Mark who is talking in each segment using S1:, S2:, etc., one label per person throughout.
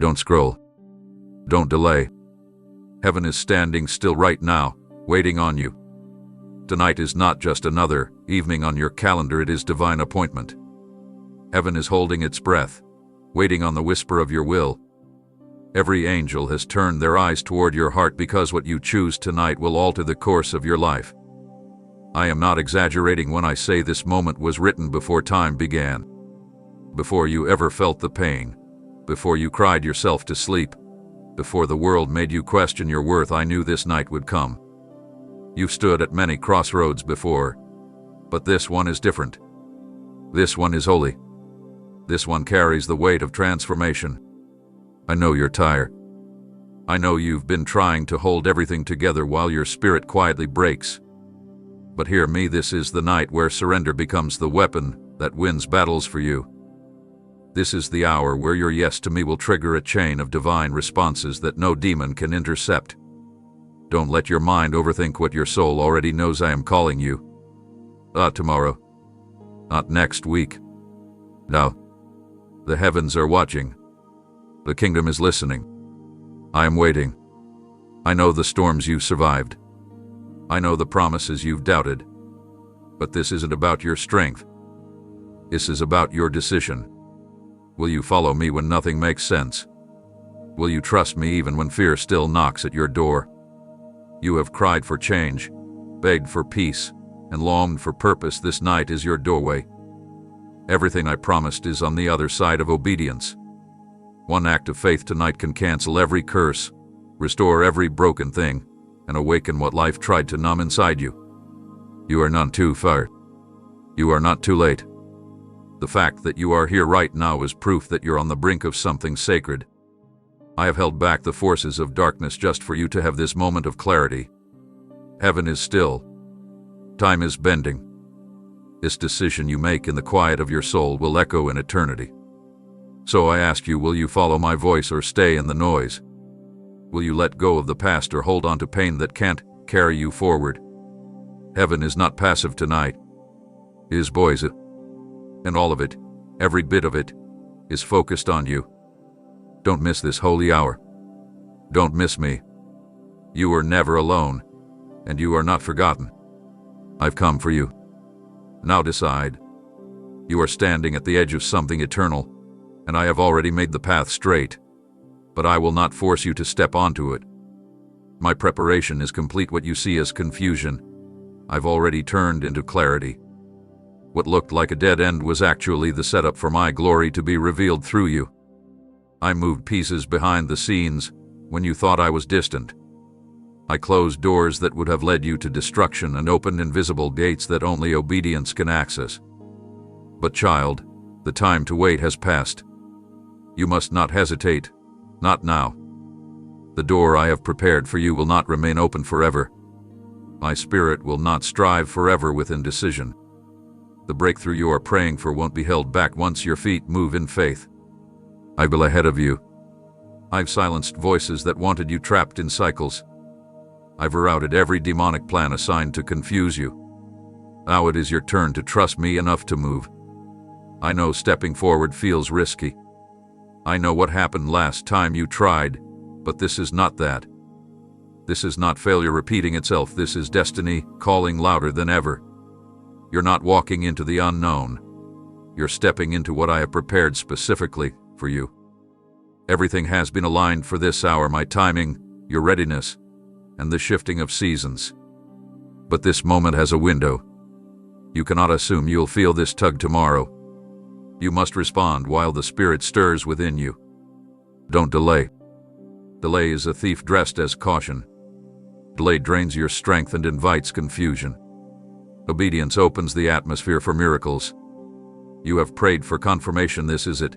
S1: Don't scroll. Don't delay. Heaven is standing still right now, waiting on you. Tonight is not just another evening on your calendar, it is divine appointment. Heaven is holding its breath, waiting on the whisper of your will. Every angel has turned their eyes toward your heart because what you choose tonight will alter the course of your life. I am not exaggerating when I say this moment was written before time began. Before you ever felt the pain, before you cried yourself to sleep, before the world made you question your worth, I knew this night would come. You've stood at many crossroads before, but this one is different. This one is holy. This one carries the weight of transformation. I know you're tired. I know you've been trying to hold everything together while your spirit quietly breaks. But hear me, this is the night where surrender becomes the weapon that wins battles for you. This is the hour where your yes to me will trigger a chain of divine responses that no demon can intercept. Don't let your mind overthink what your soul already knows. I am calling you. Not tomorrow. Not next week. No. The heavens are watching. The kingdom is listening. I am waiting. I know the storms you've survived. I know the promises you've doubted. But this isn't about your strength. This is about your decision. Will you follow me when nothing makes sense? Will you trust me even when fear still knocks at your door? You have cried for change, begged for peace, and longed for purpose. This night is your doorway. Everything I promised is on the other side of obedience. One act of faith tonight can cancel every curse, restore every broken thing, and awaken what life tried to numb inside you. You are none too far. You are not too late. The fact that you are here right now is proof that you're on the brink of something sacred. I have held back the forces of darkness just for you to have this moment of clarity. Heaven is still. Time is bending. This decision you make in the quiet of your soul will echo in eternity. So I ask you, will you follow my voice or stay in the noise? Will you let go of the past or hold on to pain that can't carry you forward? Heaven is not passive tonight. It is poised. And all of it, every bit of it, is focused on you. Don't miss this holy hour. Don't miss me. You are never alone, and you are not forgotten. I've come for you. Now decide. You are standing at the edge of something eternal, and I have already made the path straight, but I will not force you to step onto it. My preparation is complete. What you see as confusion, I've already turned into clarity. What looked like a dead end was actually the setup for my glory to be revealed through you. I moved pieces behind the scenes when you thought I was distant. I closed doors that would have led you to destruction and opened invisible gates that only obedience can access. But child, the time to wait has passed. You must not hesitate, not now. The door I have prepared for you will not remain open forever. My spirit will not strive forever with indecision. The breakthrough you are praying for won't be held back once your feet move in faith. I will ahead of you. I've silenced voices that wanted you trapped in cycles. I've routed every demonic plan assigned to confuse you. Now it is your turn to trust me enough to move. I know stepping forward feels risky. I know what happened last time you tried, but this is not that. This is not failure repeating itself. This is destiny calling louder than ever. You're not walking into the unknown. You're stepping into what I have prepared specifically for you. Everything has been aligned for this hour, my timing, your readiness, and the shifting of seasons. But this moment has a window. You cannot assume you'll feel this tug tomorrow. You must respond while the Spirit stirs within you. Don't delay. Delay is a thief dressed as caution. Delay drains your strength and invites confusion. Obedience opens the atmosphere for miracles. You have prayed for confirmation. This is it.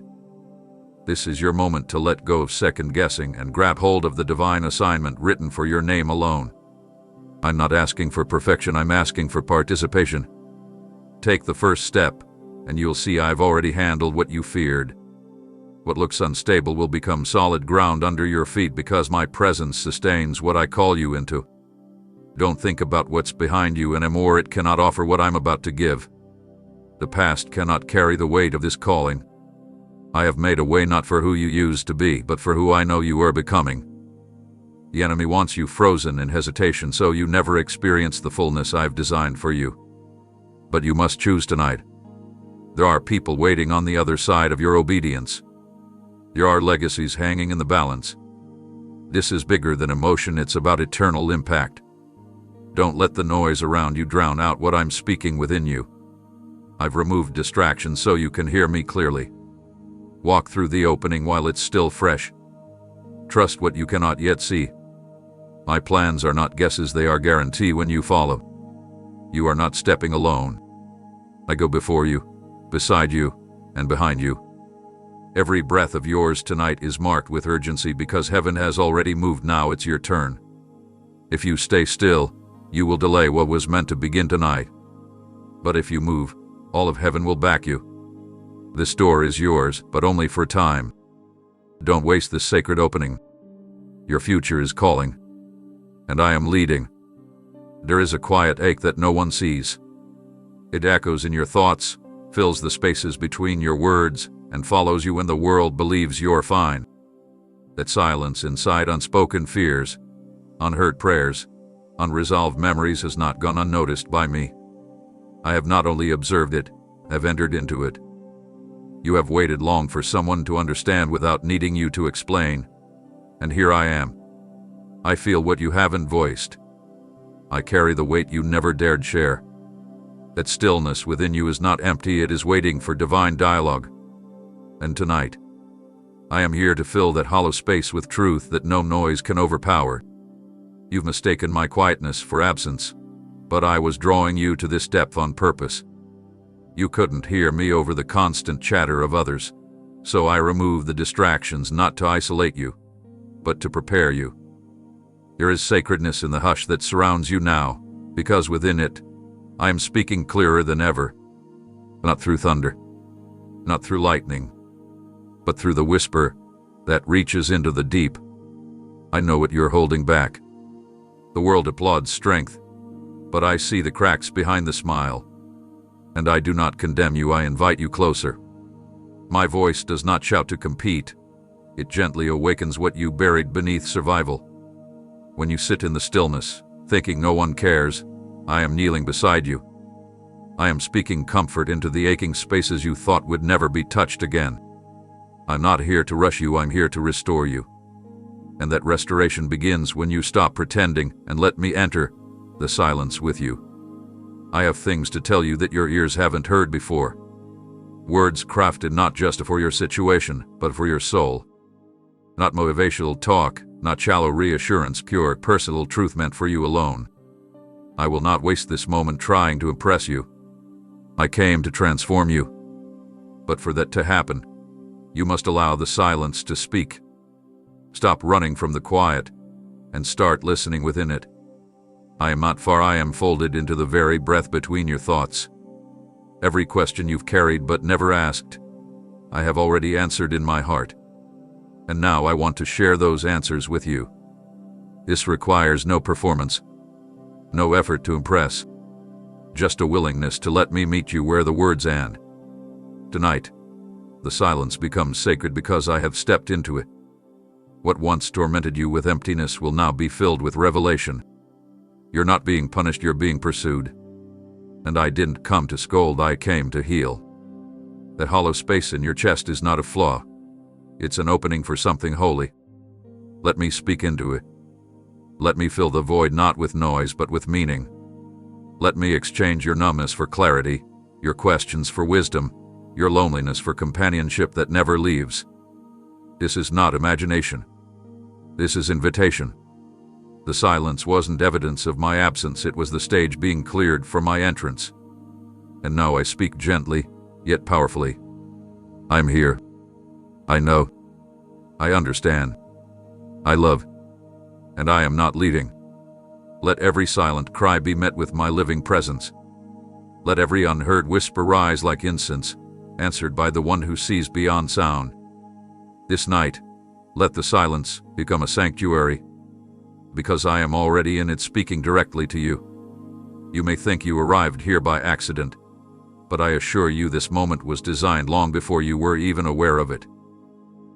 S1: This is your moment to let go of second-guessing and grab hold of the divine assignment written for your name alone. I'm not asking for perfection, I'm asking for participation. Take the first step, and you'll see I've already handled what you feared. What looks unstable will become solid ground under your feet because my presence sustains what I call you into. Don't think about what's behind you anymore. It cannot offer what I'm about to give. The past cannot carry the weight of this calling. I have made a way not for who you used to be, but for who I know you are becoming. The enemy wants you frozen in hesitation so you never experience the fullness I've designed for you. But you must choose tonight. There are people waiting on the other side of your obedience. There are legacies hanging in the balance. This is bigger than emotion, it's about eternal impact. Don't let the noise around you drown out what I'm speaking within you. I've removed distractions so you can hear me clearly. Walk through the opening while it's still fresh. Trust what you cannot yet see. My plans are not guesses, they are guarantee when you follow. You are not stepping alone. I go before you, beside you, and behind you. Every breath of yours tonight is marked with urgency because heaven has already moved. Now it's your turn. If you stay still, you will delay what was meant to begin tonight. But if you move, all of heaven will back you. This door is yours, but only for time. Don't waste this sacred opening. Your future is calling, and I am leading. There is a quiet ache that no one sees. It echoes in your thoughts, fills the spaces between your words, and follows you when the world believes you're fine. That silence inside unspoken fears, unheard prayers, unresolved memories has not gone unnoticed by me. I have not only observed it, I've entered into it. You have waited long for someone to understand without needing you to explain. And here I am. I feel what you haven't voiced. I carry the weight you never dared share. That stillness within you is not empty, it is waiting for divine dialogue. And tonight, I am here to fill that hollow space with truth that no noise can overpower. You've mistaken my quietness for absence, but I was drawing you to this depth on purpose. You couldn't hear me over the constant chatter of others, so I removed the distractions not to isolate you, but to prepare you. There is sacredness in the hush that surrounds you now, because within it, I am speaking clearer than ever. Not through thunder, not through lightning, but through the whisper that reaches into the deep. I know what you're holding back. The world applauds strength, but I see the cracks behind the smile. And I do not condemn you, I invite you closer. My voice does not shout to compete. It gently awakens what you buried beneath survival. When you sit in the stillness, thinking no one cares, I am kneeling beside you. I am speaking comfort into the aching spaces you thought would never be touched again. I'm not here to rush you, I'm here to restore you. And that restoration begins when you stop pretending and let me enter the silence with you. I have things to tell you that your ears haven't heard before. Words crafted not just for your situation, but for your soul. Not motivational talk, not shallow reassurance, pure personal truth meant for you alone. I will not waste this moment trying to impress you. I came to transform you. But for that to happen, you must allow the silence to speak. Stop running from the quiet and start listening within it. I am not far, I am folded into the very breath between your thoughts. Every question you've carried but never asked, I have already answered in my heart. And now I want to share those answers with you. This requires no performance, no effort to impress, just a willingness to let me meet you where the words end. Tonight, the silence becomes sacred because I have stepped into it. What once tormented you with emptiness will now be filled with revelation. You're not being punished, you're being pursued. And I didn't come to scold, I came to heal. That hollow space in your chest is not a flaw. It's an opening for something holy. Let me speak into it. Let me fill the void not with noise but with meaning. Let me exchange your numbness for clarity, your questions for wisdom, your loneliness for companionship that never leaves. This is not imagination. This is invitation. The silence wasn't evidence of my absence, it was the stage being cleared for my entrance. And now I speak gently, yet powerfully. I'm here. I know. I understand. I love. And I am not leaving. Let every silent cry be met with my living presence. Let every unheard whisper rise like incense, answered by the one who sees beyond sound. This night, let the silence become a sanctuary, because I am already in it, speaking directly to you. You may think you arrived here by accident, but I assure you this moment was designed long before you were even aware of it.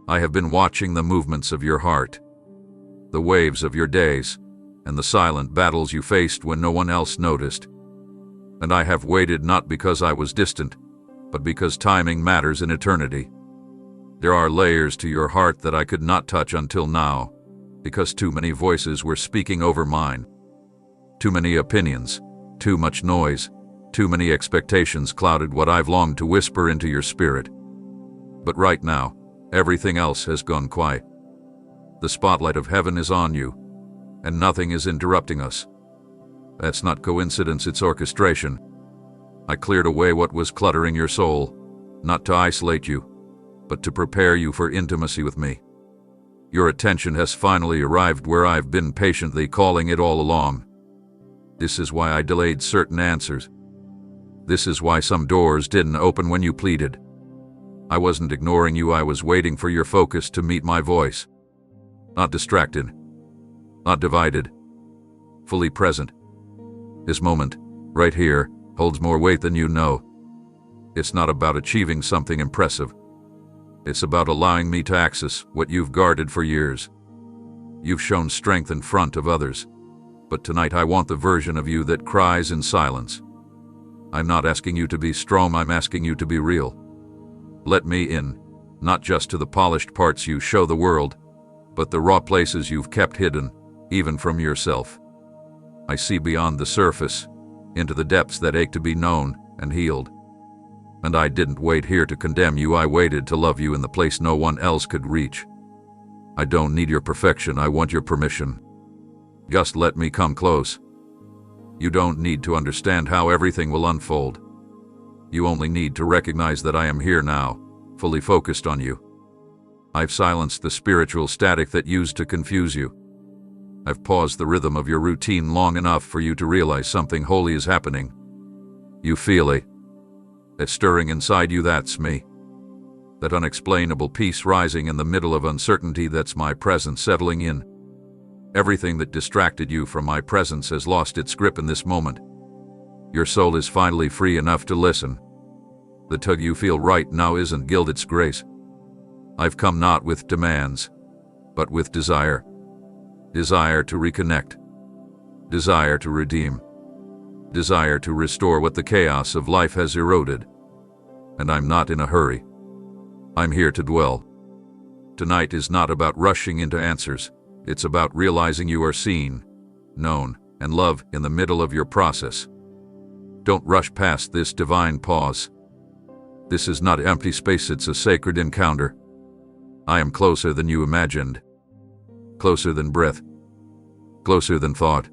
S1: I have been watching the movements of your heart, the waves of your days, and the silent battles you faced when no one else noticed. And I have waited not because I was distant, but because timing matters in eternity. There are layers to your heart that I could not touch until now, because too many voices were speaking over mine. Too many opinions, too much noise, too many expectations clouded what I've longed to whisper into your spirit. But right now, everything else has gone quiet. The spotlight of heaven is on you, and nothing is interrupting us. That's not coincidence, it's orchestration. I cleared away what was cluttering your soul, not to isolate you, but to prepare you for intimacy with me. Your attention has finally arrived where I've been patiently calling it all along. This is why I delayed certain answers. This is why some doors didn't open when you pleaded. I wasn't ignoring you, I was waiting for your focus to meet my voice. Not distracted, not divided, fully present. This moment, right here, holds more weight than you know. It's not about achieving something impressive. It's about allowing me to access what you've guarded for years. You've shown strength in front of others, but tonight I want the version of you that cries in silence. I'm not asking you to be strong, I'm asking you to be real. Let me in, not just to the polished parts you show the world, but the raw places you've kept hidden, even from yourself. I see beyond the surface, into the depths that ache to be known and healed. And I didn't wait here to condemn you, I waited to love you in the place no one else could reach. I don't need your perfection, I want your permission. Just let me come close. You don't need to understand how everything will unfold. You only need to recognize that I am here now, fully focused on you. I've silenced the spiritual static that used to confuse you. I've paused the rhythm of your routine long enough for you to realize something holy is happening. You feel it. That stirring inside you, that's me. That unexplainable peace rising in the middle of uncertainty, that's my presence settling in. Everything that distracted you from my presence has lost its grip in this moment. Your soul is finally free enough to listen. The tug you feel right now isn't guilt, it's grace. I've come not with demands, but with desire. Desire to reconnect. Desire to redeem. Desire to restore what the chaos of life has eroded. And I'm not in a hurry. I'm here to dwell. Tonight is not about rushing into answers. It's about realizing you are seen, known, and loved in the middle of your process. Don't rush past this divine pause. This is not empty space, it's a sacred encounter. I am closer than you imagined. Closer than breath. Closer than thought.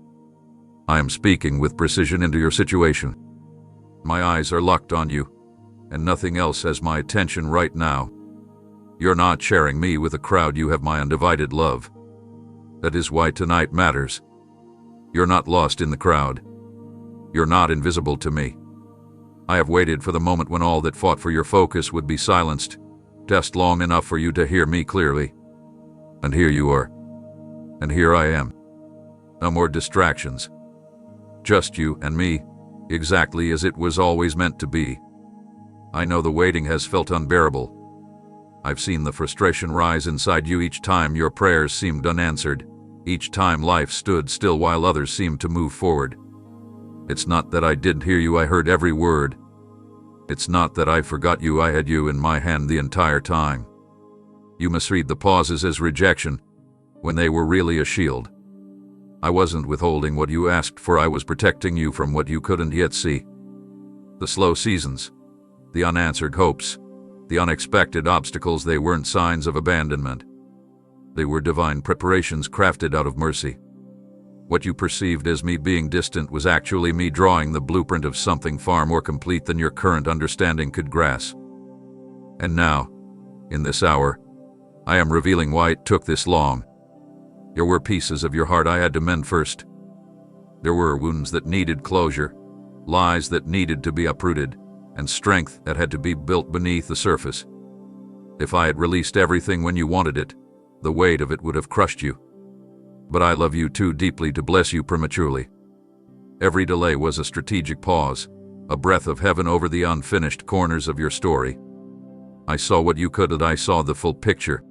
S1: I am speaking with precision into your situation. My eyes are locked on you, and nothing else has my attention right now. You're not sharing me with a crowd, you have my undivided love. That is why tonight matters. You're not lost in the crowd. You're not invisible to me. I have waited for the moment when all that fought for your focus would be silenced, just long enough for you to hear me clearly. And here you are. And here I am. No more distractions. Just you and me, exactly as it was always meant to be. I know the waiting has felt unbearable. I've seen the frustration rise inside you each time your prayers seemed unanswered, each time life stood still while others seemed to move forward. It's not that I didn't hear you, I heard every word. It's not that I forgot you, I had you in my hand the entire time. You misread the pauses as rejection, when they were really a shield. I wasn't withholding what you asked for, I was protecting you from what you couldn't yet see. The slow seasons, the unanswered hopes, the unexpected obstacles, they weren't signs of abandonment. They were divine preparations crafted out of mercy. What you perceived as me being distant was actually me drawing the blueprint of something far more complete than your current understanding could grasp. And now, in this hour, I am revealing why it took this long. There were pieces of your heart I had to mend first. There were wounds that needed closure, lies that needed to be uprooted, and strength that had to be built beneath the surface. If I had released everything when you wanted it, the weight of it would have crushed you. But I love you too deeply to bless you prematurely. Every delay was a strategic pause, a breath of heaven over the unfinished corners of your story. I saw what you could, and I saw the full picture.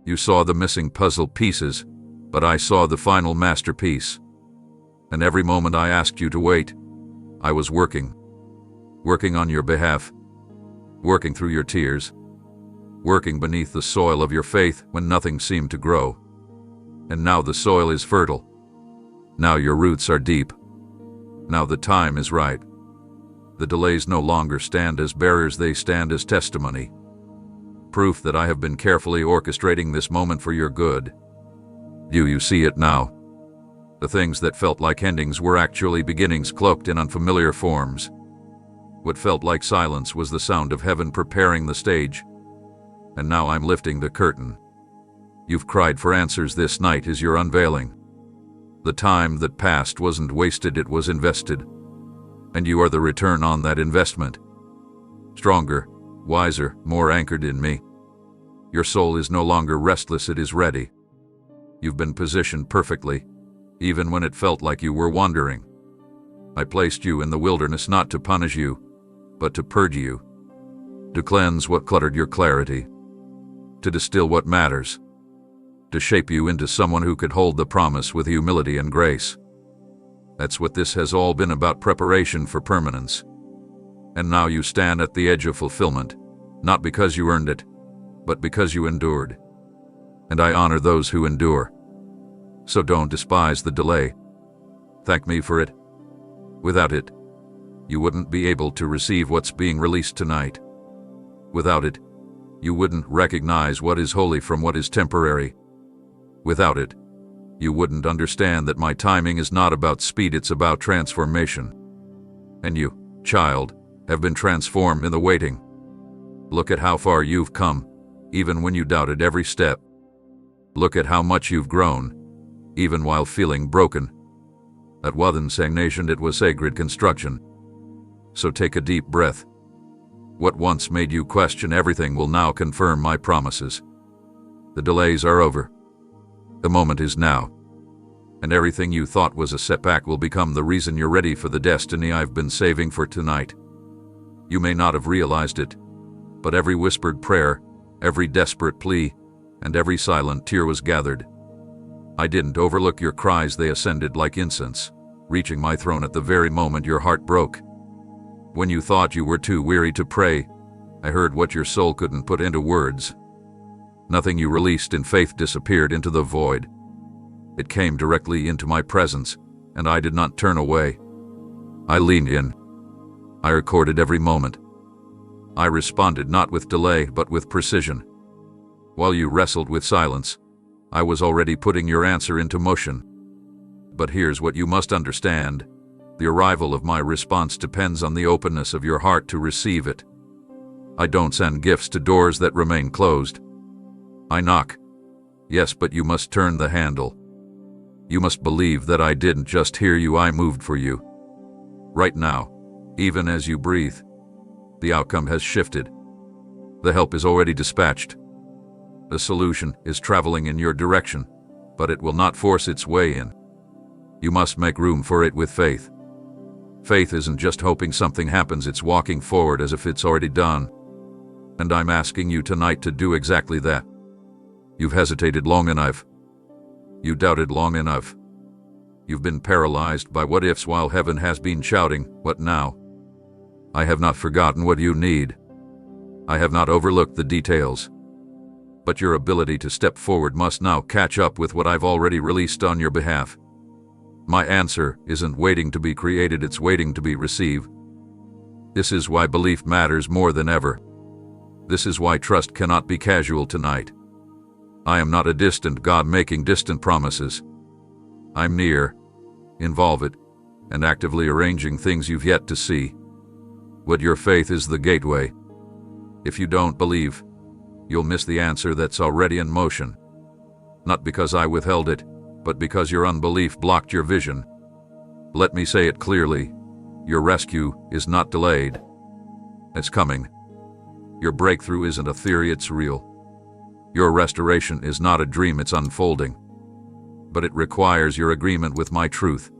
S1: You saw the missing puzzle pieces, but I saw the final masterpiece. And every moment I asked you to wait, I was working on your behalf, working through your tears, working beneath the soil of your faith when nothing seemed to grow. And now the soil is fertile. Now your roots are deep. Now the time is right. The delays no longer stand as barriers, they stand as testimony. Proof that I have been carefully orchestrating this moment for your good. You see it now. The things that felt like endings were actually beginnings cloaked in unfamiliar forms. What felt like silence was the sound of heaven preparing the stage. And now I'm lifting the curtain. You've cried for answers. This night is your unveiling. The time that passed wasn't wasted, it was invested. And you are the return on that investment. Stronger, wiser, more anchored in me. Your soul is no longer restless, it is ready. You've been positioned perfectly, even when it felt like you were wandering. I placed you in the wilderness not to punish you, but to purge you, to cleanse what cluttered your clarity, to distill what matters, to shape you into someone who could hold the promise with humility and grace. That's what this has all been about, preparation for permanence. And now you stand at the edge of fulfillment, not because you earned it, but because you endured. And I honor those who endure. So don't despise the delay. Thank me for it. Without it, you wouldn't be able to receive what's being released tonight. Without it, you wouldn't recognize what is holy from what is temporary. Without it, you wouldn't understand that my timing is not about speed, it's about transformation. And you, child, have been transformed in the waiting. Look at how far you've come, even when you doubted every step. Look at how much you've grown, even while feeling broken. That wasn't stagnation, it was sacred construction. So take a deep breath. What once made you question everything will now confirm my promises. The delays are over. The moment is now. And everything you thought was a setback will become the reason you're ready for the destiny I've been saving for tonight. You may not have realized it, but every whispered prayer, every desperate plea, and every silent tear was gathered. I didn't overlook your cries, they ascended like incense, reaching my throne at the very moment your heart broke. When you thought you were too weary to pray, I heard what your soul couldn't put into words. Nothing you released in faith disappeared into the void. It came directly into my presence, and I did not turn away. I leaned in. I recorded every moment. I responded not with delay, but with precision. While you wrestled with silence, I was already putting your answer into motion. But here's what you must understand. The arrival of my response depends on the openness of your heart to receive it. I don't send gifts to doors that remain closed. I knock. Yes, but you must turn the handle. You must believe that I didn't just hear you, I moved for you. Right now, even as you breathe, the outcome has shifted. The help is already dispatched. The solution is traveling in your direction, but it will not force its way in. You must make room for it with faith. Faith isn't just hoping something happens, it's walking forward as if it's already done. And I'm asking you tonight to do exactly that. You've hesitated long enough. You doubted long enough. You've been paralyzed by what ifs while heaven has been shouting, "What now?" I have not forgotten what you need. I have not overlooked the details. But your ability to step forward must now catch up with what I've already released on your behalf. My answer isn't waiting to be created, it's waiting to be received. This is why belief matters more than ever. This is why trust cannot be casual tonight. I am not a distant God making distant promises. I'm near, involved, and actively arranging things you've yet to see. What your faith is the gateway. If you don't believe, you'll miss the answer that's already in motion. Not because I withheld it, but because your unbelief blocked your vision. Let me say it clearly. Your rescue is not delayed. It's coming. Your breakthrough isn't a theory, it's real. Your restoration is not a dream, it's unfolding. But it requires your agreement with my truth,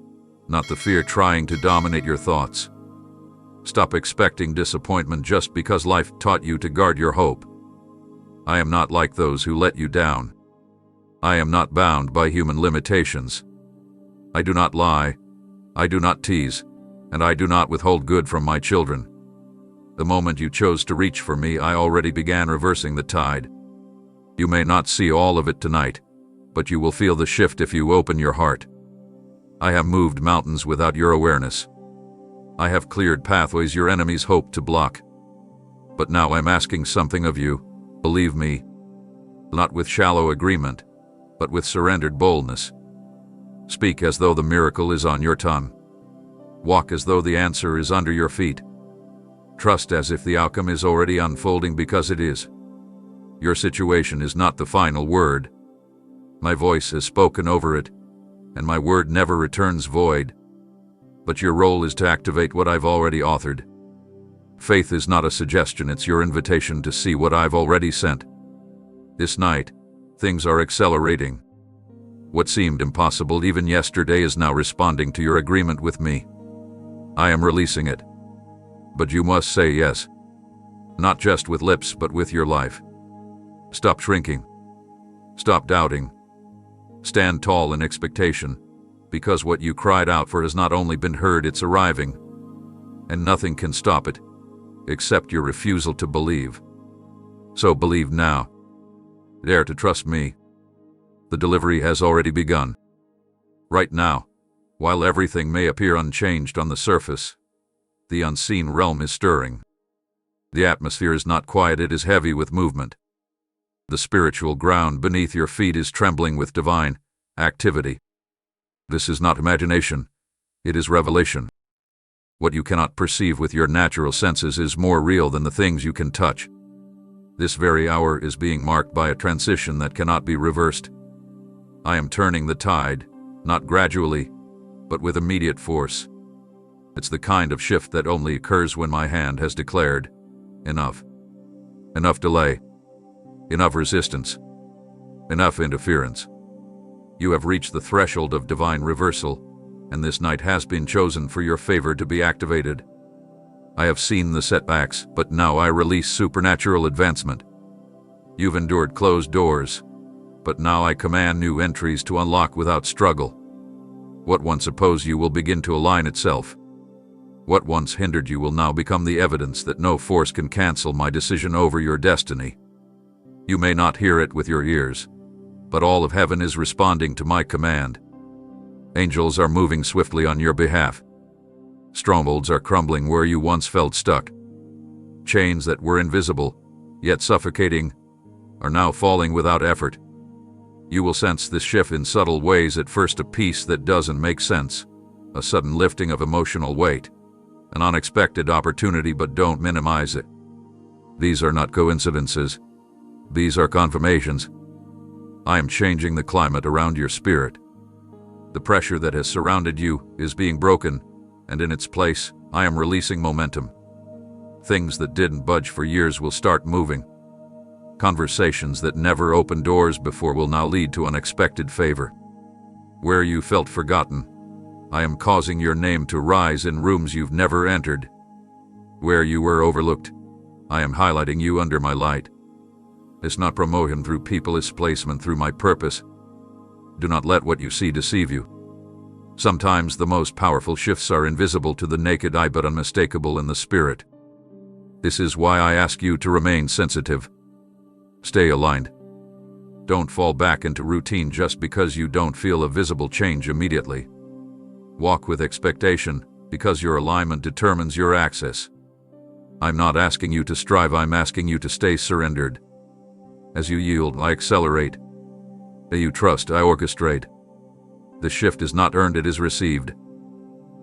S1: not the fear trying to dominate your thoughts. Stop expecting disappointment just because life taught you to guard your hope. I am not like those who let you down. I am not bound by human limitations. I do not lie, I do not tease, and I do not withhold good from my children. The moment you chose to reach for me, I already began reversing the tide. You may not see all of it tonight, but you will feel the shift if you open your heart. I have moved mountains without your awareness. I have cleared pathways your enemies hope to block. But now I'm asking something of you, believe me, not with shallow agreement, but with surrendered boldness. Speak as though the miracle is on your tongue. Walk as though the answer is under your feet. Trust as if the outcome is already unfolding, because it is. Your situation is not the final word. My voice has spoken over it, and my word never returns void. But your role is to activate what I've already authored. Faith is not a suggestion, it's your invitation to see what I've already sent. This night, things are accelerating. What seemed impossible even yesterday is now responding to your agreement with me. I am releasing it. But you must say yes. Not just with lips, but with your life. Stop shrinking. Stop doubting. Stand tall in expectation, because what you cried out for has not only been heard, it's arriving. And nothing can stop it, except your refusal to believe. So believe now. Dare to trust me. The delivery has already begun. Right now, while everything may appear unchanged on the surface, the unseen realm is stirring. The atmosphere is not quiet, it is heavy with movement. The spiritual ground beneath your feet is trembling with divine activity. This is not imagination, it is revelation. What you cannot perceive with your natural senses is more real than the things you can touch. This very hour is being marked by a transition that cannot be reversed. I am turning the tide, not gradually, but with immediate force. It's the kind of shift that only occurs when my hand has declared, enough. Enough delay. Enough resistance. Enough interference. You have reached the threshold of divine reversal, and this night has been chosen for your favor to be activated. I have seen the setbacks, but now I release supernatural advancement. You've endured closed doors, but now I command new entries to unlock without struggle. What once opposed you will begin to align itself. What once hindered you will now become the evidence that no force can cancel my decision over your destiny. You may not hear it with your ears, but all of heaven is responding to my command. Angels are moving swiftly on your behalf. Strongholds are crumbling where you once felt stuck. Chains that were invisible, yet suffocating, are now falling without effort. You will sense this shift in subtle ways. At first, a peace that doesn't make sense, a sudden lifting of emotional weight, an unexpected opportunity, but don't minimize it. These are not coincidences. These are confirmations. I am changing the climate around your spirit. The pressure that has surrounded you is being broken, and in its place, I am releasing momentum. Things that didn't budge for years will start moving. Conversations that never opened doors before will now lead to unexpected favor. Where you felt forgotten, I am causing your name to rise in rooms you've never entered. Where you were overlooked, I am highlighting you under my light. It's not promotion through people, it's placement through my purpose. Do not let what you see deceive you. Sometimes the most powerful shifts are invisible to the naked eye but unmistakable in the spirit. This is why I ask you to remain sensitive. Stay aligned. Don't fall back into routine just because you don't feel a visible change immediately. Walk with expectation, because your alignment determines your access. I'm not asking you to strive, I'm asking you to stay surrendered. As you yield, I accelerate. As you trust, I orchestrate. The shift is not earned, it is received.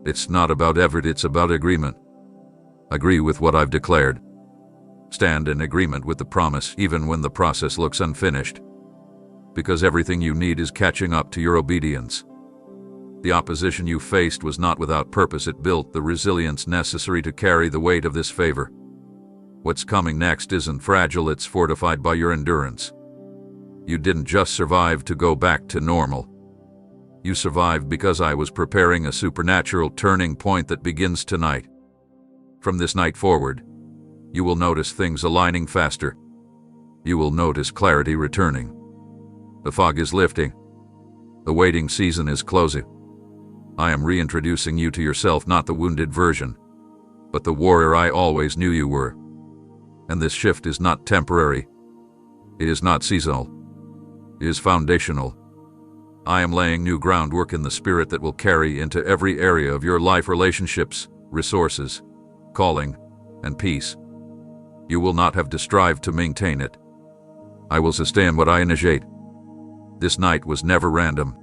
S1: It's not about effort, it's about agreement. Agree with what I've declared. Stand in agreement with the promise, even when the process looks unfinished. Because everything you need is catching up to your obedience. The opposition you faced was not without purpose, it built the resilience necessary to carry the weight of this favor. What's coming next isn't fragile, it's fortified by your endurance. You didn't just survive to go back to normal. You survived because I was preparing a supernatural turning point that begins tonight. From this night forward, you will notice things aligning faster. You will notice clarity returning. The fog is lifting. The waiting season is closing. I am reintroducing you to yourself, not the wounded version, but the warrior I always knew you were. And this shift is not temporary. It is not seasonal. It is foundational. I am laying new groundwork in the spirit that will carry into every area of your life: relationships, resources, calling, and peace. You will not have to strive to maintain it. I will sustain what I initiate. This night was never random.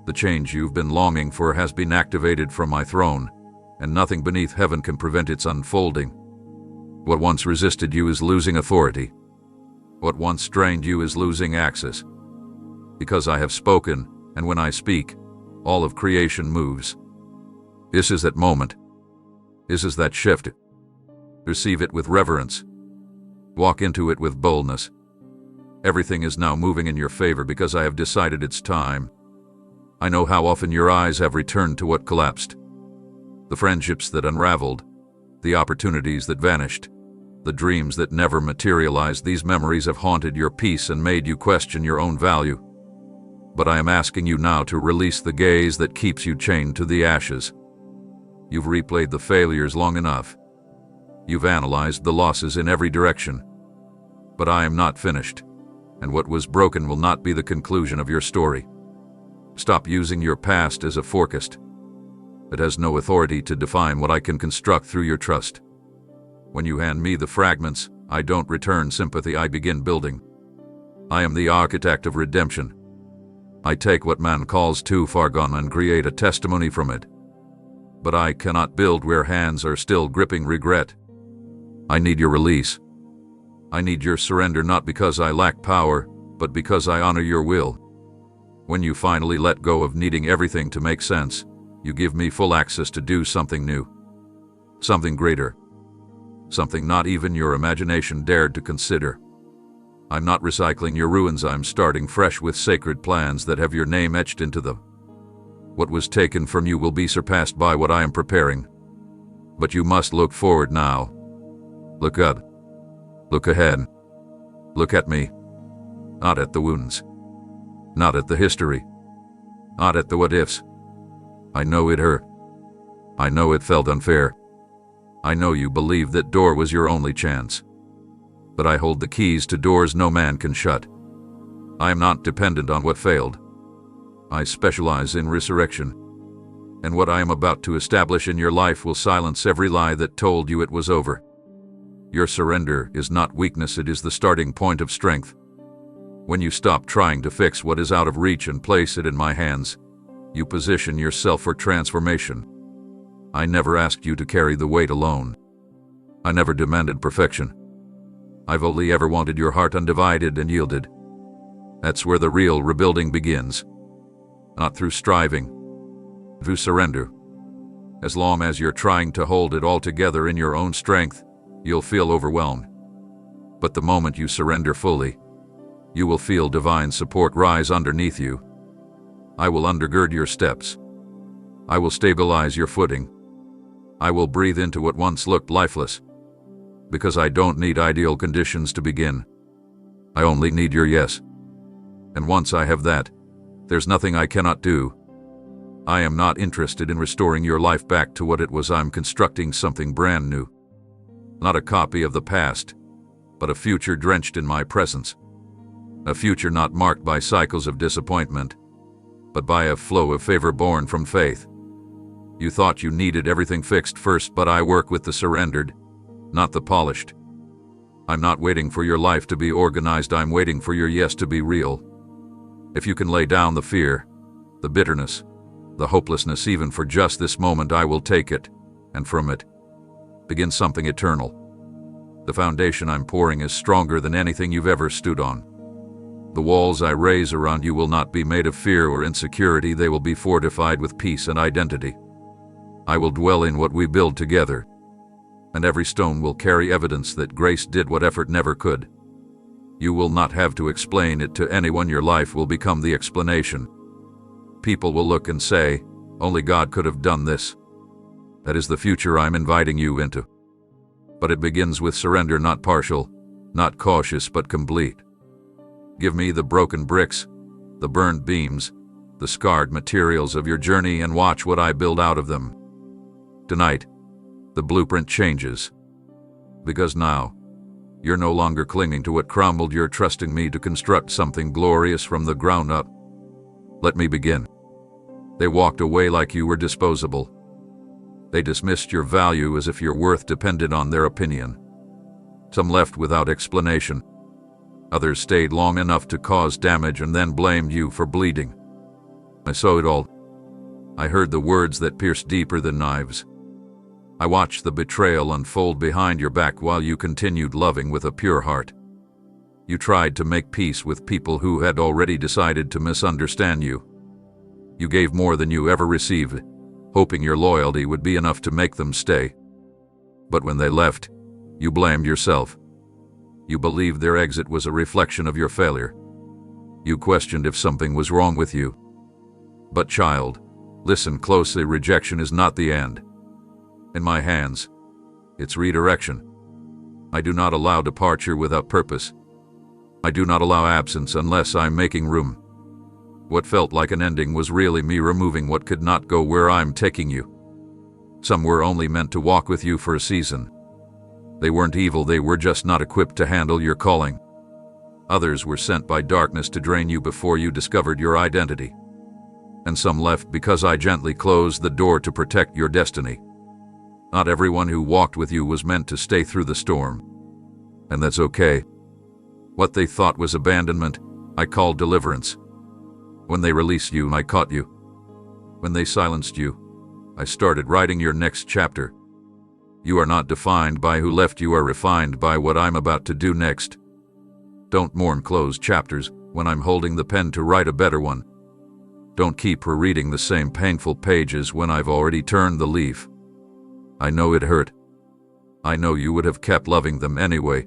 S1: The change you've been longing for has been activated from my throne, and nothing beneath heaven can prevent its unfolding. What once resisted you is losing authority. What once strained you is losing access. Because I have spoken, and when I speak, all of creation moves. This is that moment. This is that shift. Receive it with reverence. Walk into it with boldness. Everything is now moving in your favor because I have decided it's time. I know how often your eyes have returned to what collapsed. The friendships that unraveled, the opportunities that vanished, the dreams that never materialized. These memories have haunted your peace and made you question your own value. But I am asking you now to release the gaze that keeps you chained to the ashes. You've replayed the failures long enough. You've analyzed the losses in every direction. But I am not finished, and what was broken will not be the conclusion of your story. Stop using your past as a forecast. It has no authority to define what I can construct through your trust. When you hand me the fragments, I don't return sympathy, I begin building. I am the architect of redemption. I take what man calls too far gone and create a testimony from it. But I cannot build where hands are still gripping regret. I need your release. I need your surrender, not because I lack power, but because I honor your will. When you finally let go of needing everything to make sense, you give me full access to do something new. Something greater. Something not even your imagination dared to consider. I'm not recycling your ruins, I'm starting fresh with sacred plans that have your name etched into them. What was taken from you will be surpassed by what I am preparing. But you must look forward now. Look up. Look ahead. Look at me. Not at the wounds. Not at the history. Not at the what-ifs. I know it hurt. I know it felt unfair. I know you believed that door was your only chance. But I hold the keys to doors no man can shut. I am not dependent on what failed. I specialize in resurrection. And what I am about to establish in your life will silence every lie that told you it was over. Your surrender is not weakness, it is the starting point of strength. When you stop trying to fix what is out of reach and place it in my hands, you position yourself for transformation. I never asked you to carry the weight alone. I never demanded perfection. I've only ever wanted your heart undivided and yielded. That's where the real rebuilding begins. Not through striving, through surrender. As long as you're trying to hold it all together in your own strength, you'll feel overwhelmed. But the moment you surrender fully, you will feel divine support rise underneath you. I will undergird your steps. I will stabilize your footing. I will breathe into what once looked lifeless. Because I don't need ideal conditions to begin. I only need your yes. And once I have that, there's nothing I cannot do. I am not interested in restoring your life back to what it was. I'm constructing something brand new. Not a copy of the past, but a future drenched in my presence. A future not marked by cycles of disappointment, but by a flow of favor born from faith. You thought you needed everything fixed first, but I work with the surrendered, not the polished. I'm not waiting for your life to be organized, I'm waiting for your yes to be real. If you can lay down the fear, the bitterness, the hopelessness even for just this moment, I will take it, and from it, begin something eternal. The foundation I'm pouring is stronger than anything you've ever stood on. The walls I raise around you will not be made of fear or insecurity, they will be fortified with peace and identity. I will dwell in what we build together, and every stone will carry evidence that grace did what effort never could. You will not have to explain it to anyone, your life will become the explanation. People will look and say, only God could have done this. That is the future I'm inviting you into. But it begins with surrender, not partial, not cautious, but complete. Give me the broken bricks, the burned beams, the scarred materials of your journey, and watch what I build out of them. Tonight, the blueprint changes. Because now, you're no longer clinging to what crumbled, you're trusting me to construct something glorious from the ground up. Let me begin. They walked away like you were disposable. They dismissed your value as if your worth depended on their opinion. Some left without explanation. Others stayed long enough to cause damage and then blamed you for bleeding. I saw it all. I heard the words that pierced deeper than knives. I watched the betrayal unfold behind your back while you continued loving with a pure heart. You tried to make peace with people who had already decided to misunderstand you. You gave more than you ever received, hoping your loyalty would be enough to make them stay. But when they left, you blamed yourself. You believed their exit was a reflection of your failure. You questioned if something was wrong with you. But child, listen closely, rejection is not the end. In my hands, it's redirection. I do not allow departure without purpose. I do not allow absence unless I'm making room. What felt like an ending was really me removing what could not go where I'm taking you. Some were only meant to walk with you for a season. They weren't evil, they were just not equipped to handle your calling. Others were sent by darkness to drain you before you discovered your identity. And some left because I gently closed the door to protect your destiny. Not everyone who walked with you was meant to stay through the storm. And that's okay. What they thought was abandonment, I called deliverance. When they released you, I caught you. When they silenced you, I started writing your next chapter. You are not defined by who left, you are refined by what I'm about to do next. Don't mourn closed chapters when I'm holding the pen to write a better one. Don't keep rereading the same painful pages when I've already turned the leaf. I know it hurt. I know you would have kept loving them anyway.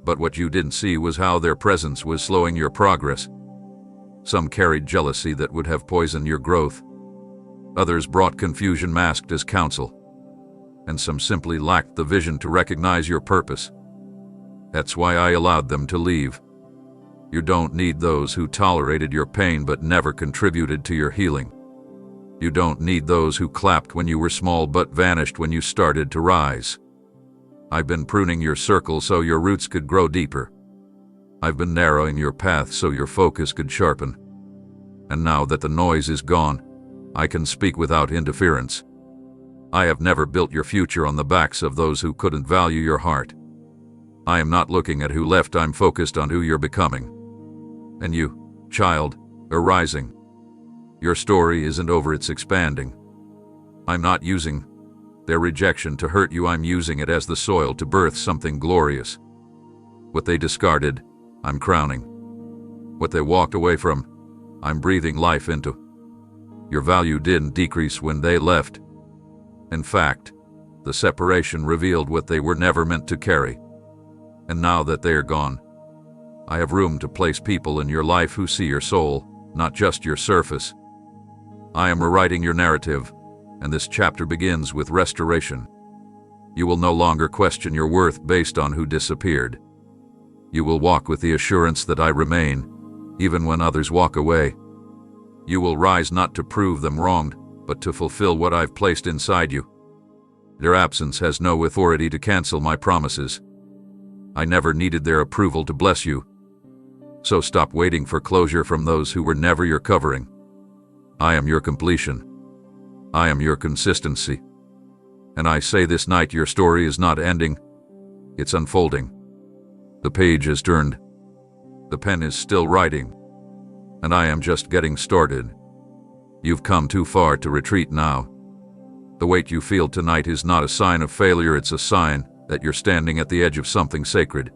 S1: But what you didn't see was how their presence was slowing your progress. Some carried jealousy that would have poisoned your growth. Others brought confusion masked as counsel. And some simply lacked the vision to recognize your purpose. That's why I allowed them to leave. You don't need those who tolerated your pain but never contributed to your healing. You don't need those who clapped when you were small but vanished when you started to rise. I've been pruning your circle so your roots could grow deeper. I've been narrowing your path so your focus could sharpen. And now that the noise is gone, I can speak without interference. I have never built your future on the backs of those who couldn't value your heart. I am not looking at who left, I'm focused on who you're becoming. And you, child, are rising. Your story isn't over, it's expanding. I'm not using their rejection to hurt you, I'm using it as the soil to birth something glorious. What they discarded, I'm crowning. What they walked away from, I'm breathing life into. Your value didn't decrease when they left. In fact, the separation revealed what they were never meant to carry. And now that they are gone, I have room to place people in your life who see your soul, not just your surface. I am rewriting your narrative, and this chapter begins with restoration. You will no longer question your worth based on who disappeared. You will walk with the assurance that I remain, even when others walk away. You will rise not to prove them wronged, but to fulfill what I've placed inside you. Their absence has no authority to cancel my promises. I never needed their approval to bless you. So stop waiting for closure from those who were never your covering. I am your completion. I am your consistency. And I say this night, your story is not ending. It's unfolding. The page is turned. The pen is still writing. And I am just getting started. You've come too far to retreat now. The weight you feel tonight is not a sign of failure, it's a sign that you're standing at the edge of something sacred.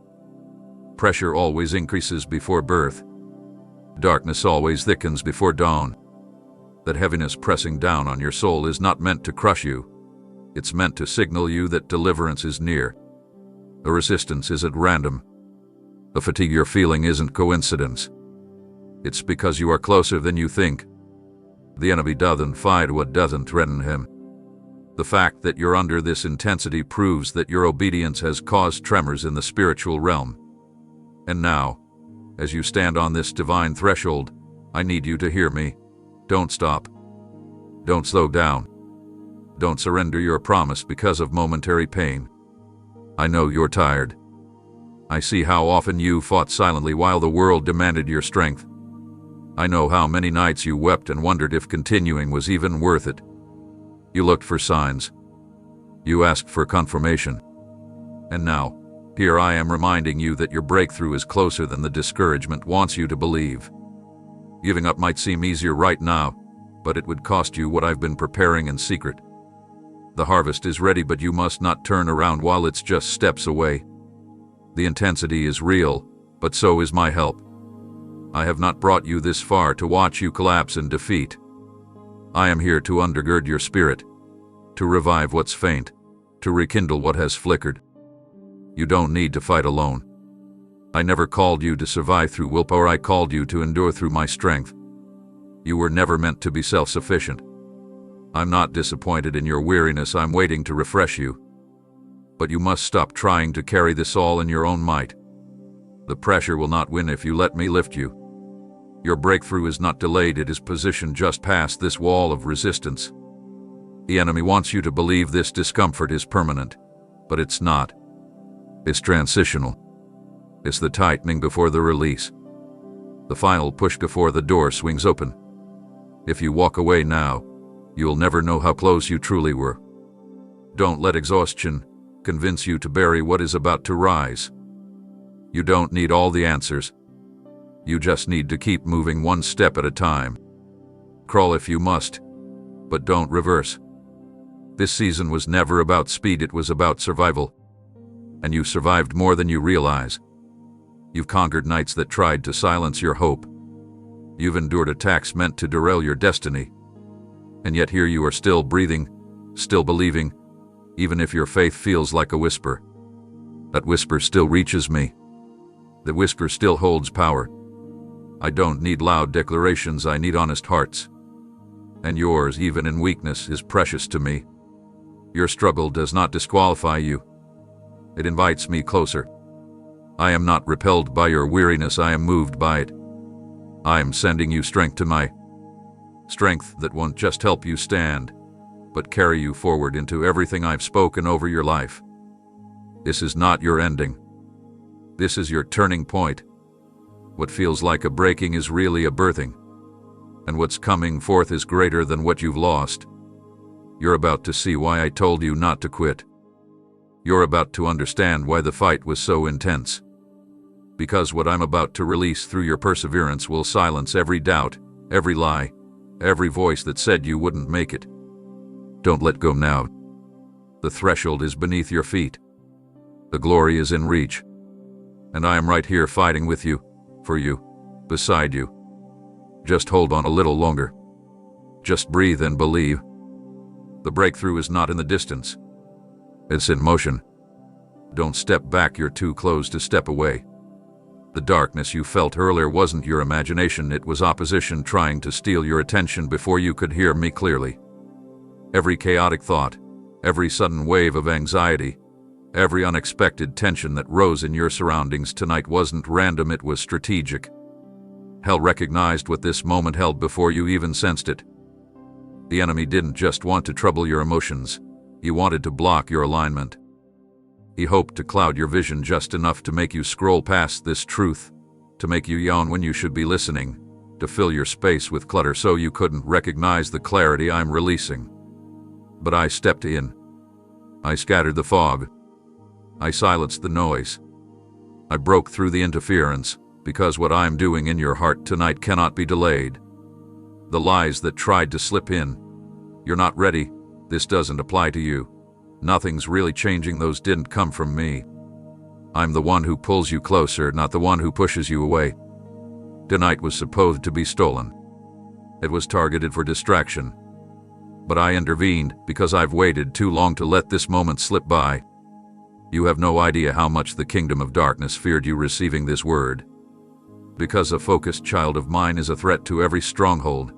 S1: Pressure always increases before birth. Darkness always thickens before dawn. That heaviness pressing down on your soul is not meant to crush you. It's meant to signal you that deliverance is near. The resistance is at random. The fatigue you're feeling isn't coincidence. It's because you are closer than you think. The enemy doesn't fight what doesn't threaten him. The fact that you're under this intensity proves that your obedience has caused tremors in the spiritual realm. And now, as you stand on this divine threshold, I need you to hear me. Don't stop. Don't slow down. Don't surrender your promise because of momentary pain. I know you're tired. I see how often you fought silently while the world demanded your strength. I know how many nights you wept and wondered if continuing was even worth it. You looked for signs. You asked for confirmation. And now, here I am reminding you that your breakthrough is closer than the discouragement wants you to believe. Giving up might seem easier right now, but it would cost you what I've been preparing in secret. The harvest is ready, but you must not turn around while it's just steps away. The intensity is real, but so is my help. I have not brought you this far to watch you collapse in defeat. I am here to undergird your spirit, to revive what's faint, to rekindle what has flickered. You don't need to fight alone. I never called you to survive through willpower. I called you to endure through my strength. You were never meant to be self-sufficient. I'm not disappointed in your weariness. I'm waiting to refresh you. But you must stop trying to carry this all in your own might. The pressure will not win if you let me lift you. Your breakthrough is not delayed. It is positioned just past this wall of resistance. The enemy wants you to believe this discomfort is permanent, but it's not. It's transitional. It's the tightening before the release. The final push before the door swings open. If you walk away now, you'll never know how close you truly were. Don't let exhaustion convince you to bury what is about to rise. You don't need all the answers. You just need to keep moving one step at a time. Crawl if you must, but don't reverse. This season was never about speed, it was about survival. And you survived more than you realize. You've conquered nights that tried to silence your hope. You've endured attacks meant to derail your destiny. And yet here you are, still breathing, still believing, even if your faith feels like a whisper. That whisper still reaches me. The whisper still holds power. I don't need loud declarations, I need honest hearts. And yours, even in weakness, is precious to me. Your struggle does not disqualify you. It invites me closer. I am not repelled by your weariness, I am moved by it. I am sending you strength to my strength that won't just help you stand, but carry you forward into everything I've spoken over your life. This is not your ending. This is your turning point. What feels like a breaking is really a birthing. And what's coming forth is greater than what you've lost. You're about to see why I told you not to quit. You're about to understand why the fight was so intense. Because what I'm about to release through your perseverance will silence every doubt, every lie, every voice that said you wouldn't make it. Don't let go now. The threshold is beneath your feet. The glory is in reach. And I am right here fighting with you, for you, beside you. Just hold on a little longer. Just breathe and believe. The breakthrough is not in the distance. It's in motion. Don't step back, you're too close to step away. The darkness you felt earlier wasn't your imagination, it was opposition trying to steal your attention before you could hear me clearly. Every chaotic thought, every sudden wave of anxiety, every unexpected tension that rose in your surroundings tonight wasn't random, it was strategic. Hell recognized what this moment held before you even sensed it. The enemy didn't just want to trouble your emotions, he wanted to block your alignment. He hoped to cloud your vision just enough to make you scroll past this truth, to make you yawn when you should be listening, to fill your space with clutter so you couldn't recognize the clarity I'm releasing. But I stepped in. I scattered the fog. I silenced the noise. I broke through the interference, because what I'm doing in your heart tonight cannot be delayed. The lies that tried to slip in. You're not ready. This doesn't apply to you. Nothing's really changing. Those didn't come from me. I'm the one who pulls you closer, not the one who pushes you away. Tonight was supposed to be stolen. It was targeted for distraction. But I intervened because I've waited too long to let this moment slip by. You have no idea how much the kingdom of darkness feared you receiving this word. Because a focused child of mine is a threat to every stronghold.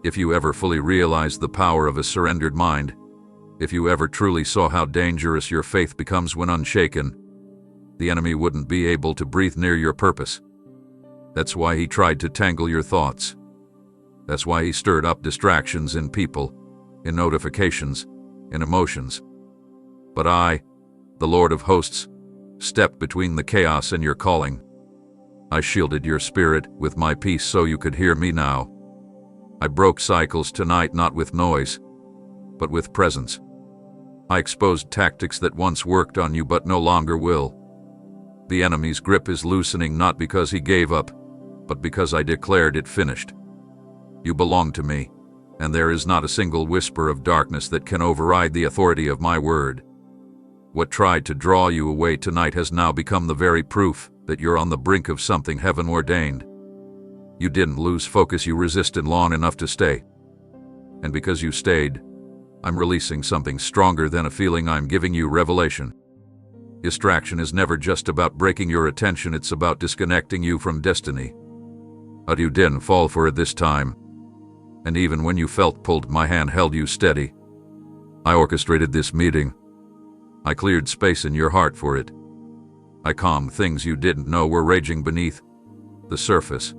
S1: If you ever fully realize the power of a surrendered mind, If you ever truly saw how dangerous your faith becomes when unshaken, the enemy wouldn't be able to breathe near your purpose. That's why he tried to tangle your thoughts. That's why he stirred up distractions in people, in notifications, in emotions. But I, the Lord of hosts, stepped between the chaos and your calling. I shielded your spirit with my peace so you could hear me now. I broke cycles tonight not with noise, but with presence. I exposed tactics that once worked on you but no longer will. The enemy's grip is loosening not because he gave up, but because I declared it finished. You belong to me, and there is not a single whisper of darkness that can override the authority of my word. What tried to draw you away tonight has now become the very proof that you're on the brink of something heaven ordained. You didn't lose focus, you resisted long enough to stay. And because you stayed, I'm releasing something stronger than a feeling. I'm giving you revelation. Distraction is never just about breaking your attention, it's about disconnecting you from destiny. But you didn't fall for it this time. And even when you felt pulled, my hand held you steady. I orchestrated this meeting. I cleared space in your heart for it. I calmed things you didn't know were raging beneath the surface.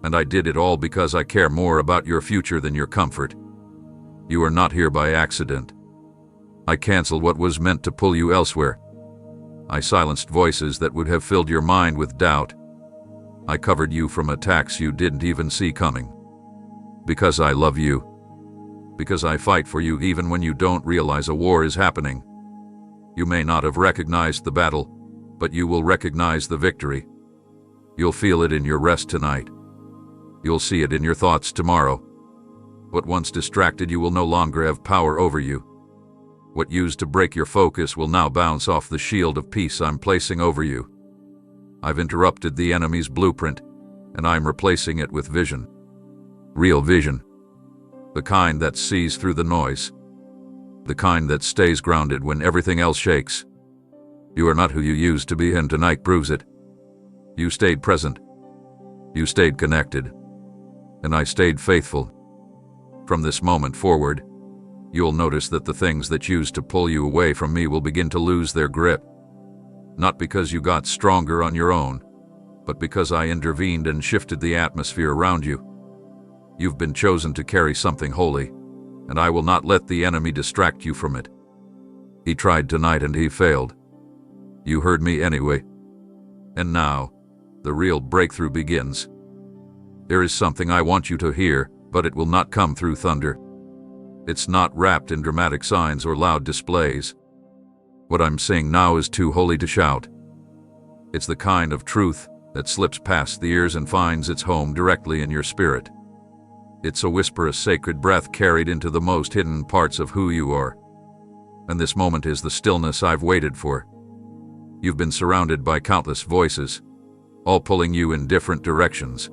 S1: And I did it all because I care more about your future than your comfort. You are not here by accident. I canceled what was meant to pull you elsewhere. I silenced voices that would have filled your mind with doubt. I covered you from attacks you didn't even see coming. Because I love you. Because I fight for you even when you don't realize a war is happening. You may not have recognized the battle, but you will recognize the victory. You'll feel it in your rest tonight. You'll see it in your thoughts tomorrow. What once distracted you will no longer have power over you. What used to break your focus will now bounce off the shield of peace I'm placing over you. I've interrupted the enemy's blueprint, and I'm replacing it with vision. Real vision. The kind that sees through the noise. The kind that stays grounded when everything else shakes. You are not who you used to be, and tonight proves it. You stayed present. You stayed connected. And I stayed faithful. From this moment forward, you'll notice that the things that used to pull you away from me will begin to lose their grip. Not because you got stronger on your own, but because I intervened and shifted the atmosphere around you. You've been chosen to carry something holy, and I will not let the enemy distract you from it. He tried tonight and he failed. You heard me anyway. And now, the real breakthrough begins. There is something I want you to hear, but it will not come through thunder. It's not wrapped in dramatic signs or loud displays. What I'm saying now is too holy to shout. It's the kind of truth that slips past the ears and finds its home directly in your spirit. It's a whisper, a sacred breath carried into the most hidden parts of who you are. And this moment is the stillness I've waited for. You've been surrounded by countless voices, all pulling you in different directions.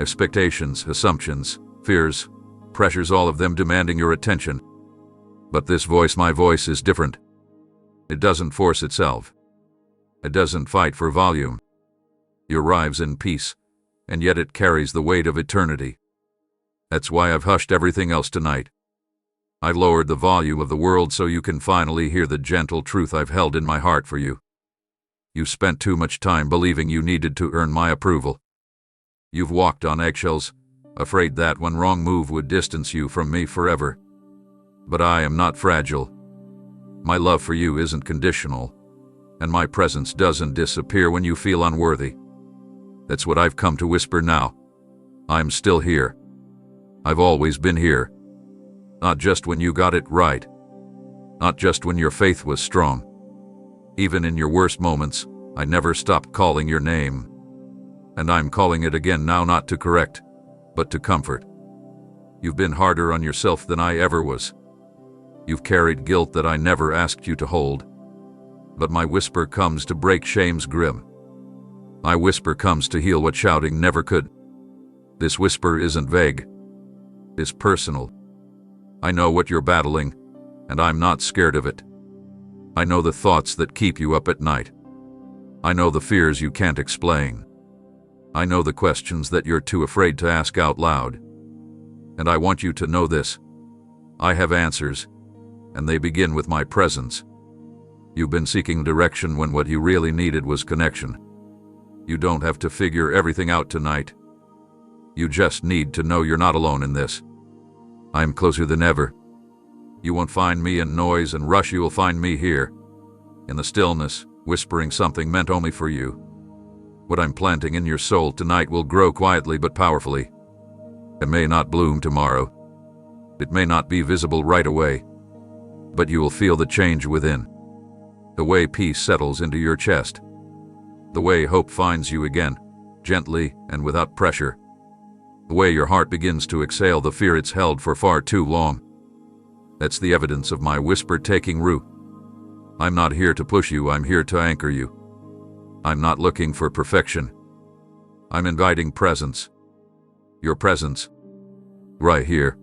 S1: Expectations, assumptions, fears, pressures, all of them demanding your attention. But this voice, my voice, is different. It doesn't force itself. It doesn't fight for volume. It arrives in peace, and yet it carries the weight of eternity. That's why I've hushed everything else tonight. I've lowered the volume of the world so you can finally hear the gentle truth I've held in my heart for you. You spent too much time believing you needed to earn my approval. You've walked on eggshells, afraid that one wrong move would distance you from me forever. But I am not fragile. My love for you isn't conditional, and my presence doesn't disappear when you feel unworthy. That's what I've come to whisper now. I'm still here. I've always been here. Not just when you got it right. Not just when your faith was strong. Even in your worst moments, I never stopped calling your name. And I'm calling it again now, not to correct, but to comfort. You've been harder on yourself than I ever was. You've carried guilt that I never asked you to hold. But my whisper comes to break shame's grip. My whisper comes to heal what shouting never could. This whisper isn't vague. It's personal. I know what you're battling, and I'm not scared of it. I know the thoughts that keep you up at night. I know the fears you can't explain. I know the questions that you're too afraid to ask out loud. And I want you to know this. I have answers. and they begin with my presence. You've been seeking direction when what you really needed was connection. You don't have to figure everything out tonight. You just need to know you're not alone in this. I'm closer than ever. You won't find me in noise and rush, you will find me here, in the stillness, whispering something meant only for you. What I'm planting in your soul tonight will grow quietly but powerfully. It may not bloom tomorrow. It may not be visible right away, but you will feel the change within. The way peace settles into your chest. The way hope finds you again, gently and without pressure. The way your heart begins to exhale the fear it's held for far too long. That's the evidence of my whisper taking root. I'm not here to push you, I'm here to anchor you. I'm not looking for perfection. I'm inviting presence. Your presence. Right here.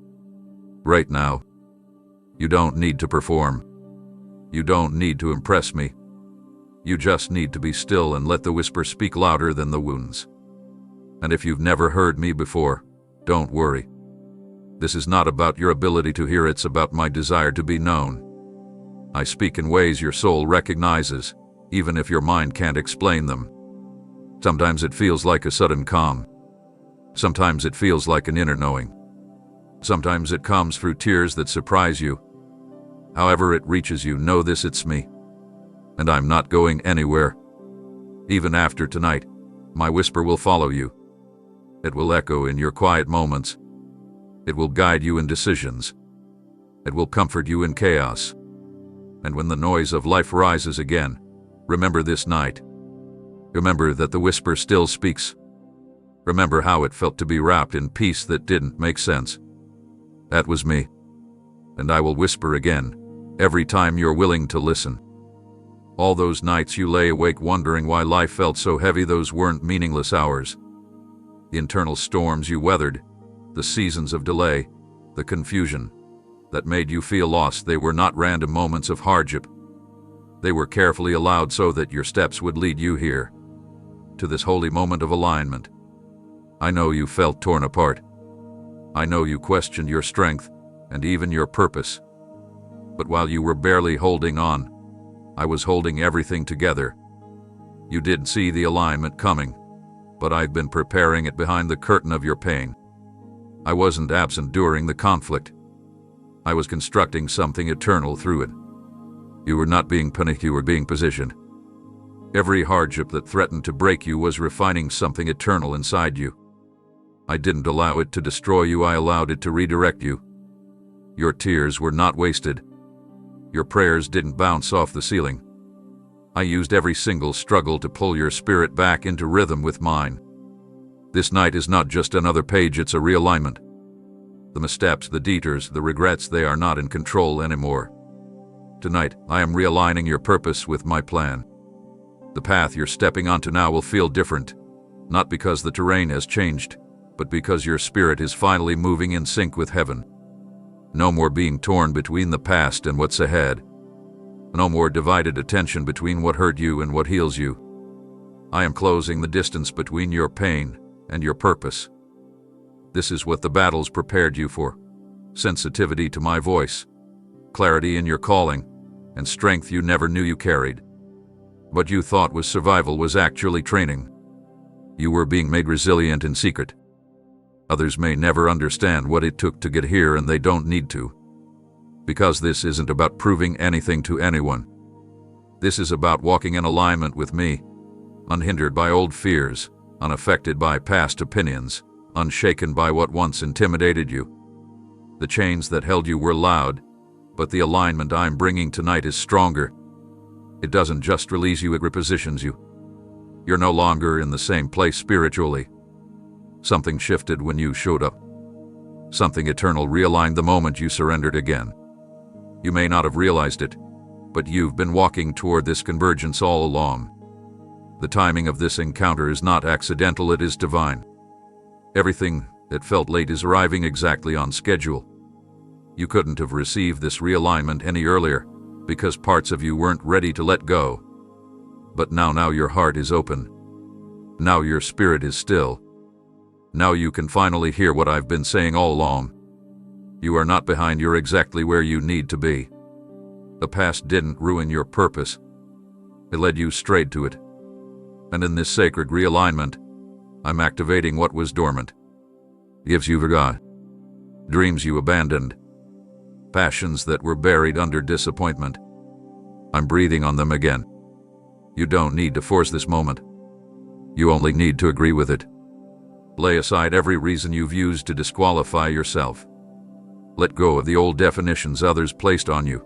S1: Right now. You don't need to perform. You don't need to impress me. You just need to be still and let the whisper speak louder than the wounds. And if you've never heard me before, don't worry. This is not about your ability to hear, it's about my desire to be known. I speak in ways your soul recognizes, even if your mind can't explain them. Sometimes it feels like a sudden calm. Sometimes it feels like an inner knowing. Sometimes it comes through tears that surprise you. However it reaches you, know this: it's me. And I'm not going anywhere. Even after tonight, my whisper will follow you. It will echo in your quiet moments. It will guide you in decisions. It will comfort you in chaos. And when the noise of life rises again, remember this night. Remember that the whisper still speaks. Remember how it felt to be wrapped in peace that didn't make sense. That was me. And I will whisper again, every time you're willing to listen. All those nights you lay awake wondering why life felt so heavy, those weren't meaningless hours. The internal storms you weathered, the seasons of delay, the confusion that made you feel lost, they were not random moments of hardship. They were carefully allowed so that your steps would lead you here, to this holy moment of alignment. I know you felt torn apart. I know you questioned your strength and even your purpose. But while you were barely holding on, I was holding everything together. You didn't see the alignment coming, but I've been preparing it behind the curtain of your pain. I wasn't absent during the conflict. I was constructing something eternal through it. You were not being panicked, you were being positioned. Every hardship that threatened to break you was refining something eternal inside you. I didn't allow it to destroy you, I allowed it to redirect you. Your tears were not wasted. Your prayers didn't bounce off the ceiling. I used every single struggle to pull your spirit back into rhythm with mine. This night is not just another page, it's a realignment. The missteps, the detours, the regrets, they are not in control anymore. Tonight, I am realigning your purpose with my plan. The path you're stepping onto now will feel different, not because the terrain has changed, but because your spirit is finally moving in sync with heaven. No more being torn between the past and what's ahead. No more divided attention between what hurt you and what heals you. I am closing the distance between your pain and your purpose. This is what the battles prepared you for: sensitivity to my voice, clarity in your calling, and strength you never knew you carried. What you thought was survival was actually training. You were being made resilient in secret. Others may never understand what it took to get here, and they don't need to. Because this isn't about proving anything to anyone. This is about walking in alignment with me, unhindered by old fears, unaffected by past opinions, unshaken by what once intimidated you. The chains that held you were loud, but the alignment I'm bringing tonight is stronger. It doesn't just release you, it repositions you. You're no longer in the same place spiritually. Something shifted when you showed up. Something eternal realigned the moment you surrendered again. You may not have realized it, but you've been walking toward this convergence all along. The timing of this encounter is not accidental, it is divine. Everything that felt late is arriving exactly on schedule. You couldn't have received this realignment any earlier, because parts of you weren't ready to let go. But now your heart is open. Now your spirit is still. Now you can finally hear what I've been saying all along. You are not behind, you're exactly where you need to be. The past didn't ruin your purpose. It led you straight to it. And in this sacred realignment, I'm activating what was dormant. Gifts you forgot. Dreams you abandoned. Passions that were buried under disappointment. I'm breathing on them again. You don't need to force this moment. You only need to agree with it. Lay aside every reason you've used to disqualify yourself. Let go of the old definitions others placed on you.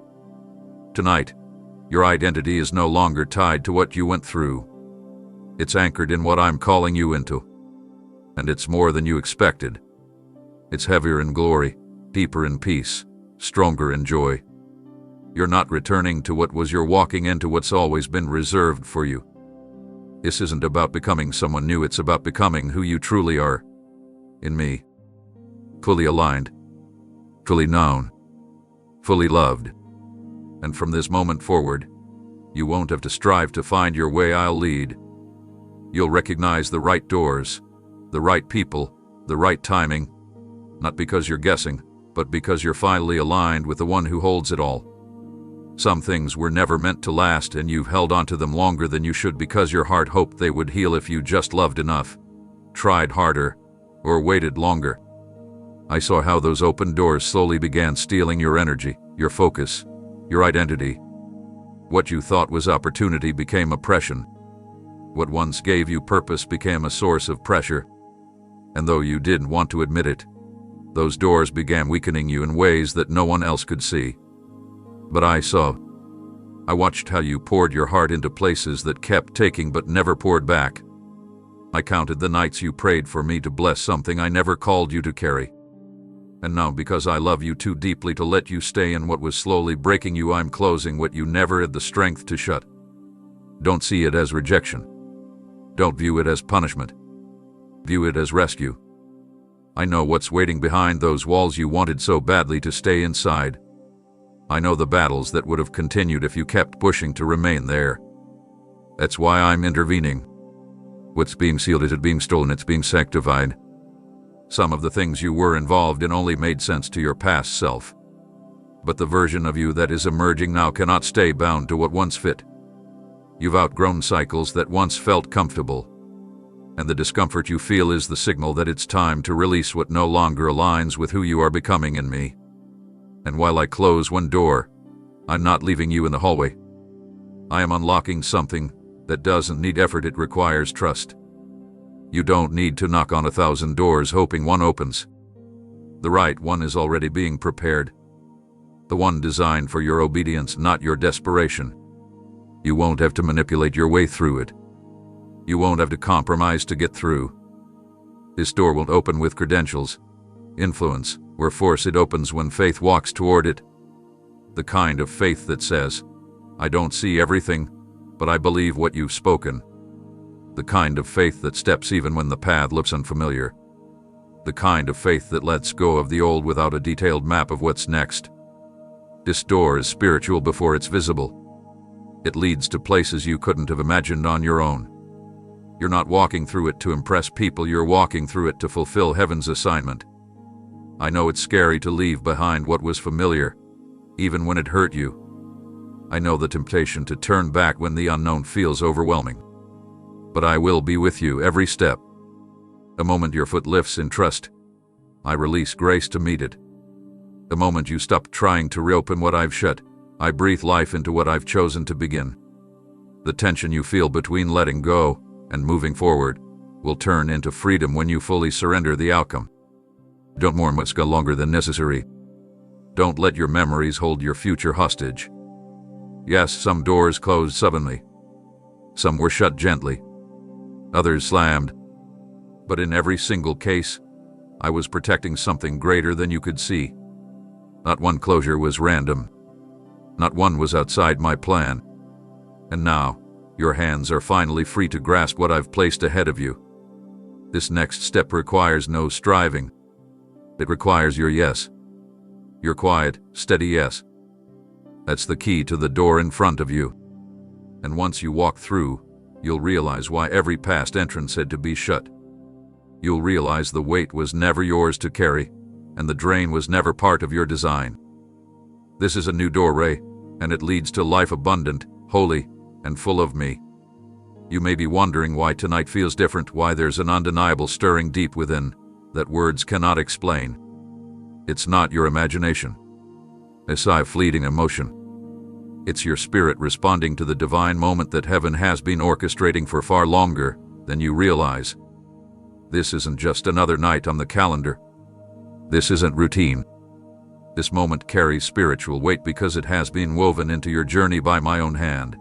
S1: Tonight, your identity is no longer tied to what you went through. It's anchored in what I'm calling you into. And it's more than you expected. It's heavier in glory, deeper in peace, stronger in joy. You're not returning to what was, you're walking into what's always been reserved for you. This isn't about becoming someone new, it's about becoming who you truly are. In me. Fully aligned. Fully known. Fully loved. And from this moment forward, you won't have to strive to find your way, I'll lead. You'll recognize the right doors, the right people, the right timing, not because you're guessing, but because you're finally aligned with the one who holds it all. Some things were never meant to last, and you've held on to them longer than you should because your heart hoped they would heal if you just loved enough, tried harder, or waited longer. I saw how those open doors slowly began stealing your energy, your focus, your identity. What you thought was opportunity became oppression. What once gave you purpose became a source of pressure. And though you didn't want to admit it, those doors began weakening you in ways that no one else could see. But I saw. I watched how you poured your heart into places that kept taking but never poured back. I counted the nights you prayed for me to bless something I never called you to carry. And now, because I love you too deeply to let you stay in what was slowly breaking you, I'm closing what you never had the strength to shut. Don't see it as rejection. Don't view it as punishment. View it as rescue. I know what's waiting behind those walls you wanted so badly to stay inside. I know the battles that would have continued if you kept pushing to remain there. That's why I'm intervening. What's being sealed isn't being stolen, it's being sanctified. Some of the things you were involved in only made sense to your past self. But the version of you that is emerging now cannot stay bound to what once fit. You've outgrown cycles that once felt comfortable. And the discomfort you feel is the signal that it's time to release what no longer aligns with who you are becoming in me. And while I close one door, I'm not leaving you in the hallway. I am unlocking something that doesn't need effort, it requires trust. You don't need to knock on 1,000 doors hoping one opens. The right one is already being prepared. The one designed for your obedience, not your desperation. You won't have to manipulate your way through it. You won't have to compromise to get through. This door won't open with credentials, influence, or force. It opens when faith walks toward it. The kind of faith that says, I don't see everything, but I believe what you've spoken. The kind of faith that steps even when the path looks unfamiliar. The kind of faith that lets go of the old without a detailed map of what's next. This door is spiritual before it's visible. It leads to places you couldn't have imagined on your own. You're not walking through it to impress people, you're walking through it to fulfill heaven's assignment. I know it's scary to leave behind what was familiar, even when it hurt you. I know the temptation to turn back when the unknown feels overwhelming. But I will be with you every step. The moment your foot lifts in trust, I release grace to meet it. The moment you stop trying to reopen what I've shut, I breathe life into what I've chosen to begin. The tension you feel between letting go and moving forward will turn into freedom when you fully surrender the outcome. Don't mourn what's gone longer than necessary. Don't let your memories hold your future hostage. Yes, some doors closed suddenly. Some were shut gently. Others slammed. But in every single case, I was protecting something greater than you could see. Not one closure was random. Not one was outside my plan. And now, your hands are finally free to grasp what I've placed ahead of you. This next step requires no striving. It requires your yes. Your quiet, steady yes. That's the key to the door in front of you. And once you walk through, you'll realize why every past entrance had to be shut. You'll realize the weight was never yours to carry, and the drain was never part of your design. This is a new doorway, and it leads to life abundant, holy, and full of me. You may be wondering why tonight feels different, why there's an undeniable stirring deep within that words cannot explain. It's not your imagination. It's a fleeting emotion. It's your spirit responding to the divine moment that heaven has been orchestrating for far longer than you realize. This isn't just another night on the calendar. This isn't routine. This moment carries spiritual weight because it has been woven into your journey by my own hand.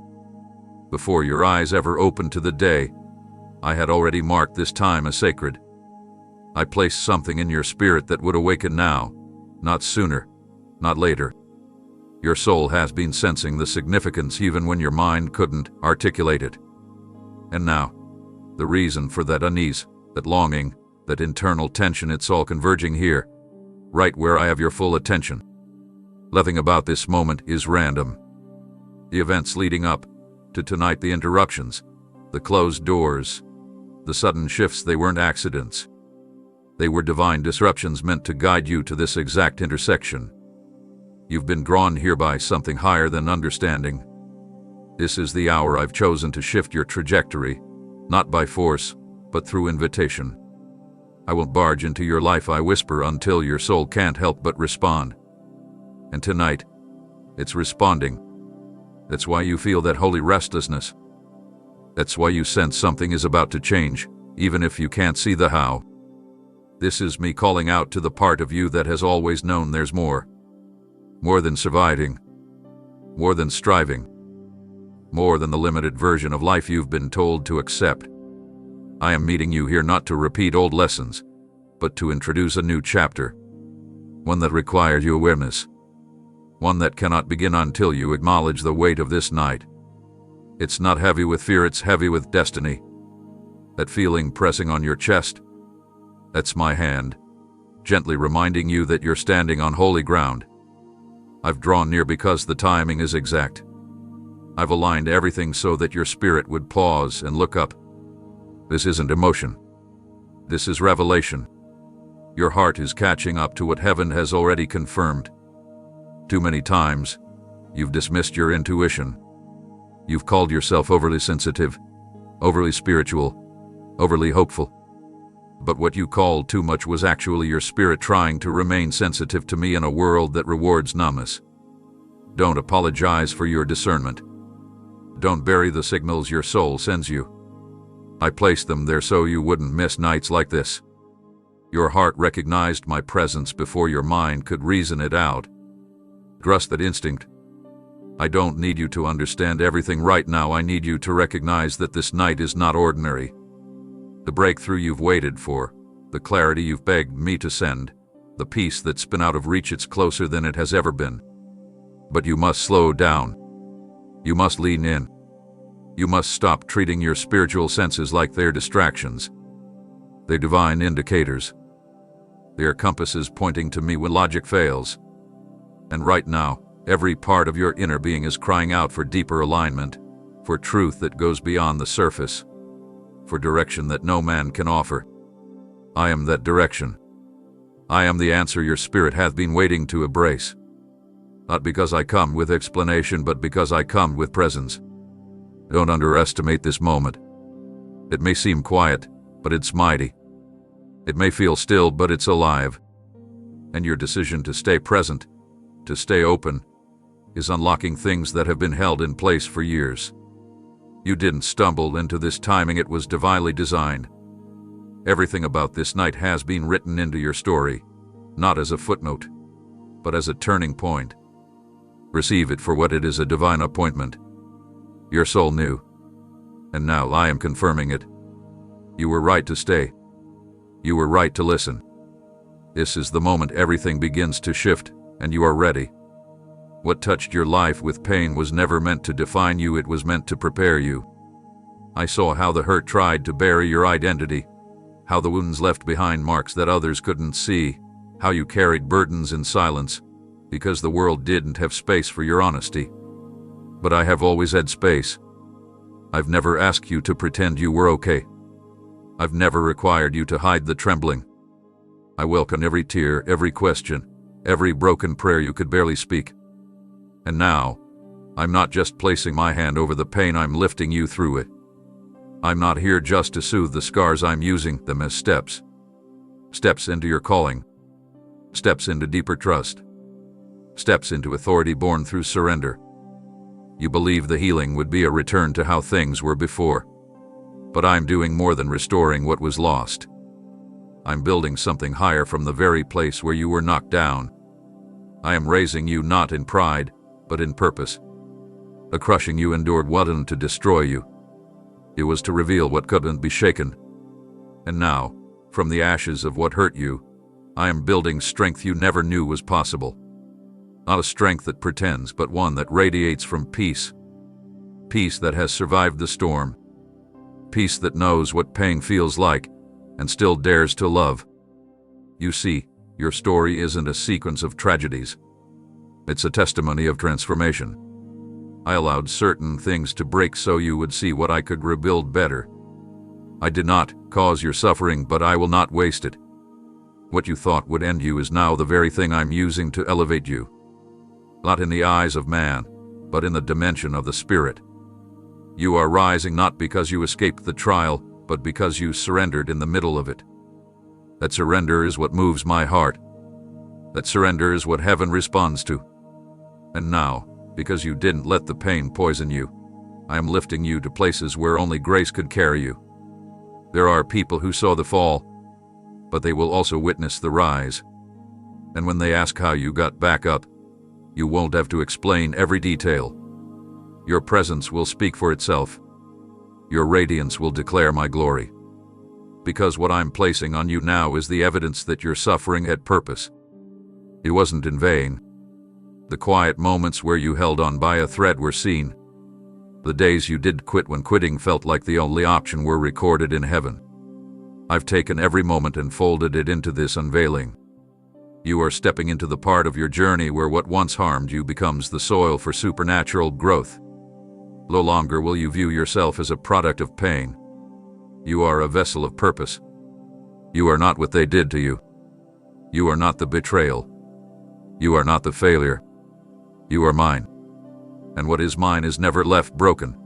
S1: Before your eyes ever opened to the day, I had already marked this time as sacred. I placed something in your spirit that would awaken now, not sooner, not later. Your soul has been sensing the significance even when your mind couldn't articulate it. And now, the reason for that unease, that longing, that internal tension, it's all converging here, right where I have your full attention. Nothing about this moment is random. The events leading up to tonight, the interruptions, the closed doors, the sudden shifts, they weren't accidents. They were divine disruptions meant to guide you to this exact intersection. You've been drawn here by something higher than understanding. This is the hour I've chosen to shift your trajectory, not by force, but through invitation. I won't barge into your life, I whisper until your soul can't help but respond. And tonight, it's responding. That's why you feel that holy restlessness. That's why you sense something is about to change, even if you can't see the how. This is me calling out to the part of you that has always known there's more. More than surviving. More than striving. More than the limited version of life you've been told to accept. I am meeting you here not to repeat old lessons, but to introduce a new chapter. One that requires your awareness. One that cannot begin until you acknowledge the weight of this night. It's not heavy with fear, it's heavy with destiny. That feeling pressing on your chest, that's my hand, gently reminding you that you're standing on holy ground. I've drawn near because the timing is exact. I've aligned everything so that your spirit would pause and look up. This isn't emotion. This is revelation. Your heart is catching up to what heaven has already confirmed. Too many times, you've dismissed your intuition. You've called yourself overly sensitive, overly spiritual, overly hopeful. But what you called too much was actually your spirit trying to remain sensitive to me in a world that rewards numbness. Don't apologize for your discernment. Don't bury the signals your soul sends you. I placed them there so you wouldn't miss nights like this. Your heart recognized my presence before your mind could reason it out. Trust that instinct. I don't need you to understand everything right now. I need you to recognize that this night is not ordinary. The breakthrough you've waited for, the clarity you've begged me to send, the peace that's been out of reach, it's closer than it has ever been. But you must slow down. You must lean in. You must stop treating your spiritual senses like they're distractions. They're divine indicators. They are compasses pointing to me when logic fails. And right now, every part of your inner being is crying out for deeper alignment, for truth that goes beyond the surface, for direction that no man can offer. I am that direction. I am the answer your spirit hath been waiting to embrace. Not because I come with explanation, but because I come with presence. Don't underestimate this moment. It may seem quiet, but it's mighty. It may feel still, but it's alive. And your decision to stay present, to stay open, is unlocking things that have been held in place for years. You didn't stumble into this timing, it was divinely designed. Everything about this night has been written into your story, not as a footnote, but as a turning point. Receive it for what it is, a divine appointment. Your soul knew, and now I am confirming it. You were right to stay. You were right to listen. This is the moment everything begins to shift, and you are ready. What touched your life with pain was never meant to define you, it was meant to prepare you. I saw how the hurt tried to bury your identity, how the wounds left behind marks that others couldn't see, how you carried burdens in silence, because the world didn't have space for your honesty. But I have always had space. I've never asked you to pretend you were okay. I've never required you to hide the trembling. I welcome every tear, every question, every broken prayer you could barely speak. And now, I'm not just placing my hand over the pain, I'm lifting you through it. I'm not here just to soothe the scars, I'm using them as steps. Steps into your calling. Steps into deeper trust. Steps into authority born through surrender. You believe the healing would be a return to how things were before. But I'm doing more than restoring what was lost. I'm building something higher from the very place where you were knocked down. I am raising you not in pride, but in purpose. The crushing you endured wasn't to destroy you. It was to reveal what couldn't be shaken. And now, from the ashes of what hurt you, I am building strength you never knew was possible. Not a strength that pretends, but one that radiates from peace. Peace that has survived the storm. Peace that knows what pain feels like and still dares to love. You see, your story isn't a sequence of tragedies. It's a testimony of transformation. I allowed certain things to break so you would see what I could rebuild better. I did not cause your suffering, but I will not waste it. What you thought would end you is now the very thing I'm using to elevate you. Not in the eyes of man, but in the dimension of the Spirit. You are rising not because you escaped the trial, but because you surrendered in the middle of it. That surrender is what moves my heart. That surrender is what heaven responds to. And now, because you didn't let the pain poison you, I am lifting you to places where only grace could carry you. There are people who saw the fall, but they will also witness the rise. And when they ask how you got back up, you won't have to explain every detail. Your presence will speak for itself. Your radiance will declare my glory. Because what I'm placing on you now is the evidence that your suffering had purpose. It wasn't in vain. The quiet moments where you held on by a thread were seen. The days you did quit when quitting felt like the only option were recorded in heaven. I've taken every moment and folded it into this unveiling. You are stepping into the part of your journey where what once harmed you becomes the soil for supernatural growth. No longer will you view yourself as a product of pain. You are a vessel of purpose. You are not what they did to you. You are not the betrayal. You are not the failure. You are mine. And what is mine is never left broken.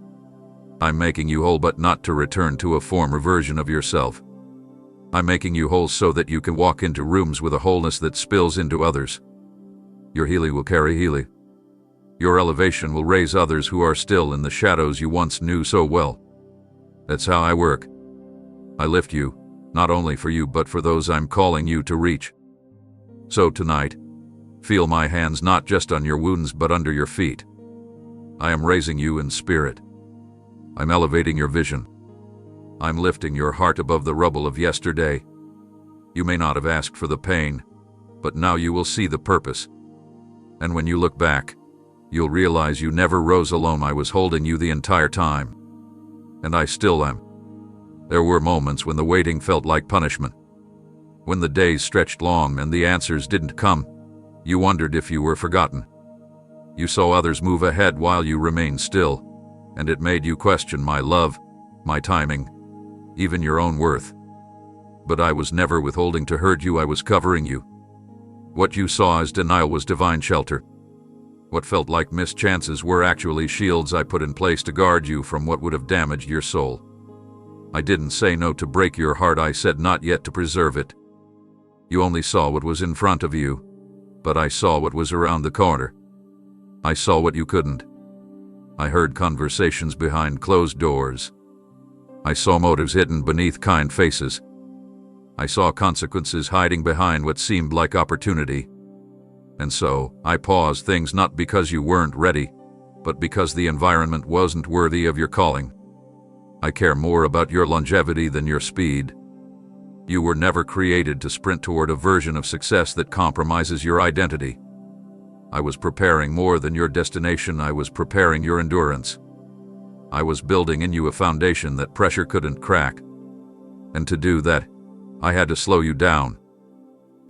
S1: I'm making you whole, but not to return to a former version of yourself. I'm making you whole so that you can walk into rooms with a wholeness that spills into others. Your healing will carry healing. Your elevation will raise others who are still in the shadows you once knew so well. That's how I work. I lift you, not only for you but for those I'm calling you to reach. So tonight, feel my hands not just on your wounds but under your feet. I am raising you in spirit. I'm elevating your vision. I'm lifting your heart above the rubble of yesterday. You may not have asked for the pain, but now you will see the purpose. And when you look back, you'll realize you never rose alone. I was holding you the entire time. And I still am. There were moments when the waiting felt like punishment. When the days stretched long and the answers didn't come, you wondered if you were forgotten. You saw others move ahead while you remained still, and it made you question my love, my timing, even your own worth. But I was never withholding to hurt you, I was covering you. What you saw as denial was divine shelter. What felt like missed chances were actually shields I put in place to guard you from what would have damaged your soul. I didn't say no to break your heart, I said not yet to preserve it. You only saw what was in front of you, but I saw what was around the corner. I saw what you couldn't. I heard conversations behind closed doors. I saw motives hidden beneath kind faces. I saw consequences hiding behind what seemed like opportunity. And so, I paused things not because you weren't ready, but because the environment wasn't worthy of your calling. I care more about your longevity than your speed. You were never created to sprint toward a version of success that compromises your identity. I was preparing more than your destination, I was preparing your endurance. I was building in you a foundation that pressure couldn't crack. And to do that, I had to slow you down.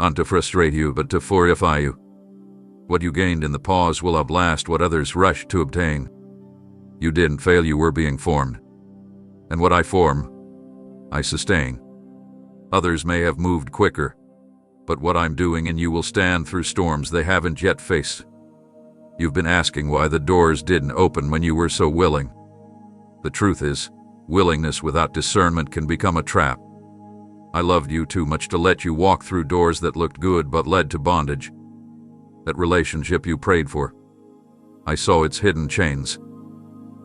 S1: Not to frustrate you, but to fortify you. What you gained in the pause will outlast what others rushed to obtain. You didn't fail, you were being formed. And what I form, I sustain. Others may have moved quicker, but what I'm doing in you will stand through storms they haven't yet faced. You've been asking why the doors didn't open when you were so willing. The truth is, willingness without discernment can become a trap. I loved you too much to let you walk through doors that looked good but led to bondage. That relationship you prayed for, I saw its hidden chains.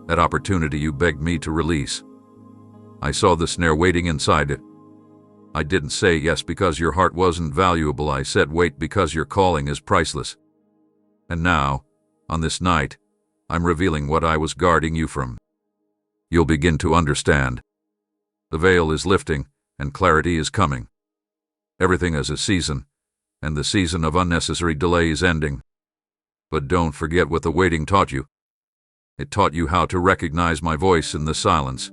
S1: That opportunity you begged me to release, I saw the snare waiting inside it. I didn't say yes because your heart wasn't valuable. I said wait because your calling is priceless. And now, on this night, I'm revealing what I was guarding you from. You'll begin to understand. The veil is lifting, and clarity is coming. Everything has a season, and the season of unnecessary delay is ending. But don't forget what the waiting taught you. It taught you how to recognize my voice in the silence.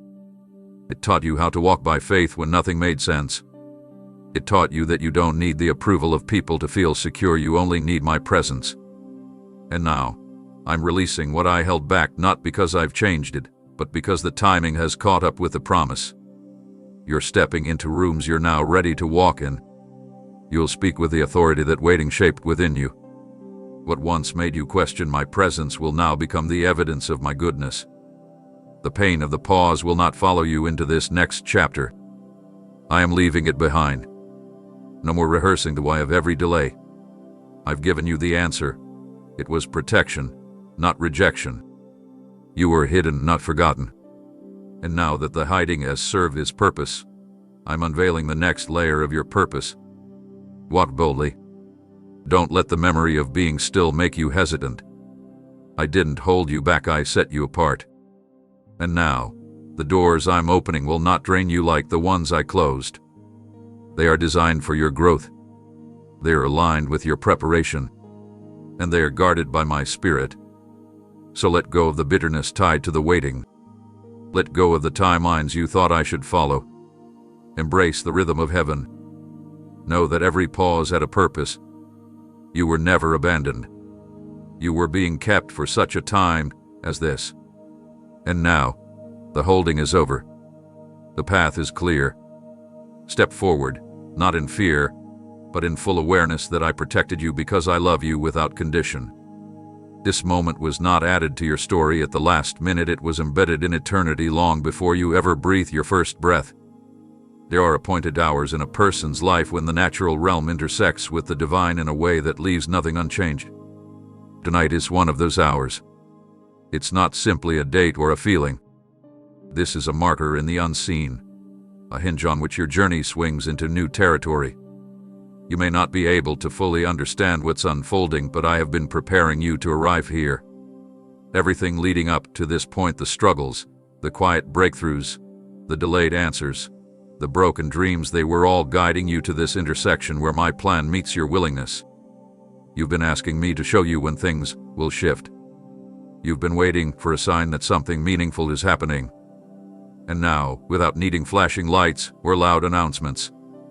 S1: It taught you how to walk by faith when nothing made sense. It taught you that you don't need the approval of people to feel secure, you only need my presence. And now, I'm releasing what I held back, not because I've changed it, but because the timing has caught up with the promise. You're stepping into rooms you're now ready to walk in. You'll speak with the authority that waiting shaped within you. What once made you question my presence will now become the evidence of my goodness. The pain of the pause will not follow you into this next chapter. I am leaving it behind. No more rehearsing the why of every delay. I've given you the answer. It was protection, not rejection. You were hidden, not forgotten. And now that the hiding has served its purpose, I'm unveiling the next layer of your purpose. Walk boldly. Don't let the memory of being still make you hesitant. I didn't hold you back, I set you apart. And now, the doors I'm opening will not drain you like the ones I closed. They are designed for your growth. They are aligned with your preparation. And they are guarded by my spirit. So let go of the bitterness tied to the waiting. Let go of the timelines you thought I should follow. Embrace the rhythm of heaven. Know that every pause had a purpose. You were never abandoned. You were being kept for such a time as this. And now, the holding is over. The path is clear. Step forward, not in fear, but in full awareness that I protected you because I love you without condition. This moment was not added to your story at the last minute, it was embedded in eternity long before you ever breathe your first breath. There are appointed hours in a person's life when the natural realm intersects with the divine in a way that leaves nothing unchanged. Tonight is one of those hours. It's not simply a date or a feeling. This is a marker in the unseen, a hinge on which your journey swings into new territory. You may not be able to fully understand what's unfolding, but I have been preparing you to arrive here. Everything leading up to this point, the struggles, the quiet breakthroughs, the delayed answers, the broken dreams, they were all guiding you to this intersection where my plan meets your willingness. You've been asking me to show you when things will shift. You've been waiting for a sign that something meaningful is happening. And now, without needing flashing lights or loud announcements,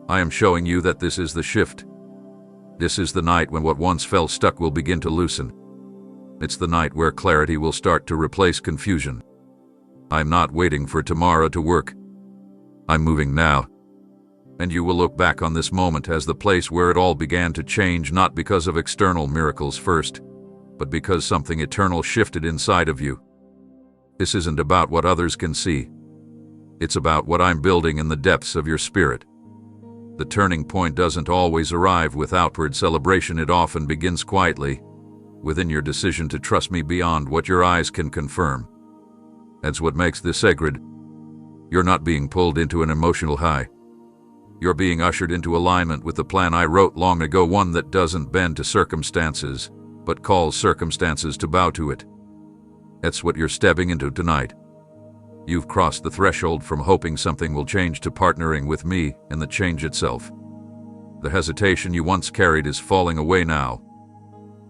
S1: I am showing you that this is the shift. This is the night when what once felt stuck will begin to loosen. It's the night where clarity will start to replace confusion. I'm not waiting for tomorrow to work. I'm moving now. And you will look back on this moment as the place where it all began to change, not because of external miracles first, but because something eternal shifted inside of you. This isn't about what others can see. It's about what I'm building in the depths of your spirit. The turning point doesn't always arrive with outward celebration, it often begins quietly, within your decision to trust me beyond what your eyes can confirm. That's what makes this sacred. You're not being pulled into an emotional high. You're being ushered into alignment with the plan I wrote long ago, one that doesn't bend to circumstances, but calls circumstances to bow to it. That's what you're stepping into tonight. You've crossed the threshold from hoping something will change to partnering with me in the change itself. The hesitation you once carried is falling away now.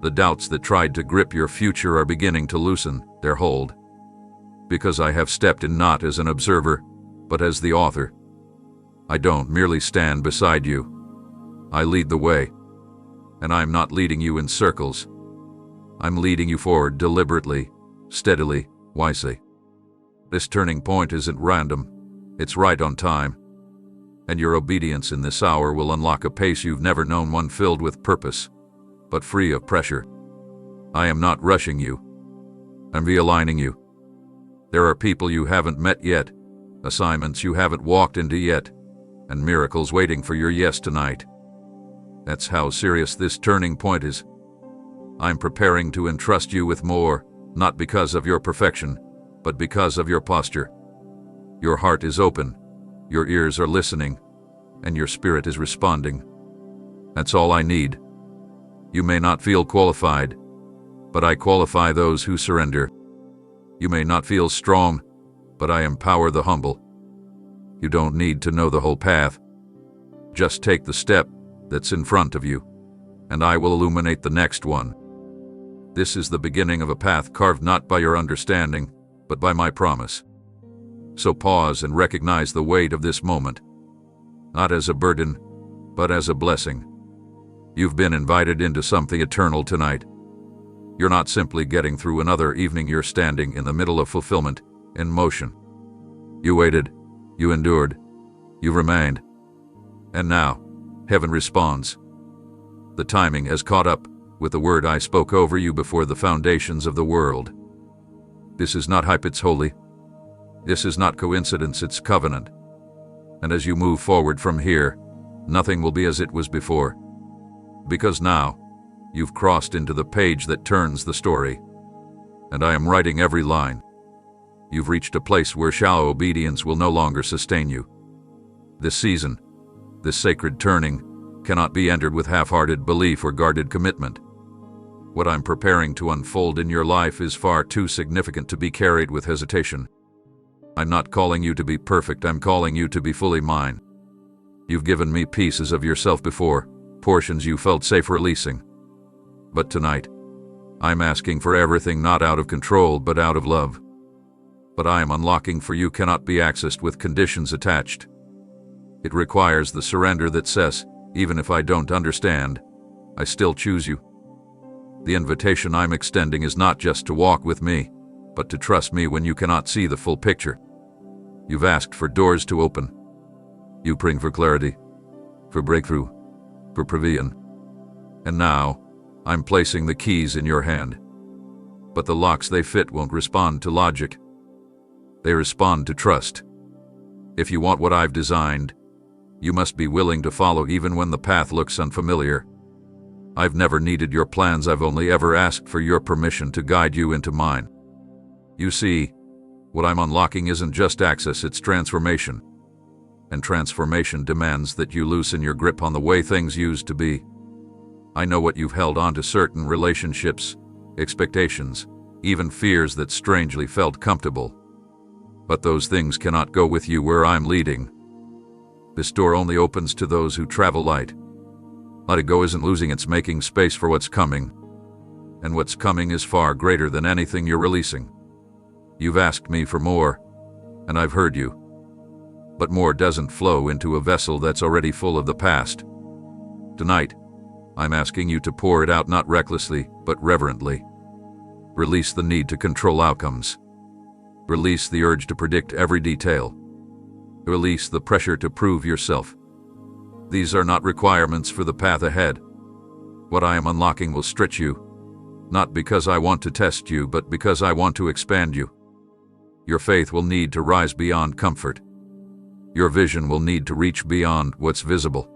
S1: The doubts that tried to grip your future are beginning to loosen their hold. Because I have stepped in not as an observer, but as the author. I don't merely stand beside you. I lead the way. And I'm not leading you in circles. I'm leading you forward deliberately, steadily, wisely. This turning point isn't random. It's right on time. And your obedience in this hour will unlock a pace you've never known, one filled with purpose, but free of pressure. I am not rushing you. I'm realigning you. There are people you haven't met yet, assignments you haven't walked into yet, and miracles waiting for your yes tonight. That's how serious this turning point is. I'm preparing to entrust you with more, not because of your perfection, but because of your posture. Your heart is open, your ears are listening, and your spirit is responding. That's all I need. You may not feel qualified, but I qualify those who surrender. You may not feel strong, but I empower the humble. You don't need to know the whole path. Just take the step that's in front of you, and I will illuminate the next one. This is the beginning of a path carved not by your understanding, but by my promise. So pause and recognize the weight of this moment, not as a burden, but as a blessing. You've been invited into something eternal tonight. You're not simply getting through another evening, you're standing in the middle of fulfillment, in motion. You waited, you endured, you remained. And now, heaven responds. The timing has caught up with the word I spoke over you before the foundations of the world. This is not hype, it's holy. This is not coincidence, it's covenant. And as you move forward from here, nothing will be as it was before. Because now, you've crossed into the page that turns the story. And I am writing every line. You've reached a place where shallow obedience will no longer sustain you. This season, this sacred turning, cannot be entered with half-hearted belief or guarded commitment. What I'm preparing to unfold in your life is far too significant to be carried with hesitation. I'm not calling you to be perfect, I'm calling you to be fully mine. You've given me pieces of yourself before, portions you felt safe releasing. But tonight, I'm asking for everything not out of control but out of love. But I am unlocking for you cannot be accessed with conditions attached. It requires the surrender that says, even if I don't understand, I still choose you. The invitation I'm extending is not just to walk with me, but to trust me when you cannot see the full picture. You've asked for doors to open. You praying for clarity, for breakthrough, for provision. And now, I'm placing the keys in your hand. But the locks they fit won't respond to logic. They respond to trust. If you want what I've designed, you must be willing to follow even when the path looks unfamiliar. I've never needed your plans, I've only ever asked for your permission to guide you into mine. You see, what I'm unlocking isn't just access, it's transformation. And transformation demands that you loosen your grip on the way things used to be. I know what you've held on to, certain relationships, expectations, even fears that strangely felt comfortable. But those things cannot go with you where I'm leading. This door only opens to those who travel light. Letting go isn't losing, it's making space for what's coming. And what's coming is far greater than anything you're releasing. You've asked me for more, and I've heard you. But more doesn't flow into a vessel that's already full of the past. Tonight, I'm asking you to pour it out not recklessly, but reverently. Release the need to control outcomes. Release the urge to predict every detail. Release the pressure to prove yourself. These are not requirements for the path ahead. What I am unlocking will stretch you, not because I want to test you, but because I want to expand you. Your faith will need to rise beyond comfort. Your vision will need to reach beyond what's visible.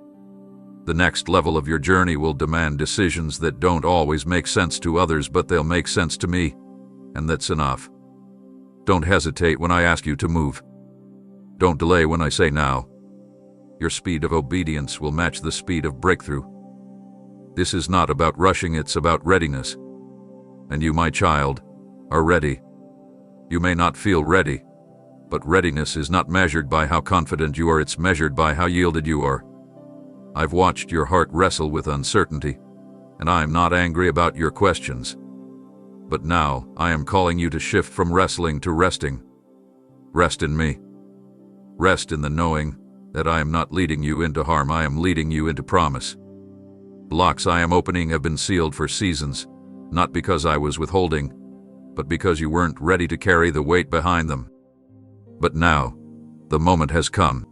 S1: The next level of your journey will demand decisions that don't always make sense to others, but they'll make sense to me, and that's enough. Don't hesitate when I ask you to move. Don't delay when I say now. Your speed of obedience will match the speed of breakthrough. This is not about rushing, it's about readiness. And you, my child, are ready. You may not feel ready, but readiness is not measured by how confident you are, it's measured by how yielded you are. I've watched your heart wrestle with uncertainty, and I am not angry about your questions. But now, I am calling you to shift from wrestling to resting. Rest in me. Rest in the knowing that I am not leading you into harm, I am leading you into promise. Locks I am opening have been sealed for seasons, not because I was withholding, but because you weren't ready to carry the weight behind them. But now, the moment has come.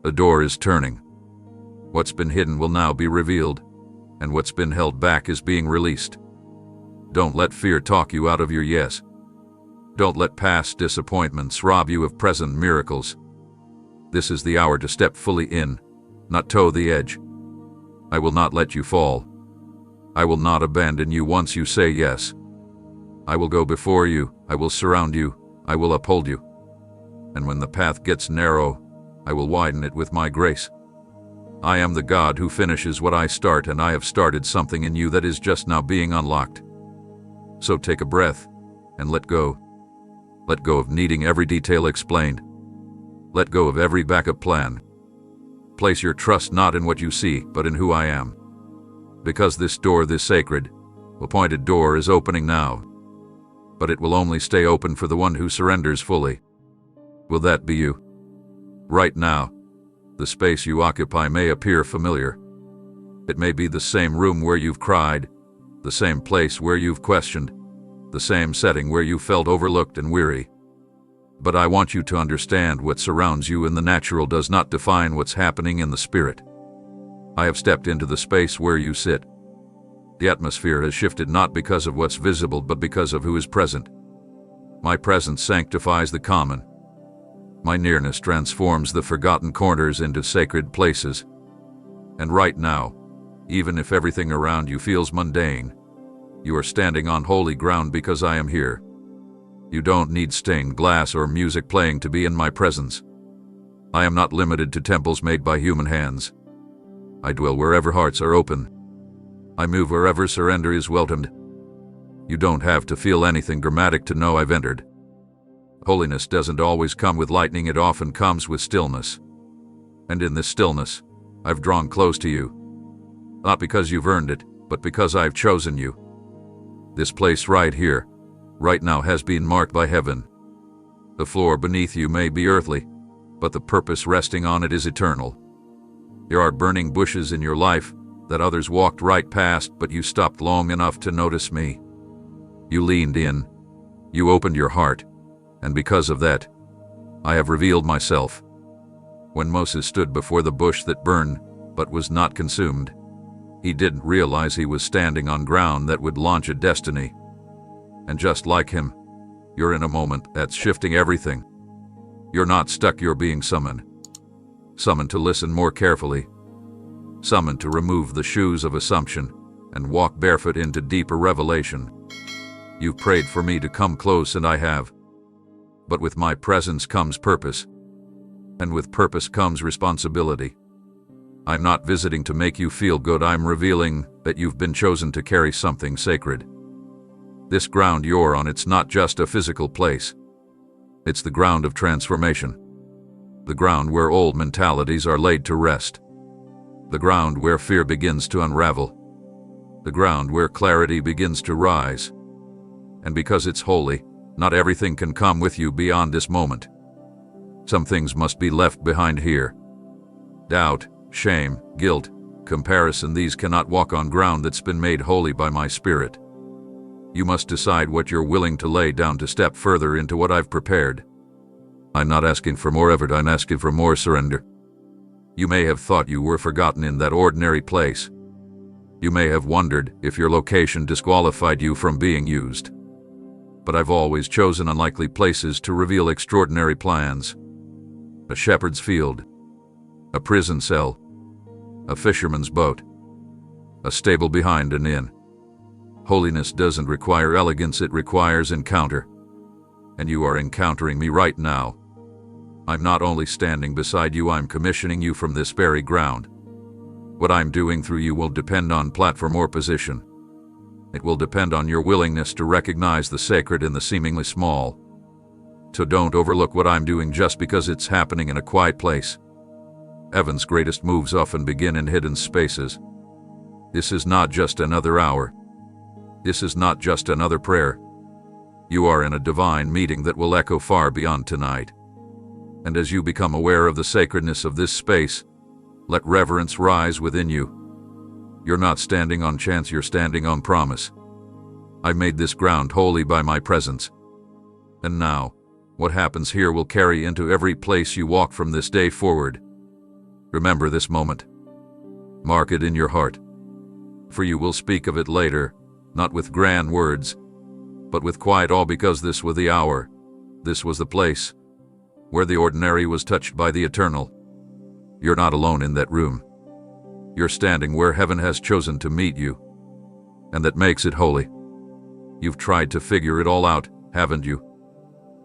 S1: The door is turning. What's been hidden will now be revealed, and what's been held back is being released. Don't let fear talk you out of your yes. Don't let past disappointments rob you of present miracles. This is the hour to step fully in, not toe the edge. I will not let you fall. I will not abandon you once you say yes. I will go before you, I will surround you, I will uphold you. And when the path gets narrow, I will widen it with my grace. I am the God who finishes what I start, and I have started something in you that is just now being unlocked. So take a breath and let go. Let go of needing every detail explained. Let go of every backup plan. Place your trust not in what you see, but in who I am. Because this door, this sacred, appointed door, is opening now. But it will only stay open for the one who surrenders fully. Will that be you? Right now, the space you occupy may appear familiar. It may be the same room where you've cried, the same place where you've questioned, the same setting where you felt overlooked and weary. But I want you to understand what surrounds you in the natural does not define what's happening in the spirit. I have stepped into the space where you sit. The atmosphere has shifted not because of what's visible, but because of who is present. My presence sanctifies the common. My nearness transforms the forgotten corners into sacred places. And right now, even if everything around you feels mundane, you are standing on holy ground because I am here. You don't need stained glass or music playing to be in my presence. I am not limited to temples made by human hands. I dwell wherever hearts are open. I move wherever surrender is welcomed. You don't have to feel anything dramatic to know I've entered. Holiness doesn't always come with lightning, it often comes with stillness. And in this stillness, I've drawn close to you. Not because you've earned it, but because I've chosen you. This place right here, right now, has been marked by heaven. The floor beneath you may be earthly, but the purpose resting on it is eternal. There are burning bushes in your life that others walked right past, but you stopped long enough to notice me. You leaned in, you opened your heart, and because of that, I have revealed myself. When Moses stood before the bush that burned but was not consumed, he didn't realize he was standing on ground that would launch a destiny. And just like him, you're in a moment that's shifting everything. You're not stuck, you're being summoned. Summoned to listen more carefully. Summoned to remove the shoes of assumption and walk barefoot into deeper revelation. You've prayed for me to come close, and I have. But with my presence comes purpose. And with purpose comes responsibility. I'm not visiting to make you feel good, I'm revealing that you've been chosen to carry something sacred. This ground you're on, it's not just a physical place. It's the ground of transformation. The ground where old mentalities are laid to rest. The ground where fear begins to unravel. The ground where clarity begins to rise. And because it's holy, not everything can come with you beyond this moment. Some things must be left behind here. Doubt, shame, guilt, comparison, these cannot walk on ground that's been made holy by my Spirit. You must decide what you're willing to lay down to step further into what I've prepared. I'm not asking for more effort, I'm asking for more surrender. You may have thought you were forgotten in that ordinary place. You may have wondered if your location disqualified you from being used. But I've always chosen unlikely places to reveal extraordinary plans. A shepherd's field, a prison cell, a fisherman's boat, a stable behind an inn. Holiness doesn't require elegance, it requires encounter. And you are encountering me right now. I'm not only standing beside you, I'm commissioning you from this very ground. What I'm doing through you will depend on platform or position. It will depend on your willingness to recognize the sacred in the seemingly small. So don't overlook what I'm doing just because it's happening in a quiet place. Heaven's greatest moves often begin in hidden spaces. This is not just another hour. This is not just another prayer. You are in a divine meeting that will echo far beyond tonight. And as you become aware of the sacredness of this space, let reverence rise within you. You're not standing on chance, you're standing on promise. I've made this ground holy by my presence. And now, what happens here will carry into every place you walk from this day forward. Remember this moment. Mark it in your heart. For you will speak of it later, not with grand words, but with quiet awe, because this was the hour, this was the place, where the ordinary was touched by the eternal. You're not alone in that room. You're standing where heaven has chosen to meet you, and that makes it holy. You've tried to figure it all out, haven't you?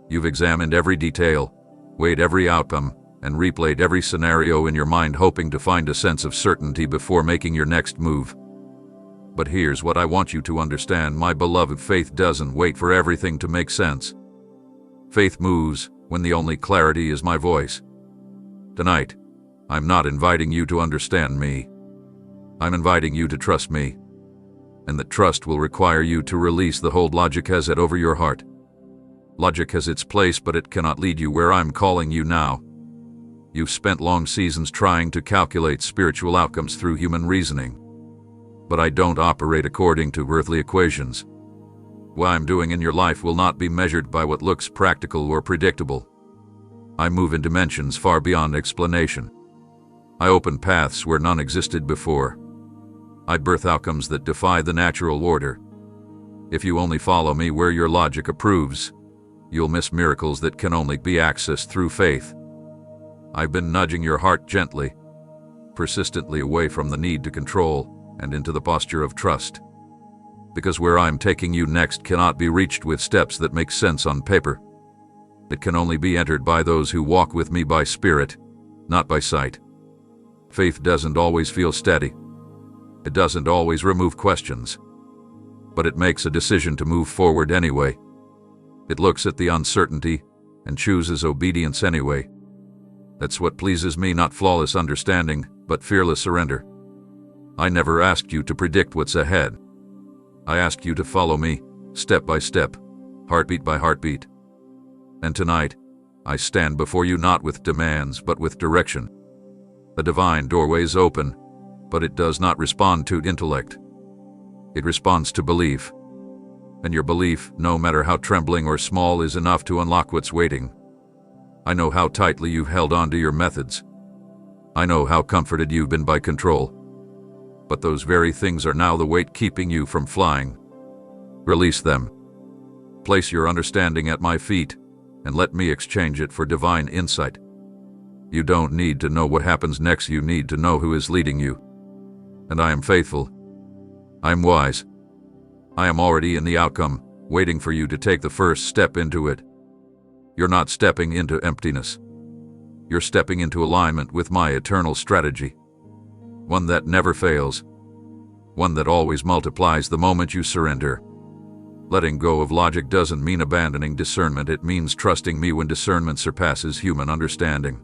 S1: You've examined every detail, weighed every outcome, and replayed every scenario in your mind, hoping to find a sense of certainty before making your next move. But here's what I want you to understand, my beloved: faith doesn't wait for everything to make sense. Faith moves when the only clarity is my voice. Tonight, I'm not inviting you to understand me. I'm inviting you to trust me. And that trust will require you to release the hold logic has it over your heart. Logic has its place, but it cannot lead you where I'm calling you now. You've spent long seasons trying to calculate spiritual outcomes through human reasoning. But I don't operate according to earthly equations. What I'm doing in your life will not be measured by what looks practical or predictable. I move in dimensions far beyond explanation. I open paths where none existed before. I birth outcomes that defy the natural order. If you only follow me where your logic approves, you'll miss miracles that can only be accessed through faith. I've been nudging your heart gently, persistently away from the need to control and into the posture of trust. Because where I'm taking you next cannot be reached with steps that make sense on paper. It can only be entered by those who walk with me by spirit, not by sight. Faith doesn't always feel steady. It doesn't always remove questions. But it makes a decision to move forward anyway. It looks at the uncertainty and chooses obedience anyway. That's what pleases me, not flawless understanding, but fearless surrender. I never asked you to predict what's ahead. I asked you to follow me, step by step, heartbeat by heartbeat. And tonight, I stand before you not with demands, but with direction. The divine doorway is open, but it does not respond to intellect. It responds to belief. And your belief, no matter how trembling or small, is enough to unlock what's waiting. I know how tightly you've held on to your methods. I know how comforted you've been by control. But those very things are now the weight keeping you from flying. Release them. Place your understanding at my feet, and let me exchange it for divine insight. You don't need to know what happens next, you need to know who is leading you. And I am faithful. I am wise. I am already in the outcome, waiting for you to take the first step into it. You're not stepping into emptiness. You're stepping into alignment with my eternal strategy. One that never fails. One that always multiplies the moment you surrender. Letting go of logic doesn't mean abandoning discernment, it means trusting me when discernment surpasses human understanding.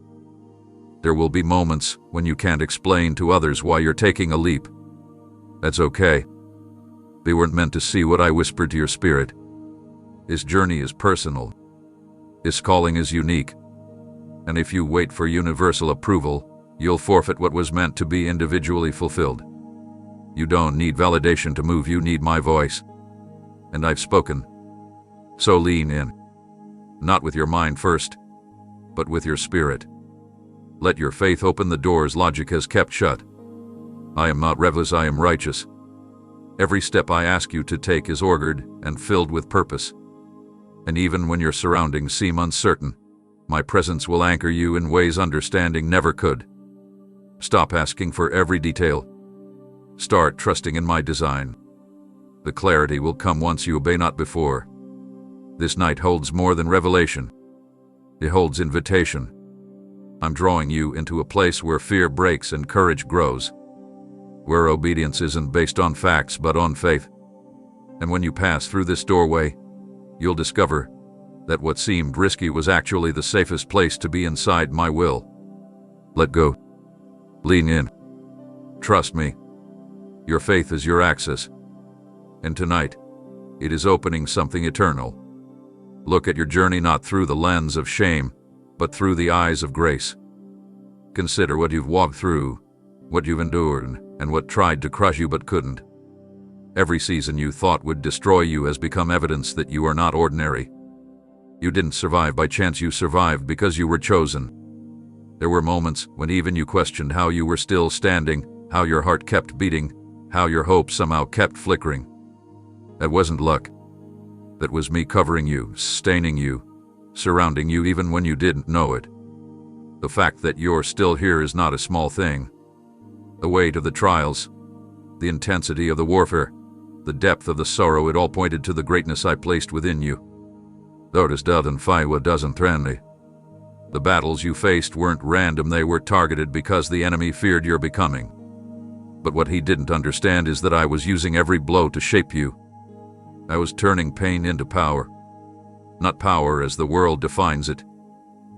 S1: There will be moments when you can't explain to others why you're taking a leap. That's okay. They weren't meant to see what I whispered to your spirit. This journey is personal. This calling is unique. And if you wait for universal approval, you'll forfeit what was meant to be individually fulfilled. You don't need validation to move, you need my voice. And I've spoken. So lean in. Not with your mind first, but with your spirit. Let your faith open the doors logic has kept shut. I am not revelous, I am righteous. Every step I ask you to take is ordered and filled with purpose. And even when your surroundings seem uncertain, my presence will anchor you in ways understanding never could. Stop asking for every detail. Start trusting in my design. The clarity will come once you obey, not before. This night holds more than revelation. It holds invitation. I'm drawing you into a place where fear breaks and courage grows. Where obedience isn't based on facts but on faith. And when you pass through this doorway, you'll discover that what seemed risky was actually the safest place to be, inside my will. Let go. Lean in. Trust me. Your faith is your access. And tonight, it is opening something eternal. Look at your journey not through the lens of shame, but through the eyes of grace. Consider what you've walked through, what you've endured, and what tried to crush you but couldn't. Every season you thought would destroy you has become evidence that you are not ordinary. You didn't survive by chance, you survived because you were chosen. There were moments when even you questioned how you were still standing, how your heart kept beating, how your hope somehow kept flickering. That wasn't luck. That was me covering you, sustaining you, surrounding you even when you didn't know it. The fact that you're still here is not a small thing. The weight of the trials, the intensity of the warfare, the depth of the sorrow, it all pointed to the greatness I placed within you. doesn't trendy. The battles you faced weren't random, they were targeted because the enemy feared your becoming. But what he didn't understand is that I was using every blow to shape you. I was turning pain into power. Not power as the world defines it,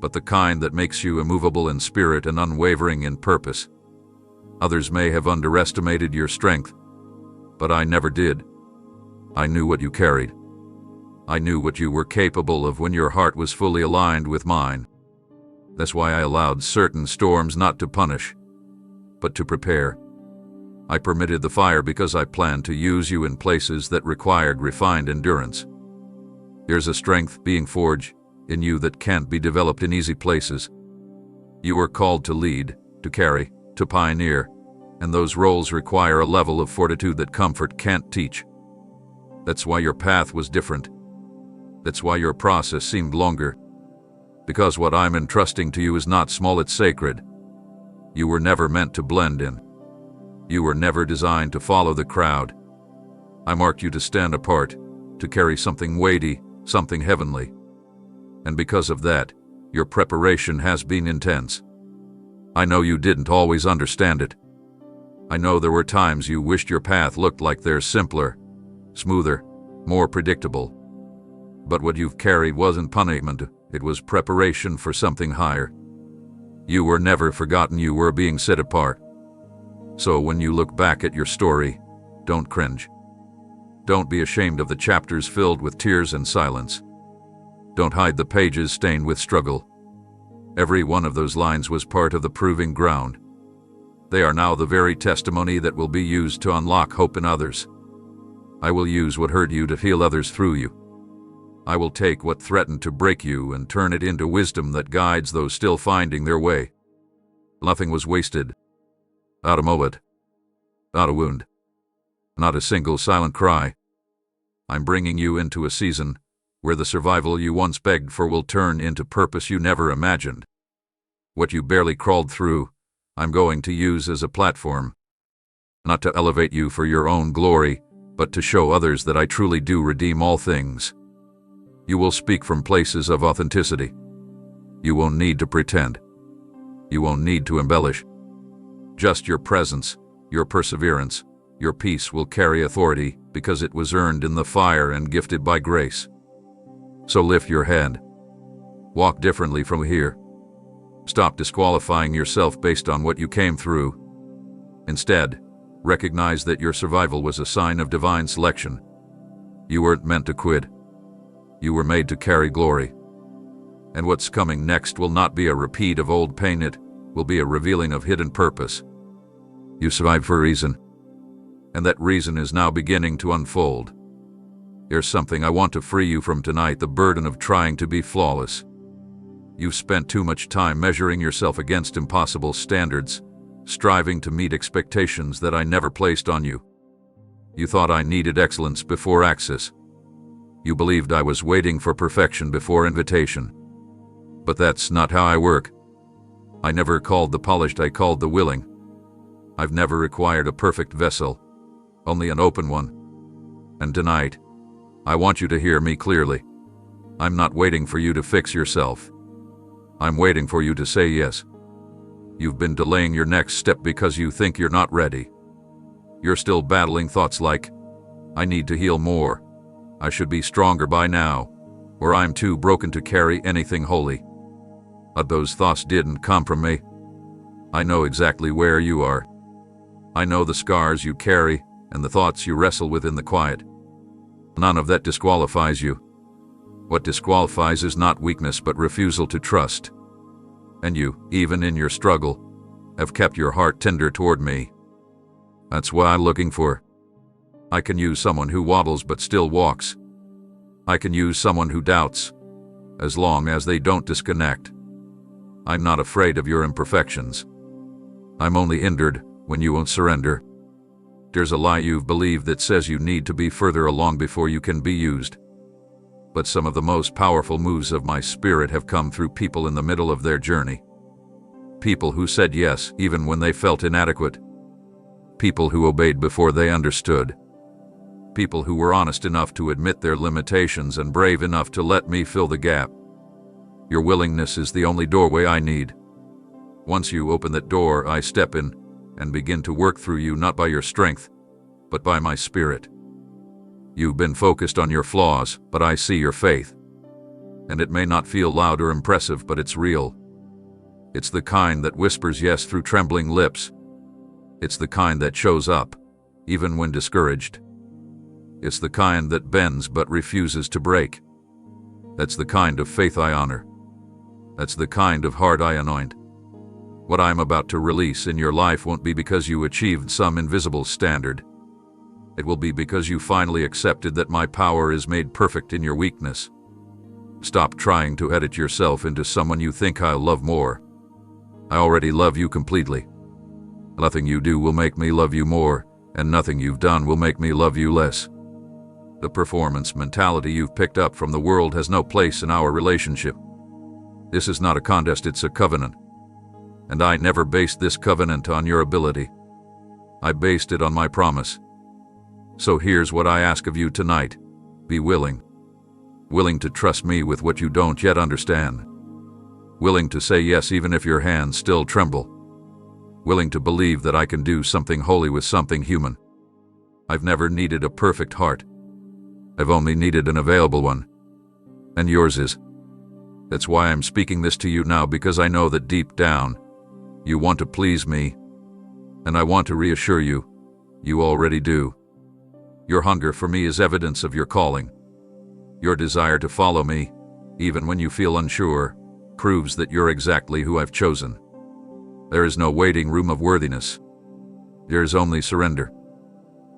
S1: but the kind that makes you immovable in spirit and unwavering in purpose. Others may have underestimated your strength, but I never did. I knew what you carried. I knew what you were capable of when your heart was fully aligned with mine. That's why I allowed certain storms not to punish, but to prepare. I permitted the fire because I planned to use you in places that required refined endurance. There's a strength being forged in you that can't be developed in easy places. You were called to lead, to carry, to pioneer, and those roles require a level of fortitude that comfort can't teach. That's why your path was different. That's why your process seemed longer. Because what I'm entrusting to you is not small, it's sacred. You were never meant to blend in. You were never designed to follow the crowd. I marked you to stand apart, to carry something weighty, something heavenly. And because of that, your preparation has been intense. I know you didn't always understand it. I know there were times you wished your path looked like theirs, simpler, smoother, more predictable. But what you've carried wasn't punishment, it was preparation for something higher. You were never forgotten, you were being set apart. So when you look back at your story, don't cringe. Don't be ashamed of the chapters filled with tears and silence. Don't hide the pages stained with struggle. Every one of those lines was part of the proving ground. They are now the very testimony that will be used to unlock hope in others. I will use what hurt you to heal others through you. I will take what threatened to break you and turn it into wisdom that guides those still finding their way. Nothing was wasted. Not a moment. Not a wound. Not a single silent cry. I'm bringing you into a season where the survival you once begged for will turn into purpose you never imagined. What you barely crawled through, I'm going to use as a platform. Not to elevate you for your own glory, but to show others that I truly do redeem all things. You will speak from places of authenticity. You won't need to pretend. You won't need to embellish. Just your presence, your perseverance, your peace will carry authority because it was earned in the fire and gifted by grace. So lift your head. Walk differently from here. Stop disqualifying yourself based on what you came through. Instead, recognize that your survival was a sign of divine selection. You weren't meant to quit. You were made to carry glory. And what's coming next will not be a repeat of old pain, it will be a revealing of hidden purpose. You survived for a reason, and that reason is now beginning to unfold. There's something I want to free you from tonight, the burden of trying to be flawless. You've spent too much time measuring yourself against impossible standards, striving to meet expectations that I never placed on you. You thought I needed excellence before access. You believed I was waiting for perfection before invitation. But that's not how I work. I never called the polished, I called the willing. I've never required a perfect vessel, only an open one. And tonight, I want you to hear me clearly. I'm not waiting for you to fix yourself. I'm waiting for you to say yes. You've been delaying your next step because you think you're not ready. You're still battling thoughts like, I need to heal more. I should be stronger by now, or I'm too broken to carry anything holy. But those thoughts didn't come from me. I know exactly where you are. I know the scars you carry and the thoughts you wrestle with in the quiet. None of that disqualifies you. What disqualifies is not weakness but refusal to trust. And you, even in your struggle, have kept your heart tender toward me. That's what I'm looking for. I can use someone who waddles but still walks. I can use someone who doubts, as long as they don't disconnect. I'm not afraid of your imperfections. I'm only hindered when you won't surrender. There's a lie you've believed that says you need to be further along before you can be used. But some of the most powerful moves of my spirit have come through people in the middle of their journey. People who said yes even when they felt inadequate. People who obeyed before they understood. People who were honest enough to admit their limitations and brave enough to let me fill the gap. Your willingness is the only doorway I need. Once you open that door, I step in and begin to work through you, not by your strength, but by my spirit. You've been focused on your flaws, but I see your faith. And it may not feel loud or impressive, but it's real. It's the kind that whispers yes through trembling lips. It's the kind that shows up, even when discouraged. It's the kind that bends but refuses to break. That's the kind of faith I honor. That's the kind of heart I anoint. What I'm about to release in your life won't be because you achieved some invisible standard. It will be because you finally accepted that my power is made perfect in your weakness. Stop trying to edit yourself into someone you think I'll love more. I already love you completely. Nothing you do will make me love you more, and nothing you've done will make me love you less. The performance mentality you've picked up from the world has no place in our relationship. This is not a contest, it's a covenant. And I never based this covenant on your ability. I based it on my promise. So here's what I ask of you tonight. Be willing. Willing to trust me with what you don't yet understand. Willing to say yes even if your hands still tremble. Willing to believe that I can do something holy with something human. I've never needed a perfect heart. I've only needed an available one. And yours is. That's why I'm speaking this to you now, because I know that deep down, you want to please me. And I want to reassure you, you already do. Your hunger for me is evidence of your calling. Your desire to follow me, even when you feel unsure, proves that you're exactly who I've chosen. There is no waiting room of worthiness. There is only surrender.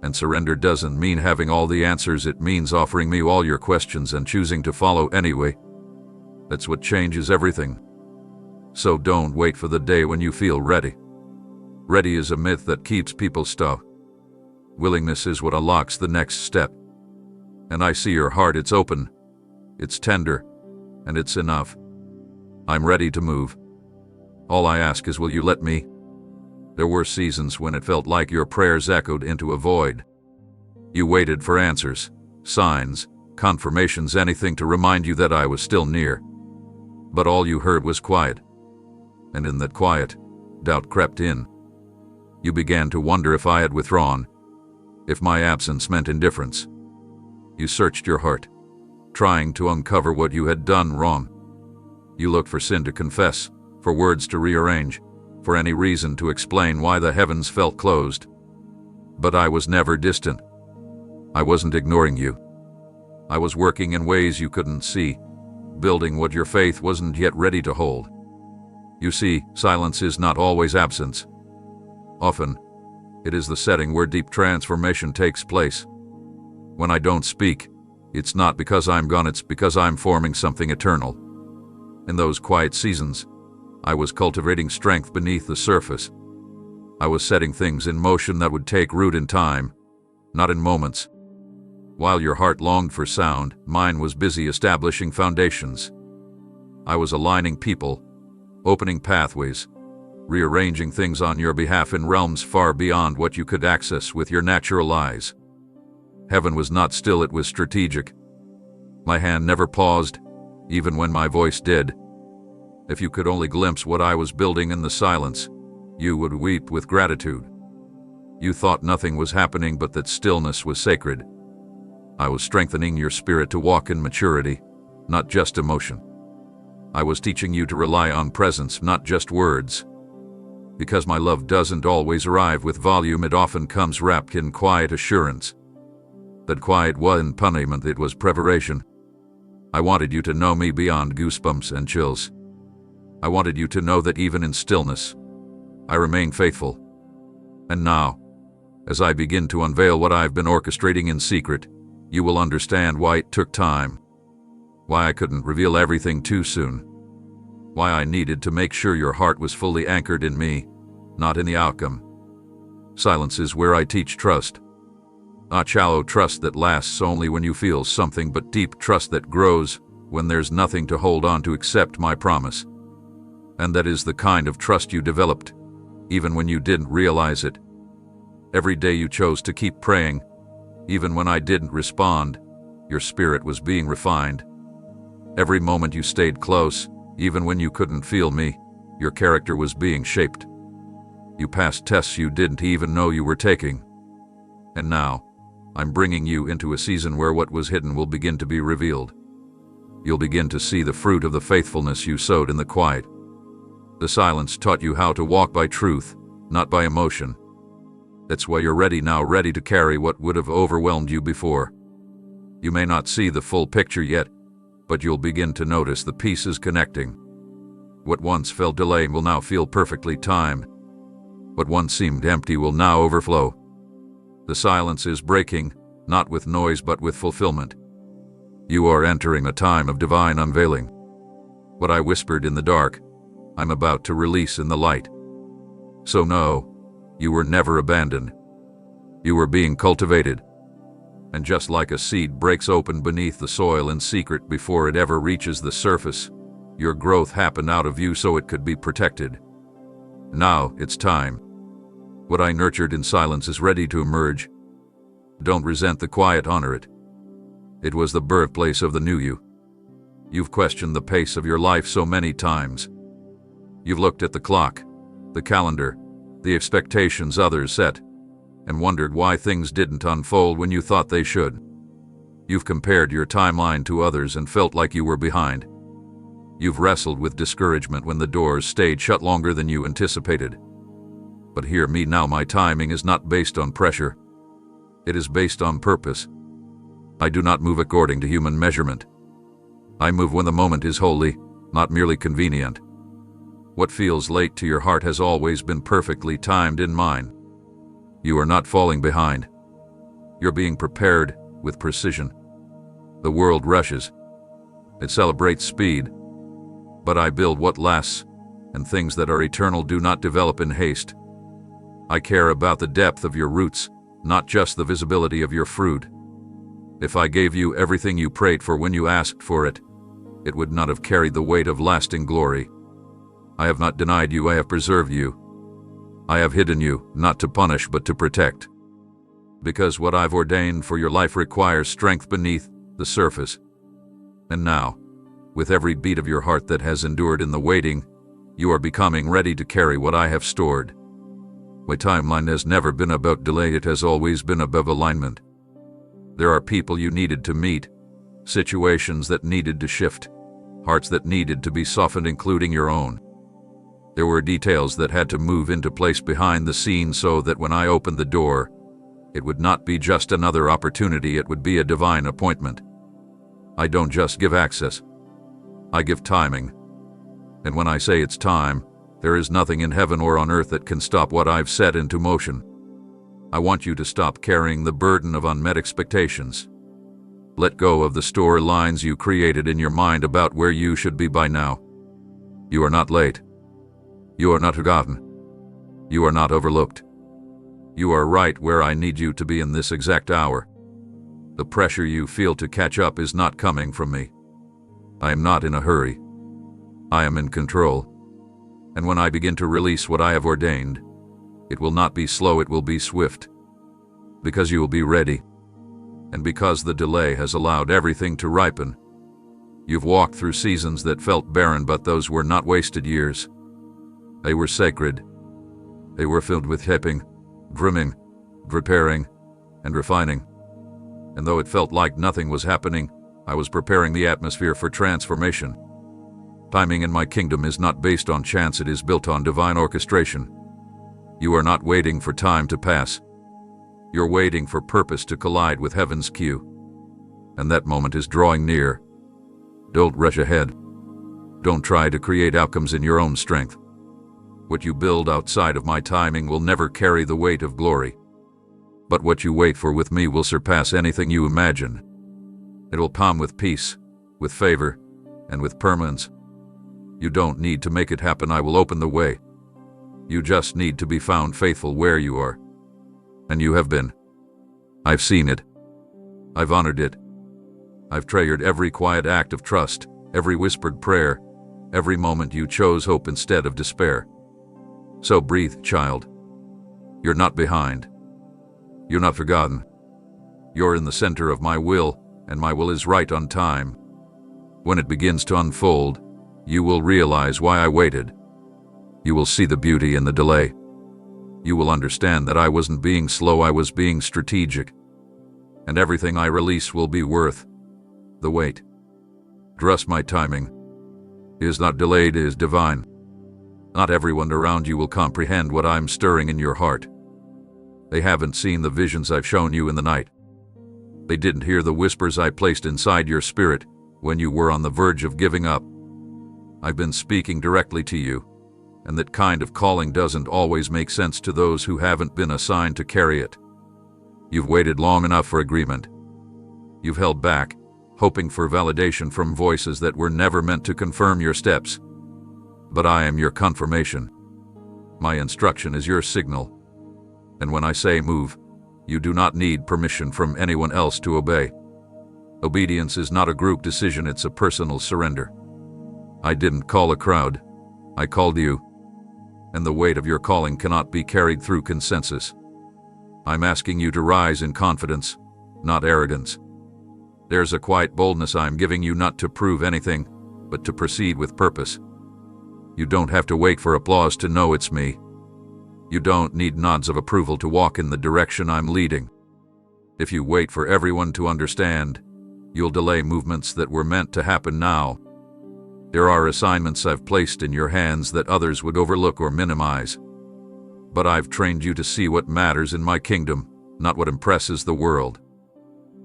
S1: And surrender doesn't mean having all the answers, it means offering me all your questions and choosing to follow anyway. That's what changes everything. So don't wait for the day when you feel ready. Ready is a myth that keeps people stuck. Willingness is what unlocks the next step. And I see your heart, it's open, it's tender, and it's enough. I'm ready to move. All I ask is, will you let me? There were seasons when it felt like your prayers echoed into a void. You waited for answers, signs, confirmations, anything to remind you that I was still near. But all you heard was quiet. And in that quiet, doubt crept in. You began to wonder if I had withdrawn, if my absence meant indifference. You searched your heart, trying to uncover what you had done wrong. You looked for sin to confess, for words to rearrange, for any reason to explain why the heavens felt closed. But I was never distant. I wasn't ignoring you. I was working in ways you couldn't see, building what your faith wasn't yet ready to hold. You see, silence is not always absence. Often, it is the setting where deep transformation takes place. When I don't speak, it's not because I'm gone, it's because I'm forming something eternal. In those quiet seasons, I was cultivating strength beneath the surface. I was setting things in motion that would take root in time, not in moments. While your heart longed for sound, mine was busy establishing foundations. I was aligning people, opening pathways, rearranging things on your behalf in realms far beyond what you could access with your natural eyes. Heaven was not still, it was strategic. My hand never paused, even when my voice did. If you could only glimpse what I was building in the silence, you would weep with gratitude. You thought nothing was happening, but that stillness was sacred. I was strengthening your spirit to walk in maturity, not just emotion. I was teaching you to rely on presence, not just words. Because my love doesn't always arrive with volume, it often comes wrapped in quiet assurance. That quiet wasn't punishment, it was preparation. I wanted you to know me beyond goosebumps and chills. I wanted you to know that even in stillness, I remain faithful. And now, as I begin to unveil what I've been orchestrating in secret, you will understand why it took time, why I couldn't reveal everything too soon, why I needed to make sure your heart was fully anchored in me, not in the outcome. Silence is where I teach trust. Not shallow trust that lasts only when you feel something, but deep trust that grows when there's nothing to hold on to except my promise. And that is the kind of trust you developed, even when you didn't realize it. Every day you chose to keep praying, even when I didn't respond, your spirit was being refined. Every moment you stayed close, even when you couldn't feel me, your character was being shaped. You passed tests you didn't even know you were taking. And now, I'm bringing you into a season where what was hidden will begin to be revealed. You'll begin to see the fruit of the faithfulness you sowed in the quiet. The silence taught you how to walk by truth, not by emotion. That's why you're ready now, ready to carry what would have overwhelmed you before. You may not see the full picture yet, but you'll begin to notice the pieces connecting. What once felt delayed will now feel perfectly timed. What once seemed empty will now overflow. The silence is breaking, not with noise but with fulfillment. You are entering a time of divine unveiling. What I whispered in the dark, I'm about to release in the light. So know, you were never abandoned. You were being cultivated. And just like a seed breaks open beneath the soil in secret before it ever reaches the surface, your growth happened out of you so it could be protected. Now it's time. What I nurtured in silence is ready to emerge. Don't resent the quiet, honor it. It was the birthplace of the new you. You've questioned the pace of your life so many times. You've looked at the clock, the calendar, the expectations others set, and wondered why things didn't unfold when you thought they should. You've compared your timeline to others and felt like you were behind. You've wrestled with discouragement when the doors stayed shut longer than you anticipated. But hear me now, my timing is not based on pressure. It is based on purpose. I do not move according to human measurement. I move when the moment is holy, not merely convenient. What feels late to your heart has always been perfectly timed in mine. You are not falling behind. You're being prepared with precision. The world rushes. It celebrates speed. But I build what lasts, and things that are eternal do not develop in haste. I care about the depth of your roots, not just the visibility of your fruit. If I gave you everything you prayed for when you asked for it, it would not have carried the weight of lasting glory. I have not denied you, I have preserved you. I have hidden you, not to punish but to protect. Because what I've ordained for your life requires strength beneath the surface. And now, with every beat of your heart that has endured in the waiting, you are becoming ready to carry what I have stored. My timeline has never been about delay, it has always been about alignment. There are people you needed to meet, situations that needed to shift, hearts that needed to be softened, including your own. There were details that had to move into place behind the scenes so that when I opened the door, it would not be just another opportunity, it would be a divine appointment. I don't just give access, I give timing. And when I say it's time, there is nothing in heaven or on earth that can stop what I've set into motion. I want you to stop carrying the burden of unmet expectations. Let go of the storylines you created in your mind about where you should be by now. You are not late. You are not forgotten. You are not overlooked. You are right where I need you to be in this exact hour. The pressure you feel to catch up is not coming from me. I am not in a hurry. I am in control. And when I begin to release what I have ordained, it will not be slow, it will be swift. Because you will be ready. And because the delay has allowed everything to ripen. You've walked through seasons that felt barren, but those were not wasted years. They were sacred. They were filled with shaping, grooming, preparing, and refining. And though it felt like nothing was happening, I was preparing the atmosphere for transformation. Timing in my kingdom is not based on chance, it is built on divine orchestration. You are not waiting for time to pass. You're waiting for purpose to collide with heaven's cue. And that moment is drawing near. Don't rush ahead. Don't try to create outcomes in your own strength. What you build outside of my timing will never carry the weight of glory. But what you wait for with me will surpass anything you imagine. It will come with peace, with favor, and with permanence. You don't need to make it happen, I will open the way. You just need to be found faithful where you are, And you have been. I've seen it. I've honored it. I've treasured every quiet act of trust, every whispered prayer, every moment you chose hope instead of despair. So breathe, child. You're not behind. You're not forgotten. You're in the center of my will, and my will is right on time. When it begins to unfold, you will realize why I waited. You will see the beauty in the delay. You will understand that I wasn't being slow, I was being strategic. And everything I release will be worth the wait. Trust my timing. It is not delayed, it is divine. Not everyone around you will comprehend what I'm stirring in your heart. They haven't seen the visions I've shown you in the night. They didn't hear the whispers I placed inside your spirit when you were on the verge of giving up. I've been speaking directly to you, and that kind of calling doesn't always make sense to those who haven't been assigned to carry it. You've waited long enough for agreement. You've held back, hoping for validation from voices that were never meant to confirm your steps. But I am your confirmation. My instruction is your signal. And when I say move, you do not need permission from anyone else to obey. Obedience is not a group decision, it's a personal surrender. I didn't call a crowd. I called you. And the weight of your calling cannot be carried through consensus. I'm asking you to rise in confidence, not arrogance. There's a quiet boldness I'm giving you, not to prove anything, but to proceed with purpose. You don't have to wait for applause to know it's me. You don't need nods of approval to walk in the direction I'm leading. If you wait for everyone to understand, you'll delay movements that were meant to happen now. There are assignments I've placed in your hands that others would overlook or minimize. But I've trained you to see what matters in my kingdom, not what impresses the world.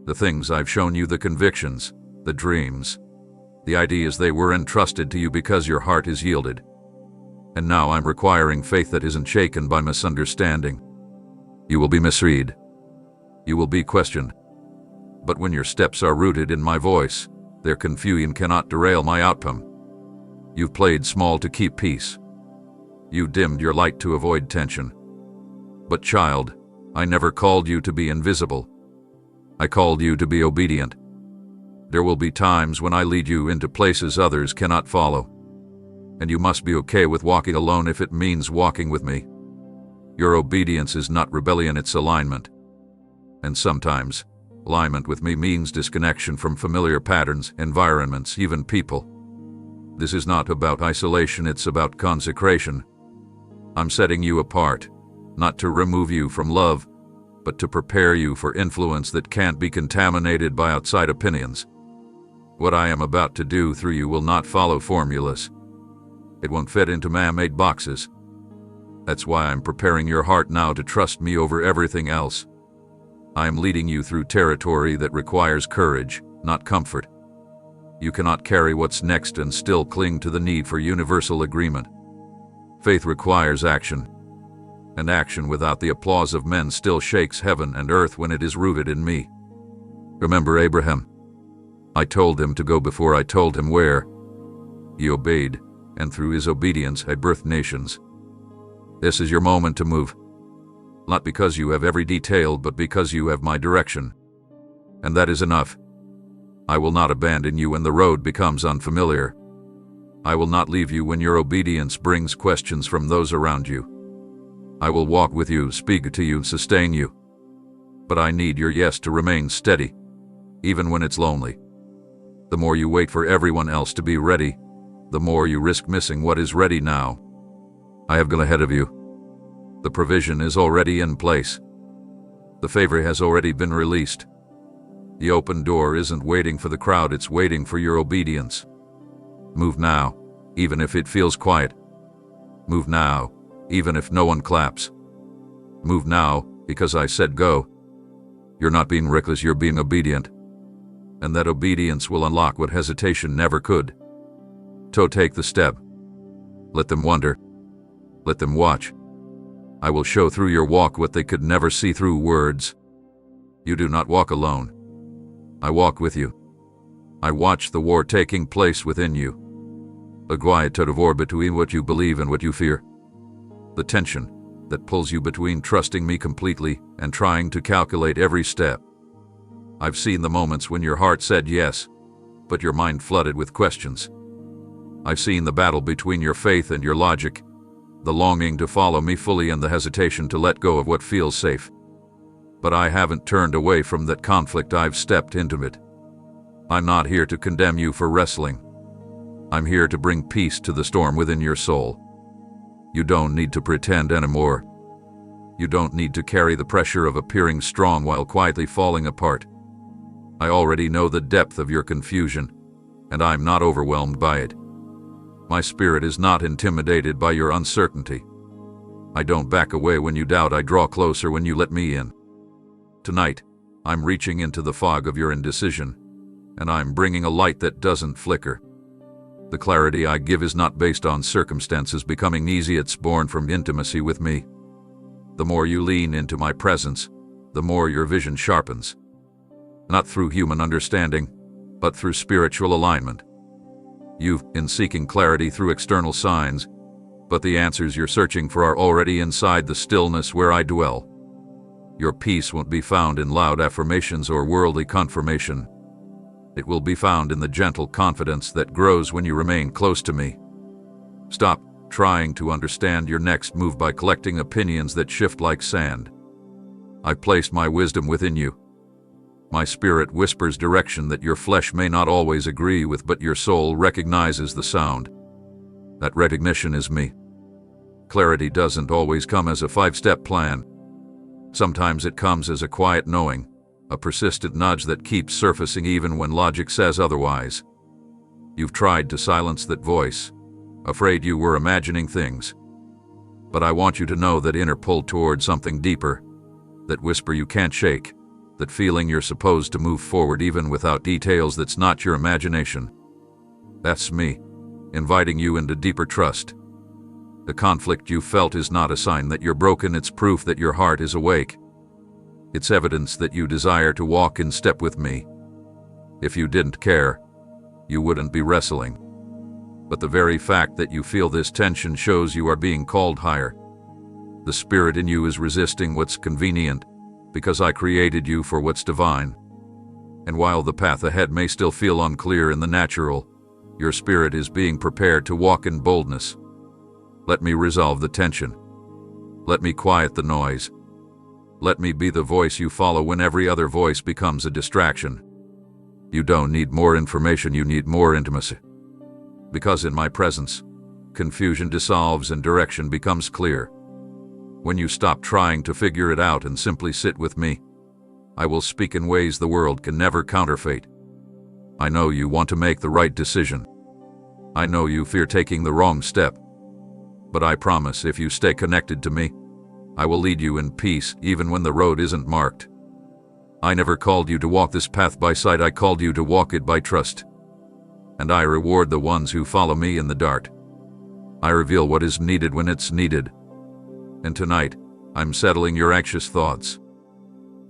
S1: The things I've shown you, the convictions, the dreams, the ideas, they were entrusted to you because your heart is yielded. And now I'm requiring faith that isn't shaken by misunderstanding. You will be misread. You will be questioned. But when your steps are rooted in my voice, their confusion cannot derail my outcome. You've played small to keep peace. You dimmed your light to avoid tension. But child, I never called you to be invisible. I called you to be obedient. There will be times when I lead you into places others cannot follow. And you must be okay with walking alone if it means walking with me. Your obedience is not rebellion, it's alignment. And sometimes, alignment with me means disconnection from familiar patterns, environments, even people. This is not about isolation, it's about consecration. I'm setting you apart, not to remove you from love, but to prepare you for influence that can't be contaminated by outside opinions. What I am about to do through you will not follow formulas. It won't fit into man-made boxes. That's why I'm preparing your heart now to trust me over everything else. I am leading you through territory that requires courage, not comfort. You cannot carry what's next and still cling to the need for universal agreement. Faith requires action, and action without the applause of men still shakes heaven and earth when it is rooted in me. Remember Abraham? I told him to go before I told him where. He obeyed, and through his obedience I birthed nations. This is your moment to move. Not because you have every detail, but because you have my direction. And that is enough. I will not abandon you when the road becomes unfamiliar. I will not leave you when your obedience brings questions from those around you. I will walk with you, speak to you, sustain you. But I need your yes to remain steady, even when it's lonely. The more you wait for everyone else to be ready, the more you risk missing what is ready now. I have gone ahead of you. The provision is already in place. The favor has already been released. The open door isn't waiting for the crowd, it's waiting for your obedience. Move now, even if it feels quiet. Move now, even if no one claps. Move now, because I said go. You're not being reckless, you're being obedient. And that obedience will unlock what hesitation never could. So take the step. Let them wonder. Let them watch. I will show through your walk what they could never see through words. You do not walk alone. I walk with you. I watch the war taking place within you. A quiet tug of war between what you believe and what you fear. The tension, that pulls you between trusting me completely and trying to calculate every step. I've seen the moments when your heart said yes, but your mind flooded with questions. I've seen the battle between your faith and your logic, the longing to follow me fully and the hesitation to let go of what feels safe. But I haven't turned away from that conflict. I've stepped into it. I'm not here to condemn you for wrestling. I'm here to bring peace to the storm within your soul. You don't need to pretend anymore. You don't need to carry the pressure of appearing strong while quietly falling apart. I already know the depth of your confusion, and I'm not overwhelmed by it. My spirit is not intimidated by your uncertainty. I don't back away when you doubt. I draw closer when you let me in. Tonight, I'm reaching into the fog of your indecision, and I'm bringing a light that doesn't flicker. The clarity I give is not based on circumstances becoming easy. It's born from intimacy with me. The more you lean into my presence, the more your vision sharpens. Not through human understanding, but through spiritual alignment. You've been seeking clarity through external signs, but the answers you're searching for are already inside the stillness where I dwell. Your peace won't be found in loud affirmations or worldly confirmation. It will be found in the gentle confidence that grows when you remain close to me. Stop trying to understand your next move by collecting opinions that shift like sand. I placed my wisdom within you. My spirit whispers direction that your flesh may not always agree with, but your soul recognizes the sound. That recognition is me. Clarity doesn't always come as a 5-step plan. Sometimes it comes as a quiet knowing, a persistent nudge that keeps surfacing even when logic says otherwise. You've tried to silence that voice, afraid you were imagining things. But I want you to know that inner pull toward something deeper, that whisper you can't shake, that feeling you're supposed to move forward even without details. That's not your imagination. That's me, inviting you into deeper trust. The conflict you felt is not a sign that you're broken. It's proof that your heart is awake. It's evidence that you desire to walk in step with me. If you didn't care, you wouldn't be wrestling. But the very fact that you feel this tension shows you are being called higher. The spirit in you is resisting what's convenient, because I created you for what's divine. And while the path ahead may still feel unclear in the natural, your spirit is being prepared to walk in boldness. Let me resolve the tension. Let me quiet the noise. Let me be the voice you follow when every other voice becomes a distraction. You don't need more information, you need more intimacy. Because in my presence, confusion dissolves and direction becomes clear. When you stop trying to figure it out and simply sit with me, I will speak in ways the world can never counterfeit. I know you want to make the right decision. I know you fear taking the wrong step. But I promise if you stay connected to me, I will lead you in peace even when the road isn't marked. I never called you to walk this path by sight. I called you to walk it by trust. And I reward the ones who follow me in the dark. I reveal what is needed when it's needed. And tonight, I'm settling your anxious thoughts.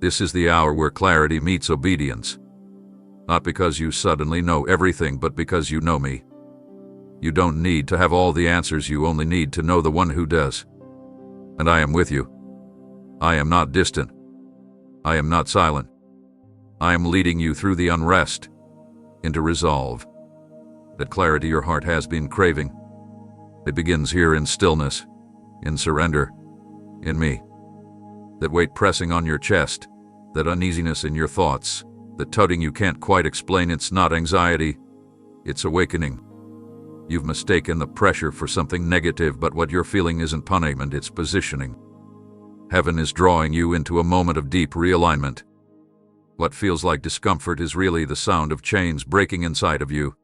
S1: This is the hour where clarity meets obedience. Not because you suddenly know everything, but because you know me. You don't need to have all the answers, you only need to know the one who does. And I am with you. I am not distant. I am not silent. I am leading you through the unrest, into resolve. That clarity your heart has been craving. It begins here in stillness, in surrender, in me. That weight pressing on your chest, that uneasiness in your thoughts, that tugging you can't quite explain. It's not anxiety, it's awakening. You've mistaken the pressure for something negative, but what you're feeling isn't punishment, it's positioning. Heaven is drawing you into a moment of deep realignment. What feels like discomfort is really the sound of chains breaking inside of you.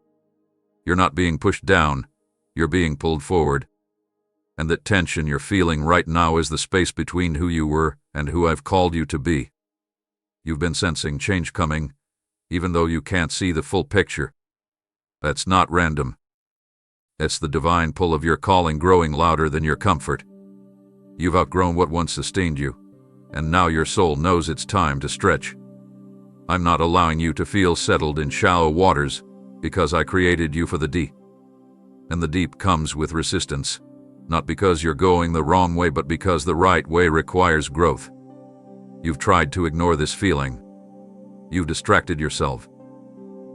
S1: You're not being pushed down, you're being pulled forward. And that tension you're feeling right now is the space between who you were and who I've called you to be. You've been sensing change coming, even though you can't see the full picture. That's not random. It's the divine pull of your calling growing louder than your comfort. You've outgrown what once sustained you, and now your soul knows it's time to stretch. I'm not allowing you to feel settled in shallow waters, because I created you for the deep. And the deep comes with resistance, Not because you're going the wrong way, but because the right way requires growth. You've tried to ignore this feeling. You've distracted yourself.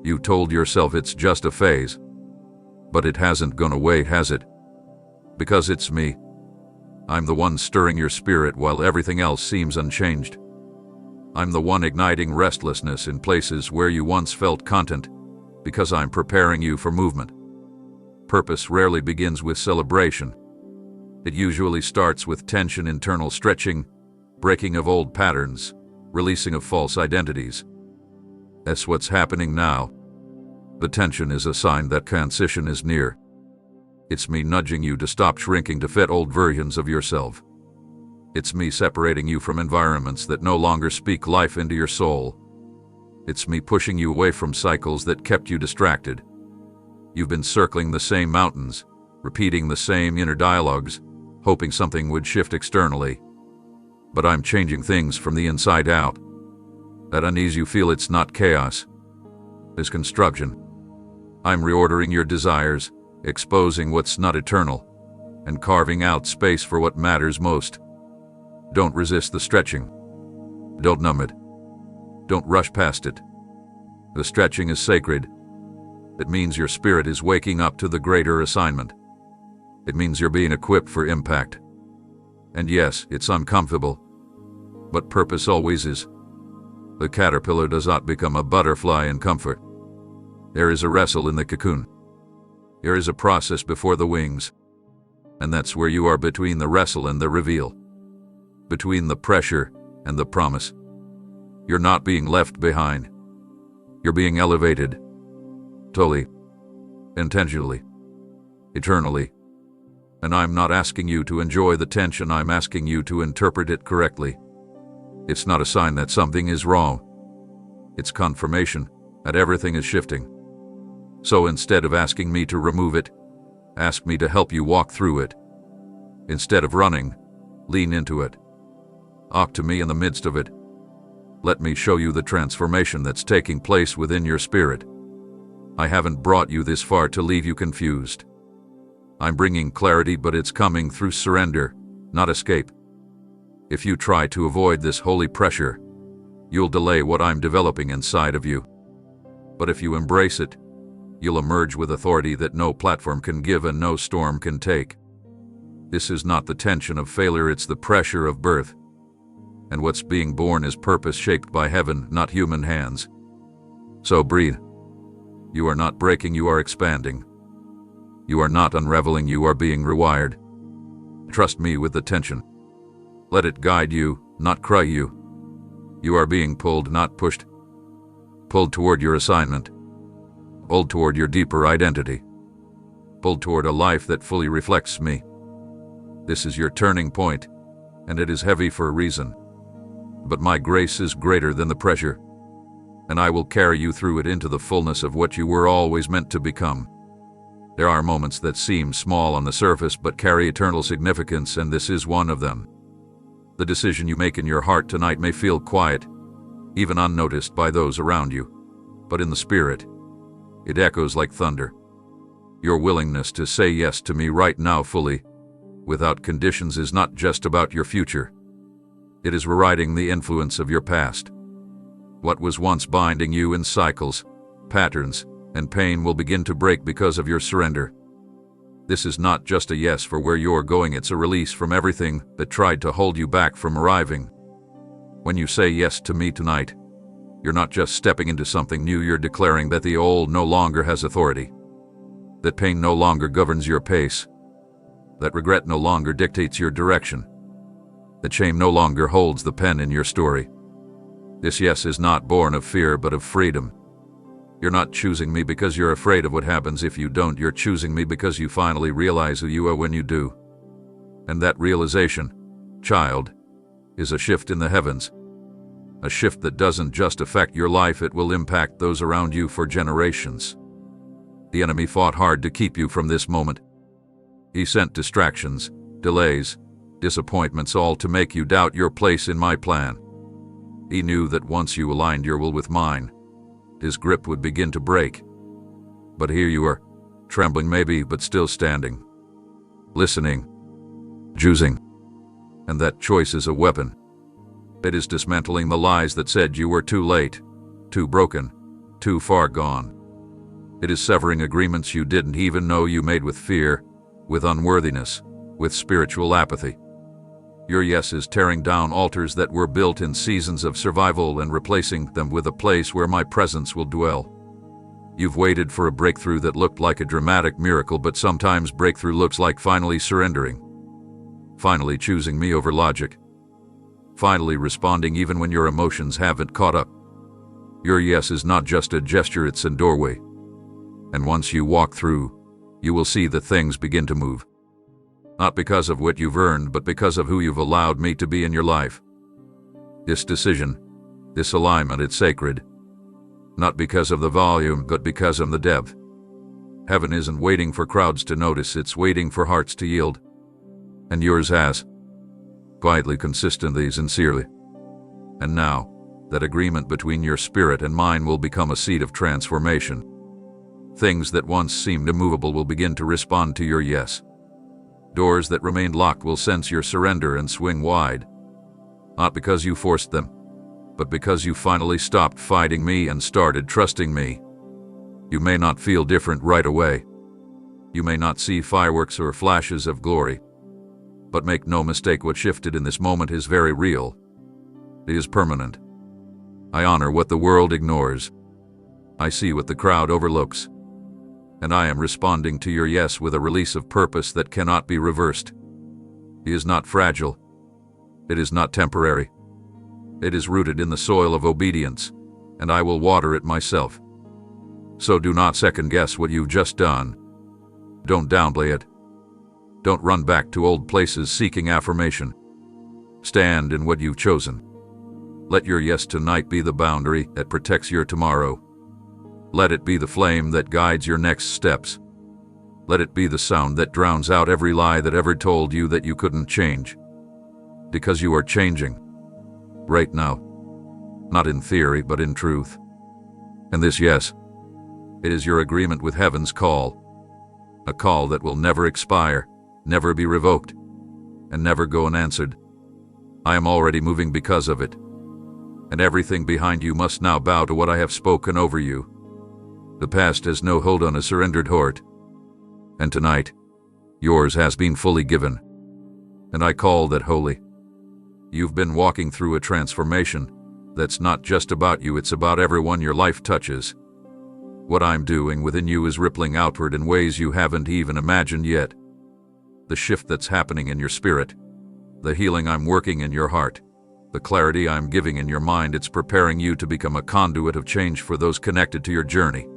S1: You told yourself it's just a phase. But it hasn't gone away, has it? Because it's me. I'm the one stirring your spirit while everything else seems unchanged. I'm the one igniting restlessness in places where you once felt content, because I'm preparing you for movement. Purpose rarely begins with celebration. It usually starts with tension, internal stretching, breaking of old patterns, releasing of false identities. That's what's happening now. The tension is a sign that transition is near. It's me nudging you to stop shrinking to fit old versions of yourself. It's me separating you from environments that no longer speak life into your soul. It's me pushing you away from cycles that kept you distracted. You've been circling the same mountains, repeating the same inner dialogues, hoping something would shift externally. But I'm changing things from the inside out. That unease you feel, it's not chaos. It's construction. I'm reordering your desires, exposing what's not eternal, and carving out space for what matters most. Don't resist the stretching. Don't numb it. Don't rush past it. The stretching is sacred. It means your spirit is waking up to the greater assignment. It means you're being equipped for impact. And yes, it's uncomfortable, but purpose always is. The caterpillar does not become a butterfly in comfort. There is a wrestle in the cocoon. There is a process before the wings. And that's where you are, between the wrestle and the reveal. Between the pressure and the promise. You're not being left behind. You're being elevated. Totally. Intentionally. Eternally. And I'm not asking you to enjoy the tension, I'm asking you to interpret it correctly. It's not a sign that something is wrong. It's confirmation that everything is shifting. So instead of asking me to remove it, ask me to help you walk through it. Instead of running, lean into it. Talk to me in the midst of it. Let me show you the transformation that's taking place within your spirit. I haven't brought you this far to leave you confused. I'm bringing clarity, but it's coming through surrender, not escape. If you try to avoid this holy pressure, you'll delay what I'm developing inside of you. But if you embrace it, you'll emerge with authority that no platform can give and no storm can take. This is not the tension of failure, it's the pressure of birth. And what's being born is purpose shaped by heaven, not human hands. So breathe. You are not breaking, you are expanding. You are not unraveling, you are being rewired. Trust me with the tension. Let it guide you, not cry you. You are being pulled, not pushed. Pulled toward your assignment. Pulled toward your deeper identity. Pulled toward a life that fully reflects me. This is your turning point, and it is heavy for a reason. But my grace is greater than the pressure, and I will carry you through it into the fullness of what you were always meant to become. There are moments that seem small on the surface but carry eternal significance, and this is one of them. The decision you make in your heart tonight may feel quiet, even unnoticed by those around you, but in the spirit, it echoes like thunder. Your willingness to say yes to me right now fully, without conditions, is not just about your future. It is rewriting the influence of your past. What was once binding you in cycles, patterns, and pain will begin to break because of your surrender. This is not just a yes for where you're going, it's a release from everything that tried to hold you back from arriving. When you say yes to me tonight, you're not just stepping into something new, you're declaring that the old no longer has authority. That pain no longer governs your pace. That regret no longer dictates your direction. That shame no longer holds the pen in your story. This yes is not born of fear but of freedom. You're not choosing me because you're afraid of what happens if you don't. You're choosing me because you finally realize who you are when you do. And that realization, child, is a shift in the heavens. A shift that doesn't just affect your life, it will impact those around you for generations. The enemy fought hard to keep you from this moment. He sent distractions, delays, disappointments, all to make you doubt your place in my plan. He knew that once you aligned your will with mine, his grip would begin to break. But here you are, trembling maybe, but still standing. Listening, choosing. And that choice is a weapon. It is dismantling the lies that said you were too late, too broken, too far gone. It is severing agreements you didn't even know you made with fear, with unworthiness, with spiritual apathy. Your yes is tearing down altars that were built in seasons of survival and replacing them with a place where my presence will dwell. You've waited for a breakthrough that looked like a dramatic miracle, but sometimes breakthrough looks like finally surrendering. Finally choosing me over logic. Finally responding even when your emotions haven't caught up. Your yes is not just a gesture, it's a doorway. And once you walk through, you will see that things begin to move. Not because of what you've earned, but because of who you've allowed me to be in your life. This decision, this alignment, it's sacred. Not because of the volume, but because of the depth. Heaven isn't waiting for crowds to notice, it's waiting for hearts to yield. And yours has. Quietly, consistently, sincerely. And now, that agreement between your spirit and mine will become a seed of transformation. Things that once seemed immovable will begin to respond to your yes. Doors that remained locked will sense your surrender and swing wide. Not because you forced them, but because you finally stopped fighting me and started trusting me. You may not feel different right away. You may not see fireworks or flashes of glory. But make no mistake, what shifted in this moment is very real. It is permanent. I honor what the world ignores. I see what the crowd overlooks. And I am responding to your yes with a release of purpose that cannot be reversed. It is not fragile. It is not temporary. It is rooted in the soil of obedience, and I will water it myself. So do not second guess what you've just done. Don't downplay it. Don't run back to old places seeking affirmation. Stand in what you've chosen. Let your yes tonight be the boundary that protects your tomorrow. Let it be the flame that guides your next steps. Let it be the sound that drowns out every lie that ever told you that you couldn't change. Because you are changing. Right now. Not in theory, but in truth. And this yes, it is your agreement with heaven's call. A call that will never expire, never be revoked, and never go unanswered. I am already moving because of it. And everything behind you must now bow to what I have spoken over you. The past has no hold on a surrendered heart. And tonight, yours has been fully given. And I call that holy. You've been walking through a transformation that's not just about you, it's about everyone your life touches. What I'm doing within you is rippling outward in ways you haven't even imagined yet. The shift that's happening in your spirit, the healing I'm working in your heart, the clarity I'm giving in your mind, it's preparing you to become a conduit of change for those connected to your journey.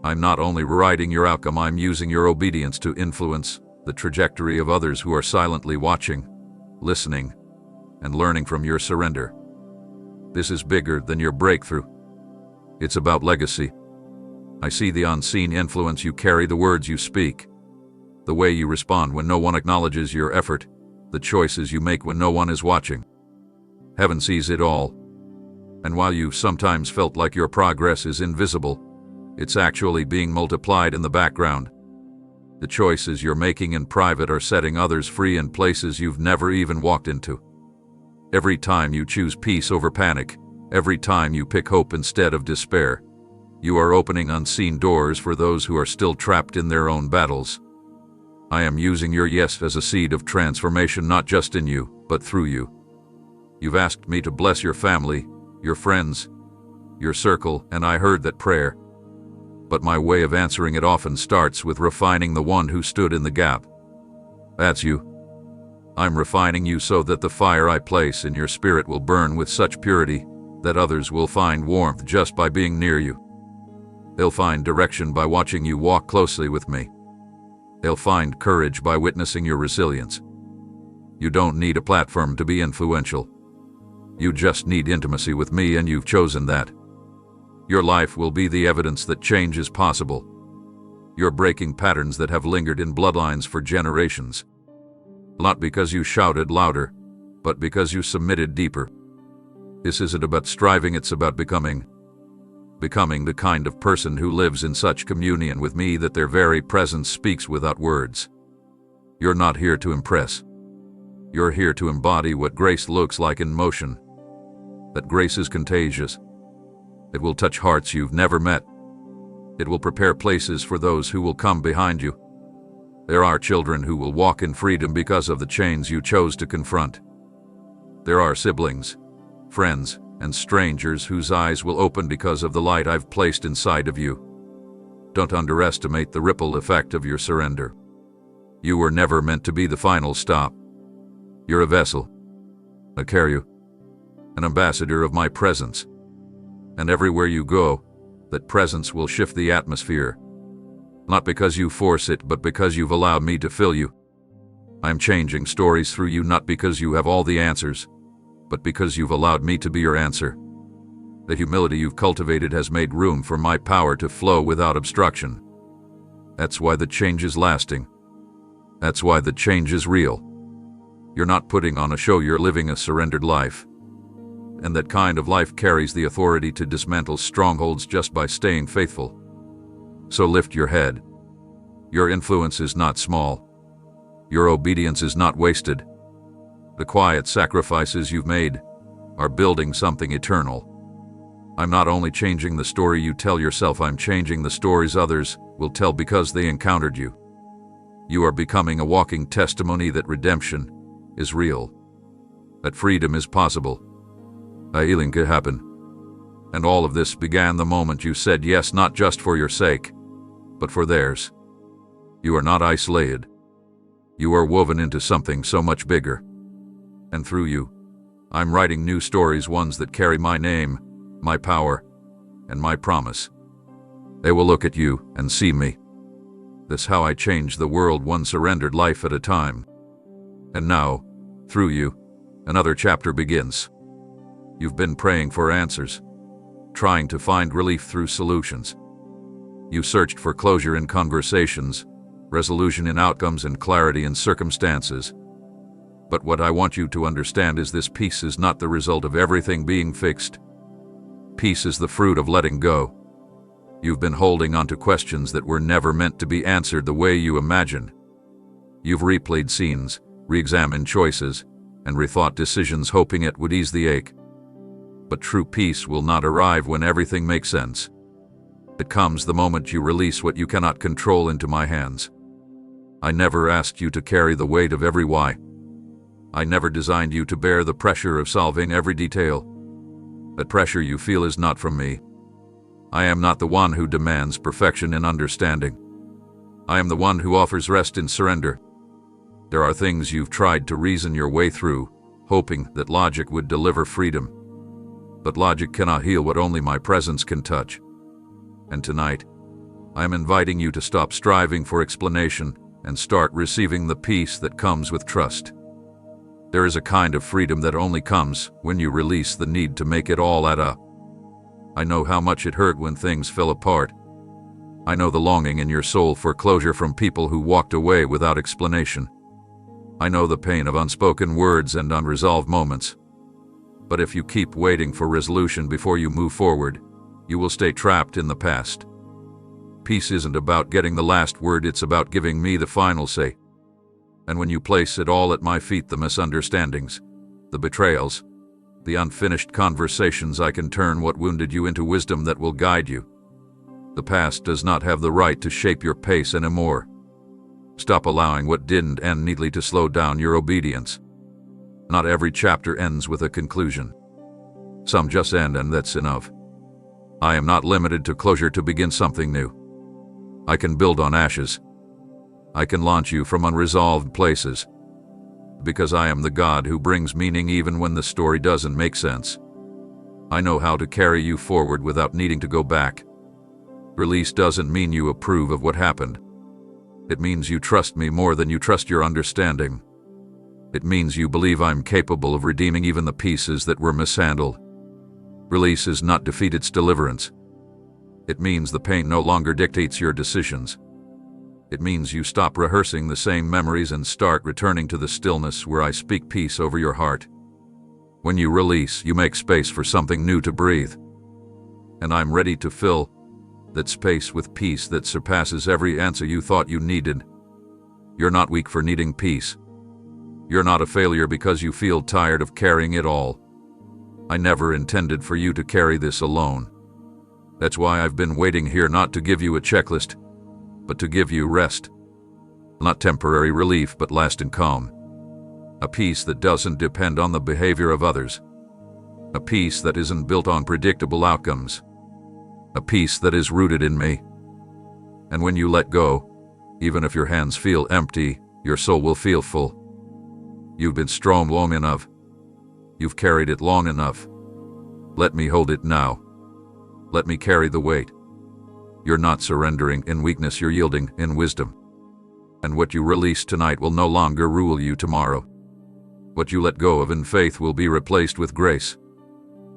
S1: I'm not only rewriting your outcome, I'm using your obedience to influence the trajectory of others who are silently watching, listening, and learning from your surrender. This is bigger than your breakthrough. It's about legacy. I see the unseen influence you carry, the words you speak, the way you respond when no one acknowledges your effort, the choices you make when no one is watching. Heaven sees it all. And while you sometimes felt like your progress is invisible, it's actually being multiplied in the background. The choices you're making in private are setting others free in places you've never even walked into. Every time you choose peace over panic, every time you pick hope instead of despair, you are opening unseen doors for those who are still trapped in their own battles. I am using your yes as a seed of transformation, not just in you, but through you. You've asked me to bless your family, your friends, your circle, and I heard that prayer. But my way of answering it often starts with refining the one who stood in the gap. That's you. I'm refining you so that the fire I place in your spirit will burn with such purity that others will find warmth just by being near you. They'll find direction by watching you walk closely with me. They'll find courage by witnessing your resilience. You don't need a platform to be influential. You just need intimacy with me, and you've chosen that. Your life will be the evidence that change is possible. You're breaking patterns that have lingered in bloodlines for generations. Not because you shouted louder, but because you submitted deeper. This isn't about striving, it's about becoming the kind of person who lives in such communion with me that their very presence speaks without words. You're not here to impress. You're here to embody what grace looks like in motion. That grace is contagious. It will touch hearts you've never met. It will prepare places for those who will come behind you. There are children who will walk in freedom because of the chains you chose to confront. There are siblings, friends, and strangers whose eyes will open because of the light I've placed inside of you. Don't underestimate the ripple effect of your surrender. You were never meant to be the final stop. You're a vessel, a carrier, an ambassador of my presence. And everywhere you go, that presence will shift the atmosphere. Not because you force it, but because you've allowed me to fill you. I'm changing stories through you, not because you have all the answers, but because you've allowed me to be your answer. The humility you've cultivated has made room for my power to flow without obstruction. That's why the change is lasting. That's why the change is real. You're not putting on a show, you're living a surrendered life. And that kind of life carries the authority to dismantle strongholds just by staying faithful. So lift your head. Your influence is not small. Your obedience is not wasted. The quiet sacrifices you've made are building something eternal. I'm not only changing the story you tell yourself, I'm changing the stories others will tell because they encountered you. You are becoming a walking testimony that redemption is real, that freedom is possible, that healing could happen. And all of this began the moment you said yes, not just for your sake, but for theirs. You are not isolated. You are woven into something so much bigger. And through you, I'm writing new stories, ones that carry my name, my power, and my promise. They will look at you and see me. That's how I change the world, one surrendered life at a time. And now, through you, another chapter begins. You've been praying for answers, trying to find relief through solutions. You searched for closure in conversations, resolution in outcomes, and clarity in circumstances. But what I want you to understand is this: peace is not the result of everything being fixed. Peace is the fruit of letting go. You've been holding on to questions that were never meant to be answered the way you imagined. You've replayed scenes, re-examined choices, and rethought decisions, hoping it would ease the ache. But true peace will not arrive when everything makes sense. It comes the moment you release what you cannot control into my hands. I never asked you to carry the weight of every why. I never designed you to bear the pressure of solving every detail. That pressure you feel is not from me. I am not the one who demands perfection in understanding. I am the one who offers rest in surrender. There are things you've tried to reason your way through, hoping that logic would deliver freedom. But logic cannot heal what only my presence can touch. And tonight, I am inviting you to stop striving for explanation and start receiving the peace that comes with trust. There is a kind of freedom that only comes when you release the need to make it all add up. I know how much it hurt when things fell apart. I know the longing in your soul for closure from people who walked away without explanation. I know the pain of unspoken words and unresolved moments. But if you keep waiting for resolution before you move forward, you will stay trapped in the past. Peace isn't about getting the last word, it's about giving me the final say. And when you place it all at my feet, the misunderstandings, the betrayals, the unfinished conversations, I can turn what wounded you into wisdom that will guide you. The past does not have the right to shape your pace anymore. Stop allowing what didn't end neatly to slow down your obedience. Not every chapter ends with a conclusion. Some just end, and that's enough. I am not limited to closure to begin something new. I can build on ashes. I can launch you from unresolved places. Because I am the God who brings meaning even when the story doesn't make sense. I know how to carry you forward without needing to go back. Release doesn't mean you approve of what happened. It means you trust me more than you trust your understanding. It means you believe I'm capable of redeeming even the pieces that were mishandled. Release is not defeat, it's deliverance. It means the pain no longer dictates your decisions. It means you stop rehearsing the same memories and start returning to the stillness where I speak peace over your heart. When you release, you make space for something new to breathe. And I'm ready to fill that space with peace that surpasses every answer you thought you needed. You're not weak for needing peace. You're not a failure because you feel tired of carrying it all. I never intended for you to carry this alone. That's why I've been waiting here, not to give you a checklist, but to give you rest. Not temporary relief, but lasting calm. A peace that doesn't depend on the behavior of others. A peace that isn't built on predictable outcomes. A peace that is rooted in me. And when you let go, even if your hands feel empty, your soul will feel full. You've been strong long enough. You've carried it long enough. Let me hold it now. Let me carry the weight. You're not surrendering in weakness, you're yielding in wisdom. And what you release tonight will no longer rule you tomorrow. What you let go of in faith will be replaced with grace.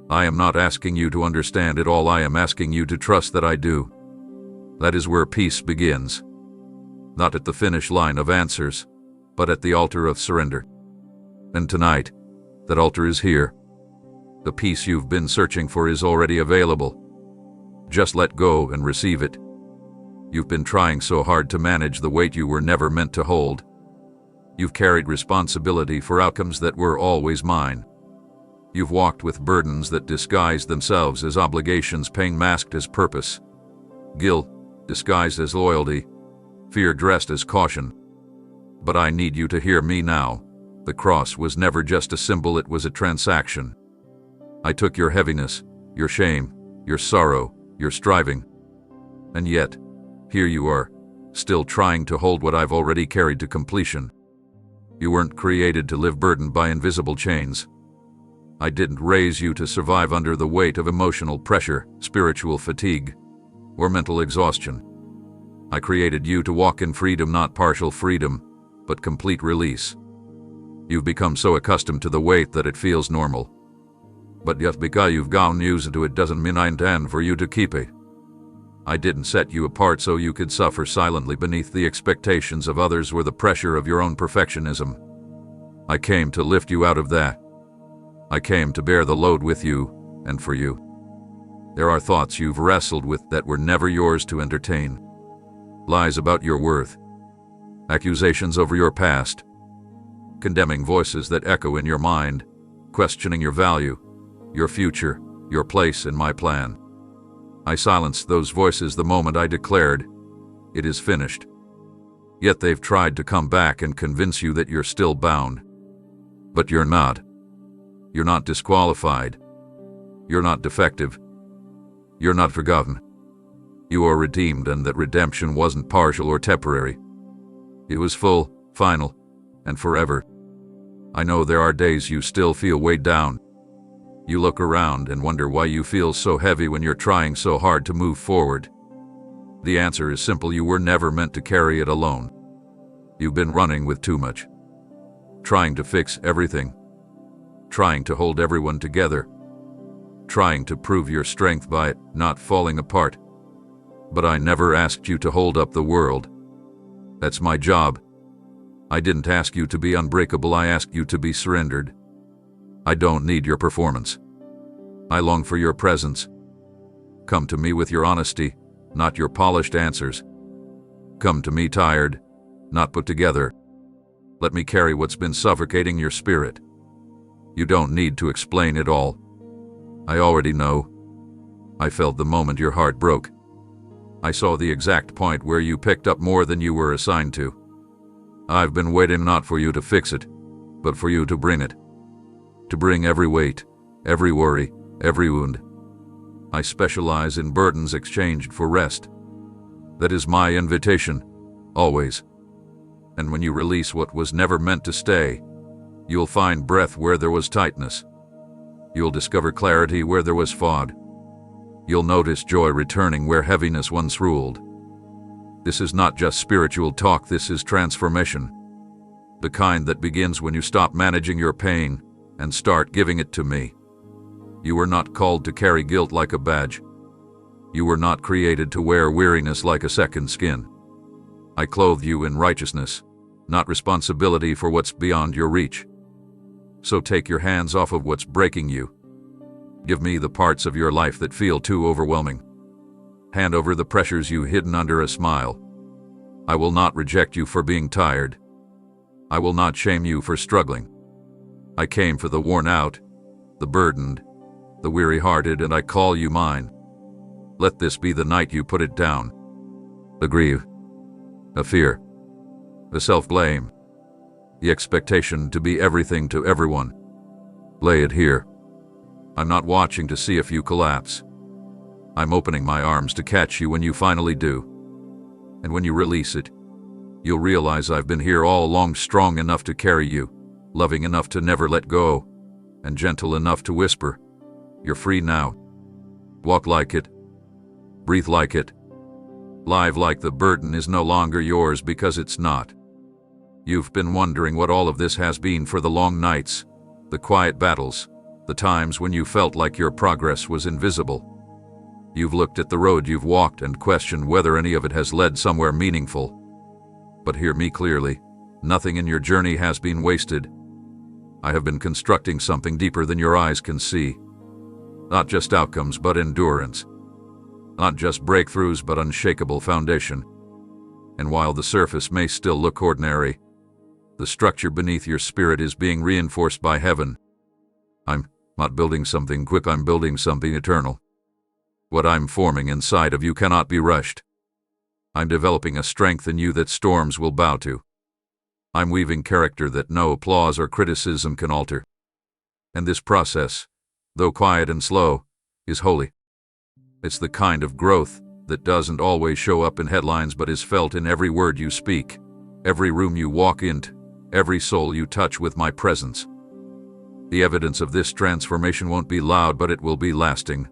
S1: I am not asking you to understand it all, I am asking you to trust that I do. That is where peace begins. Not at the finish line of answers, but at the altar of surrender. And tonight, that altar is here. The peace you've been searching for is already available. Just let go and receive it. You've been trying so hard to manage the weight you were never meant to hold. You've carried responsibility for outcomes that were always mine. You've walked with burdens that disguised themselves as obligations, pain masked as purpose, guilt disguised as loyalty, fear dressed as caution. But I need you to hear me now. The cross was never just a symbol, it was a transaction. I took your heaviness, your shame, your sorrow, your striving. And yet, here you are, still trying to hold what I've already carried to completion. You weren't created to live burdened by invisible chains. I didn't raise you to survive under the weight of emotional pressure, spiritual fatigue, or mental exhaustion. I created you to walk in freedom, not partial freedom, but complete release. You've become so accustomed to the weight that it feels normal. But just because you've gotten used to it doesn't mean I intend for you to keep it. I didn't set you apart so you could suffer silently beneath the expectations of others or the pressure of your own perfectionism. I came to lift you out of that. I came to bear the load with you and for you. There are thoughts you've wrestled with that were never yours to entertain. Lies about your worth. Accusations over your past. Condemning voices that echo in your mind, questioning your value, your future, your place in my plan. I silenced those voices the moment I declared, "It is finished." Yet they've tried to come back and convince you that you're still bound. But you're not. You're not disqualified. You're not defective. You're not forgotten. You are redeemed, and that redemption wasn't partial or temporary. It was full, final, and forever. I know there are days you still feel weighed down. You look around and wonder why you feel so heavy when you're trying so hard to move forward. The answer is simple: you were never meant to carry it alone. You've been running with too much. Trying to fix everything. Trying to hold everyone together. Trying to prove your strength by it not falling apart. But I never asked you to hold up the world. That's my job. I didn't ask you to be unbreakable, I asked you to be surrendered. I don't need your performance. I long for your presence. Come to me with your honesty, not your polished answers. Come to me tired, not put together. Let me carry what's been suffocating your spirit. You don't need to explain it all. I already know. I felt the moment your heart broke. I saw the exact point where you picked up more than you were assigned to. I've been waiting not for you to fix it, but for you to bring it. To bring every weight, every worry, every wound. I specialize in burdens exchanged for rest. That is my invitation, always. And when you release what was never meant to stay, you'll find breath where there was tightness. You'll discover clarity where there was fog. You'll notice joy returning where heaviness once ruled. This is not just spiritual talk, this is transformation. The kind that begins when you stop managing your pain and start giving it to me. You were not called to carry guilt like a badge. You were not created to wear weariness like a second skin. I clothe you in righteousness, not responsibility for what's beyond your reach. So take your hands off of what's breaking you. Give me the parts of your life that feel too overwhelming. Hand over the pressures you hidden under a smile. I will not reject you for being tired. I will not shame you for struggling. I came for the worn out, the burdened, the weary-hearted, and I call you mine. Let this be the night you put it down. The grief, the fear, the self-blame, the expectation to be everything to everyone. Lay it here. I'm not watching to see if you collapse. I'm opening my arms to catch you when you finally do. And when you release it, you'll realize I've been here all along, strong enough to carry you, loving enough to never let go, and gentle enough to whisper, "You're free now." Walk like it. Breathe like it. Live like the burden is no longer yours, because it's not. You've been wondering what all of this has been for the long nights, the quiet battles, the times when you felt like your progress was invisible. You've looked at the road you've walked and questioned whether any of it has led somewhere meaningful. But hear me clearly, nothing in your journey has been wasted. I have been constructing something deeper than your eyes can see. Not just outcomes, but endurance. Not just breakthroughs, but unshakable foundation. And while the surface may still look ordinary, the structure beneath your spirit is being reinforced by heaven. I'm not building something quick, I'm building something eternal. What I'm forming inside of you cannot be rushed. I'm developing a strength in you that storms will bow to. I'm weaving character that no applause or criticism can alter. And this process, though quiet and slow, is holy. It's the kind of growth that doesn't always show up in headlines but is felt in every word you speak, every room you walk into, every soul you touch with my presence. The evidence of this transformation won't be loud, but it will be lasting.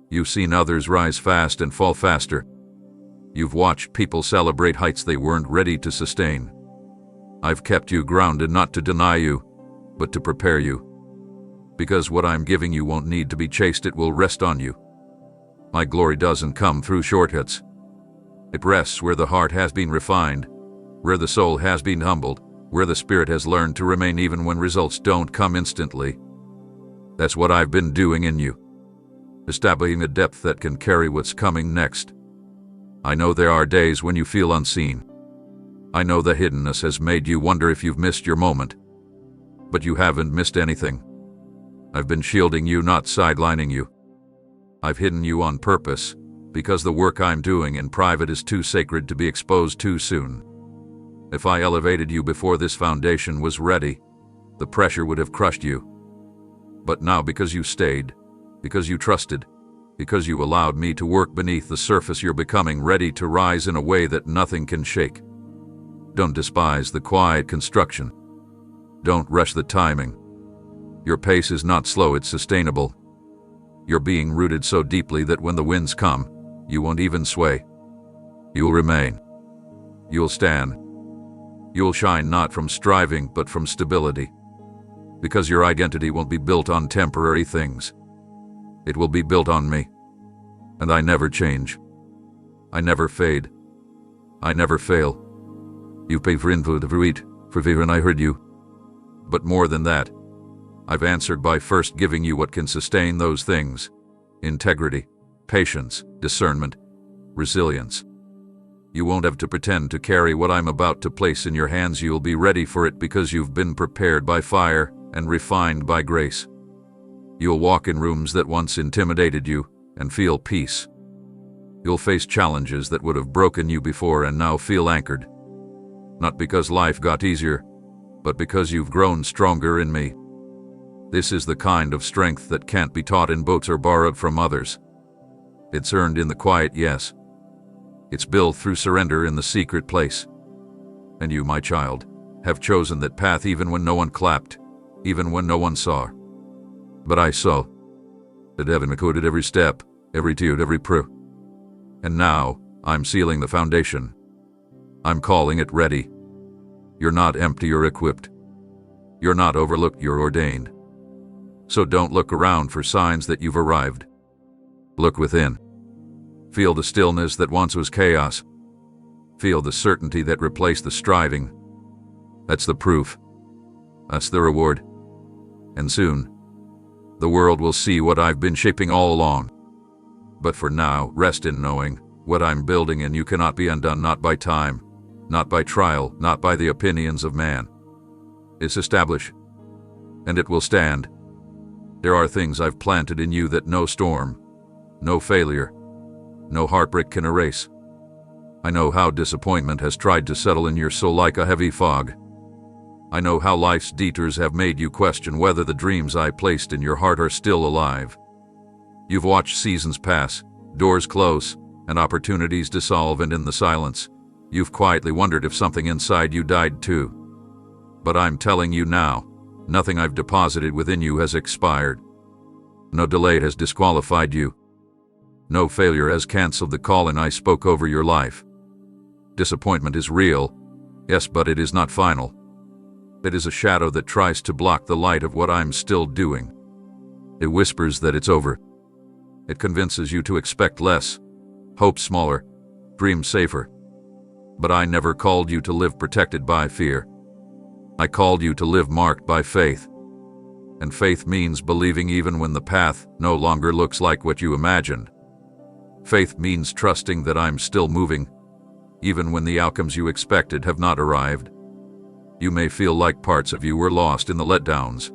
S1: You've seen others rise fast and fall faster. You've watched people celebrate heights they weren't ready to sustain. I've kept you grounded not to deny you, but to prepare you. Because what I'm giving you won't need to be chased, it will rest on you. My glory doesn't come through shortcuts. It rests where the heart has been refined, where the soul has been humbled, where the spirit has learned to remain even when results don't come instantly. That's what I've been doing in you, establishing a depth that can carry what's coming next. I know there are days when you feel unseen. I know the hiddenness has made you wonder if you've missed your moment. But you haven't missed anything. I've been shielding you, not sidelining you. I've hidden you on purpose, because the work I'm doing in private is too sacred to be exposed too soon. If I elevated you before this foundation was ready, the pressure would have crushed you. But now, because you stayed, because you trusted, because you allowed me to work beneath the surface, you're becoming ready to rise in a way that nothing can shake. Don't despise the quiet construction. Don't rush the timing. Your pace is not slow, it's sustainable. You're being rooted so deeply that when the winds come, you won't even sway. You'll remain. You'll stand. You'll shine not from striving, but from stability. Because your identity won't be built on temporary things. It will be built on me. And I never change. I never fade. I never fail. You pay for input of read, for favor, and I heard you. But more than that, I've answered by first giving you what can sustain those things: integrity, patience, discernment, resilience. You won't have to pretend to carry what I'm about to place in your hands. You'll be ready for it because you've been prepared by fire and refined by grace. You'll walk in rooms that once intimidated you and feel peace. You'll face challenges that would have broken you before and now feel anchored. Not because life got easier, but because you've grown stronger in me. This is the kind of strength that can't be taught in books or borrowed from others. It's earned in the quiet, yes. It's built through surrender in the secret place. And you, my child, have chosen that path even when no one clapped, even when no one saw. But I saw. That heaven recorded every step, every tear, every prayer. And now, I'm sealing the foundation. I'm calling it ready. You're not empty, you're equipped. You're not overlooked, you're ordained. So don't look around for signs that you've arrived. Look within. Feel the stillness that once was chaos. Feel the certainty that replaced the striving. That's the proof. That's the reward. And soon, the world will see what I've been shaping all along. But for now, rest in knowing what I'm building in you cannot be undone, not by time, not by trial, not by the opinions of man. It's established, and it will stand. There are things I've planted in you that no storm, no failure, no heartbreak can erase. I know how disappointment has tried to settle in your soul like a heavy fog. I know how life's detours have made you question whether the dreams I placed in your heart are still alive. You've watched seasons pass, doors close, and opportunities dissolve, and in the silence, you've quietly wondered if something inside you died too. But I'm telling you now, nothing I've deposited within you has expired. No delay has disqualified you. No failure has canceled the calling I spoke over your life. Disappointment is real, yes, but it is not final. It is a shadow that tries to block the light of what I'm still doing. It whispers that it's over. It convinces you to expect less, hope smaller, dream safer. But I never called you to live protected by fear. I called you to live marked by faith. And faith means believing even when the path no longer looks like what you imagined. Faith means trusting that I'm still moving, even when the outcomes you expected have not arrived. You may feel like parts of you were lost in the letdowns.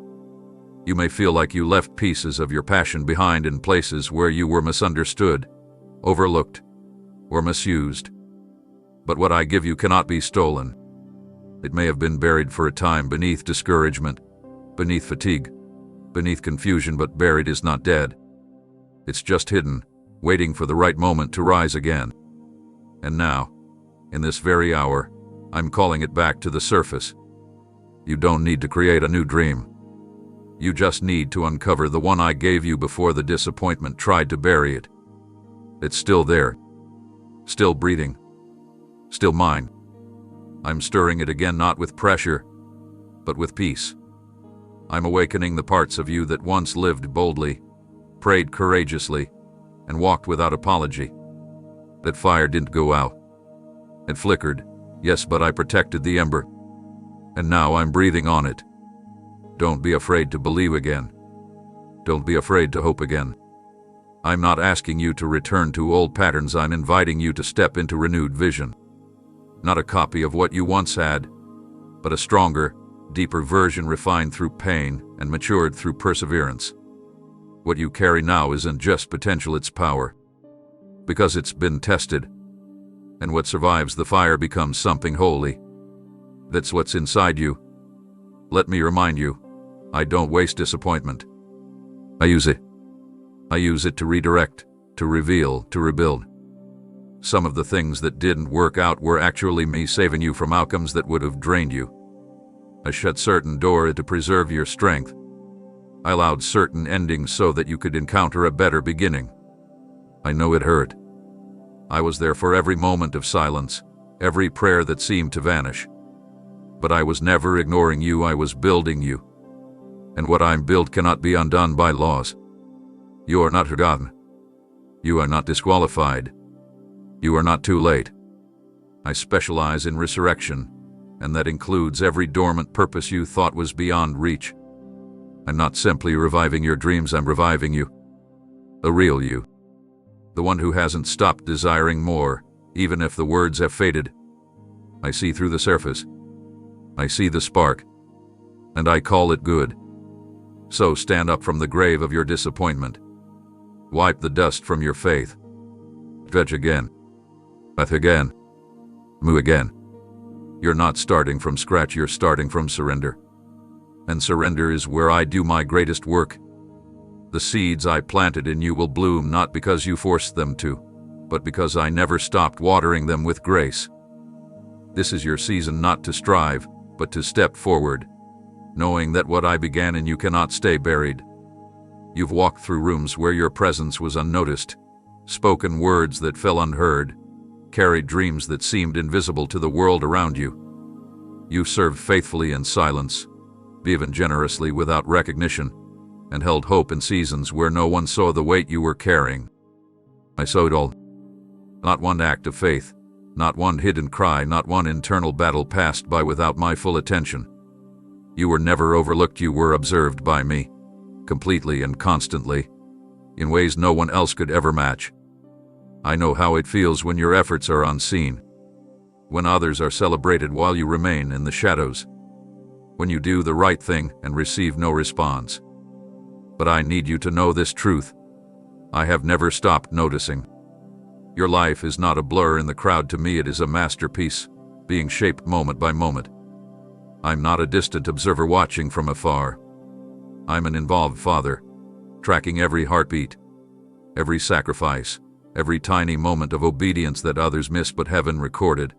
S1: You may feel like you left pieces of your passion behind in places where you were misunderstood, overlooked, or misused. But what I give you cannot be stolen. It may have been buried for a time beneath discouragement, beneath fatigue, beneath confusion, but buried is not dead. It's just hidden, waiting for the right moment to rise again. And now, in this very hour, I'm calling it back to the surface. You don't need to create a new dream. You just need to uncover the one I gave you before the disappointment tried to bury it. It's still there, still breathing, still mine. I'm stirring it again, not with pressure, but with peace. I'm awakening the parts of you that once lived boldly, prayed courageously, and walked without apology. That fire didn't go out. It flickered, yes, but I protected the ember. And now I'm breathing on it. Don't be afraid to believe again. Don't be afraid to hope again. I'm not asking you to return to old patterns. I'm inviting you to step into renewed vision. Not a copy of what you once had, but a stronger, deeper version refined through pain and matured through perseverance. What you carry now isn't just potential, it's power. Because it's been tested. And what survives the fire becomes something holy. That's what's inside you. Let me remind you, I don't waste disappointment. I use it. I use it to redirect, to reveal, to rebuild. Some of the things that didn't work out were actually me saving you from outcomes that would have drained you. I shut certain doors to preserve your strength. I allowed certain endings so that you could encounter a better beginning. I know it hurt. I was there for every moment of silence, every prayer that seemed to vanish. But I was never ignoring you, I was building you. And what I'm built cannot be undone by laws. You are not forgotten. You are not disqualified. You are not too late. I specialize in resurrection, and that includes every dormant purpose you thought was beyond reach. I'm not simply reviving your dreams, I'm reviving you. The real you. The one who hasn't stopped desiring more, even if the words have faded. I see through the surface. I see the spark. And I call it good. So stand up from the grave of your disappointment. Wipe the dust from your faith. Dredge again. Breath again. Move again. You're not starting from scratch, you're starting from surrender. And surrender is where I do my greatest work. The seeds I planted in you will bloom not because you forced them to, but because I never stopped watering them with grace. This is your season not to strive, but to step forward, knowing that what I began in you cannot stay buried. You've walked through rooms where your presence was unnoticed, spoken words that fell unheard, carried dreams that seemed invisible to the world around you. You've served faithfully in silence, given generously without recognition, and held hope in seasons where no one saw the weight you were carrying. I saw it all. Not one act of faith, not one hidden cry, not one internal battle passed by without my full attention. You were never overlooked, you were observed by me, completely and constantly, in ways no one else could ever match. I know how it feels when your efforts are unseen, when others are celebrated while you remain in the shadows, when you do the right thing and receive no response. But I need you to know this truth. I have never stopped noticing. Your life is not a blur in the crowd. To me, it is a masterpiece, being shaped moment by moment. I'm not a distant observer watching from afar. I'm an involved father, tracking every heartbeat, every sacrifice, every tiny moment of obedience that others missed but heaven recorded.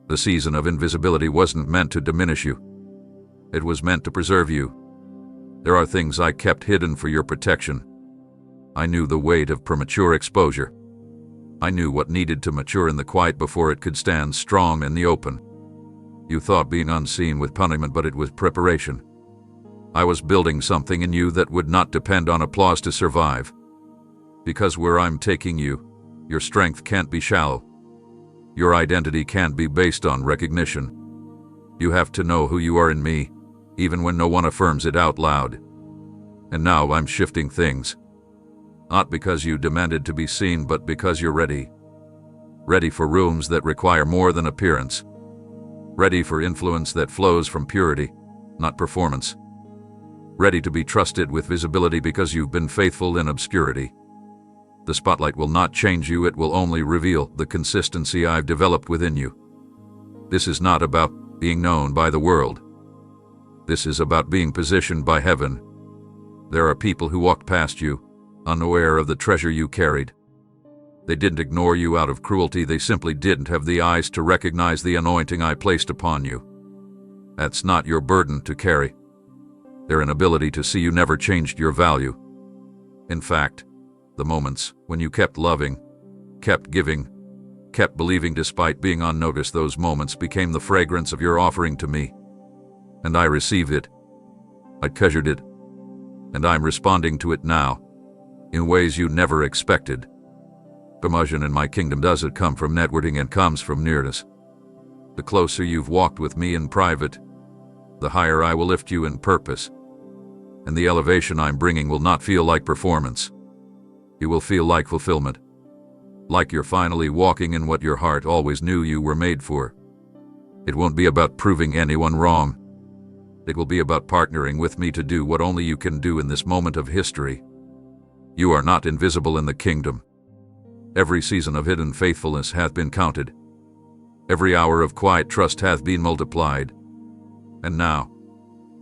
S1: The season of invisibility wasn't meant to diminish you. It was meant to preserve you. There are things I kept hidden for your protection. I knew the weight of premature exposure. I knew what needed to mature in the quiet before it could stand strong in the open. You thought being unseen was punishment, but it was preparation. I was building something in you that would not depend on applause to survive. Because where I'm taking you, your strength can't be shallow. Your identity can't be based on recognition. You have to know who you are in me, even when no one affirms it out loud. And now I'm shifting things. Not because you demanded to be seen, but because you're ready. Ready for rooms that require more than appearance. Ready for influence that flows from purity, not performance. Ready to be trusted with visibility because you've been faithful in obscurity. The spotlight will not change you, it will only reveal the consistency I've developed within you. This is not about being known by the world. This is about being positioned by heaven. There are people who walked past you, unaware of the treasure you carried. They didn't ignore you out of cruelty, they simply didn't have the eyes to recognize the anointing I placed upon you. That's not your burden to carry. Their inability to see you never changed your value. In fact, the moments when you kept loving, kept giving, kept believing despite being unnoticed, those moments became the fragrance of your offering to me. And I received it. I treasured it. And I'm responding to it now, in ways you never expected. Promotion in my kingdom doesn't come from networking, it comes from nearness. The closer you've walked with me in private, the higher I will lift you in purpose. And the elevation I'm bringing will not feel like performance. It will feel like fulfillment. Like you're finally walking in what your heart always knew you were made for. It won't be about proving anyone wrong. It will be about partnering with me to do what only you can do in this moment of history. You are not invisible in the kingdom. Every season of hidden faithfulness hath been counted. Every hour of quiet trust hath been multiplied. And now,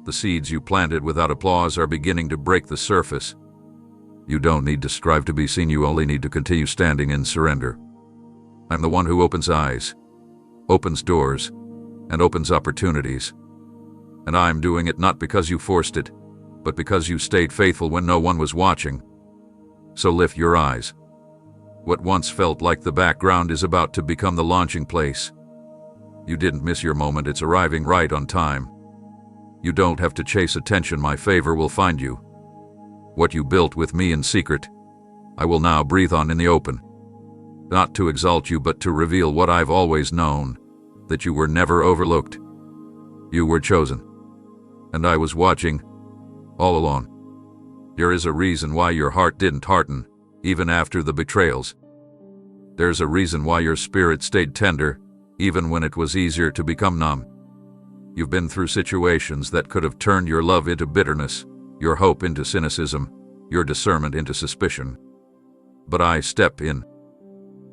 S1: the seeds you planted without applause are beginning to break the surface. You don't need to strive to be seen, you only need to continue standing in surrender. I'm the one who opens eyes, opens doors, and opens opportunities. And I'm doing it not because you forced it, but because you stayed faithful when no one was watching. So lift your eyes. What once felt like the background is about to become the launching place. You didn't miss your moment, it's arriving right on time. You don't have to chase attention, my favor will find you. What you built with me in secret, I will now breathe on in the open. Not to exalt you, but to reveal what I've always known, that you were never overlooked. You were chosen. And I was watching, all along. There is a reason why your heart didn't harden, even after the betrayals. There's a reason why your spirit stayed tender, even when it was easier to become numb. You've been through situations that could have turned your love into bitterness, your hope into cynicism, your discernment into suspicion. But I step in.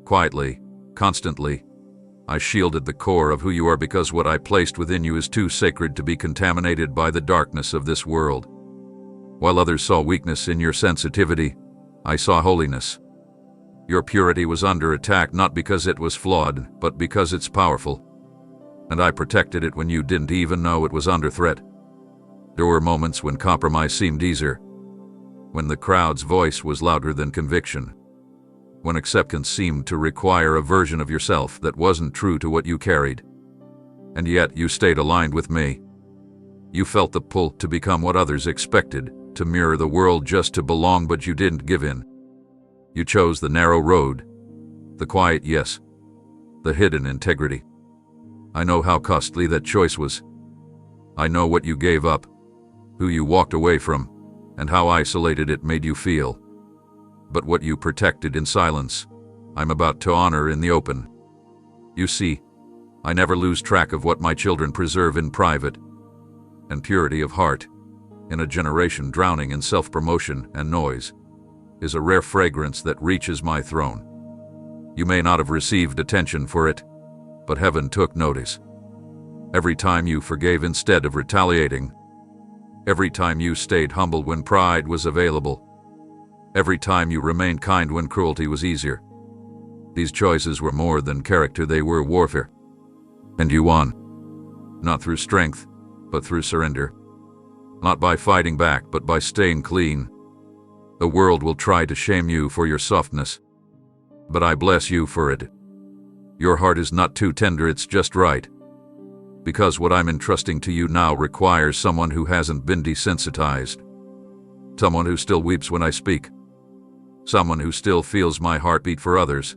S1: Quietly, constantly. I shielded the core of who you are because what I placed within you is too sacred to be contaminated by the darkness of this world. While others saw weakness in your sensitivity, I saw holiness. Your purity was under attack not because it was flawed, but because it's powerful. And I protected it when you didn't even know it was under threat. There were moments when compromise seemed easier, when the crowd's voice was louder than conviction, when acceptance seemed to require a version of yourself that wasn't true to what you carried. And yet you stayed aligned with me. You felt the pull to become what others expected, to mirror the world just to belong, but you didn't give in. You chose the narrow road, the quiet yes, the hidden integrity. I know how costly that choice was. I know what you gave up, who you walked away from, and how isolated it made you feel. But what you protected in silence, I'm about to honor in the open. You see, I never lose track of what my children preserve in private. And purity of heart, in a generation drowning in self-promotion and noise, is a rare fragrance that reaches my throne. You may not have received attention for it, but heaven took notice. Every time you forgave instead of retaliating, every time you stayed humble when pride was available, every time you remained kind when cruelty was easier. These choices were more than character, they were warfare. And you won. Not through strength, but through surrender. Not by fighting back, but by staying clean. The world will try to shame you for your softness, but I bless you for it. Your heart is not too tender, it's just right. Because what I'm entrusting to you now requires someone who hasn't been desensitized. Someone who still weeps when I speak. Someone who still feels my heartbeat for others.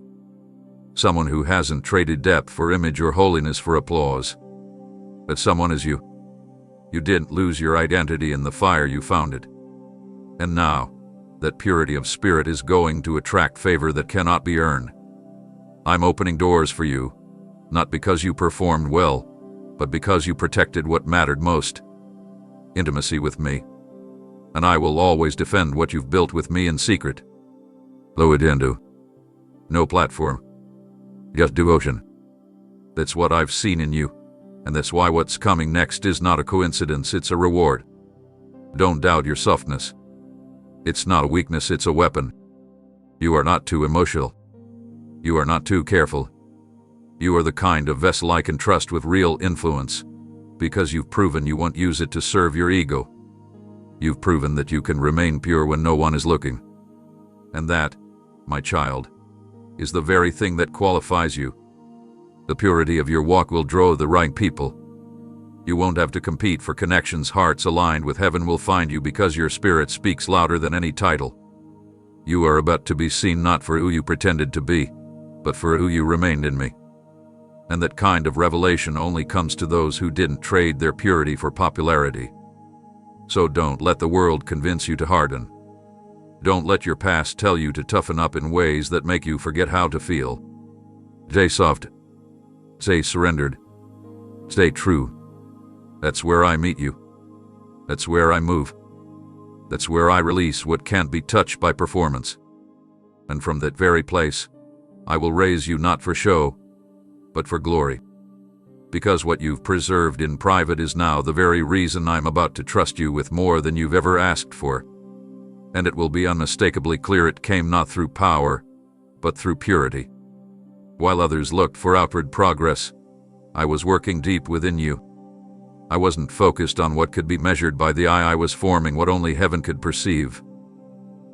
S1: Someone who hasn't traded depth for image or holiness for applause. But someone is you. You didn't lose your identity in the fire, you found it. And now, that purity of spirit is going to attract favor that cannot be earned. I'm opening doors for you, not because you performed well, but because you protected what mattered most. Intimacy with me. And I will always defend what you've built with me in secret. Lo idendo. No platform. Just devotion. That's what I've seen in you, and that's why what's coming next is not a coincidence, it's a reward. Don't doubt your softness. It's not a weakness, it's a weapon. You are not too emotional. You are not too careful. You are the kind of vessel I can trust with real influence, because you've proven you won't use it to serve your ego. You've proven that you can remain pure when no one is looking. And that, my child, is the very thing that qualifies you. The purity of your walk will draw the right people. You won't have to compete for connections. Hearts aligned with heaven will find you because your spirit speaks louder than any title. You are about to be seen not for who you pretended to be, but for who you remained in me. And that kind of revelation only comes to those who didn't trade their purity for popularity. So don't let the world convince you to harden. Don't let your past tell you to toughen up in ways that make you forget how to feel. Stay soft. Stay surrendered. Stay true. That's where I meet you. That's where I move. That's where I release what can't be touched by performance. And from that very place, I will raise you not for show, but for glory. Because what you've preserved in private is now the very reason I'm about to trust you with more than you've ever asked for. And it will be unmistakably clear it came not through power, but through purity. While others looked for outward progress, I was working deep within you. I wasn't focused on what could be measured by the eye, I was forming what only heaven could perceive.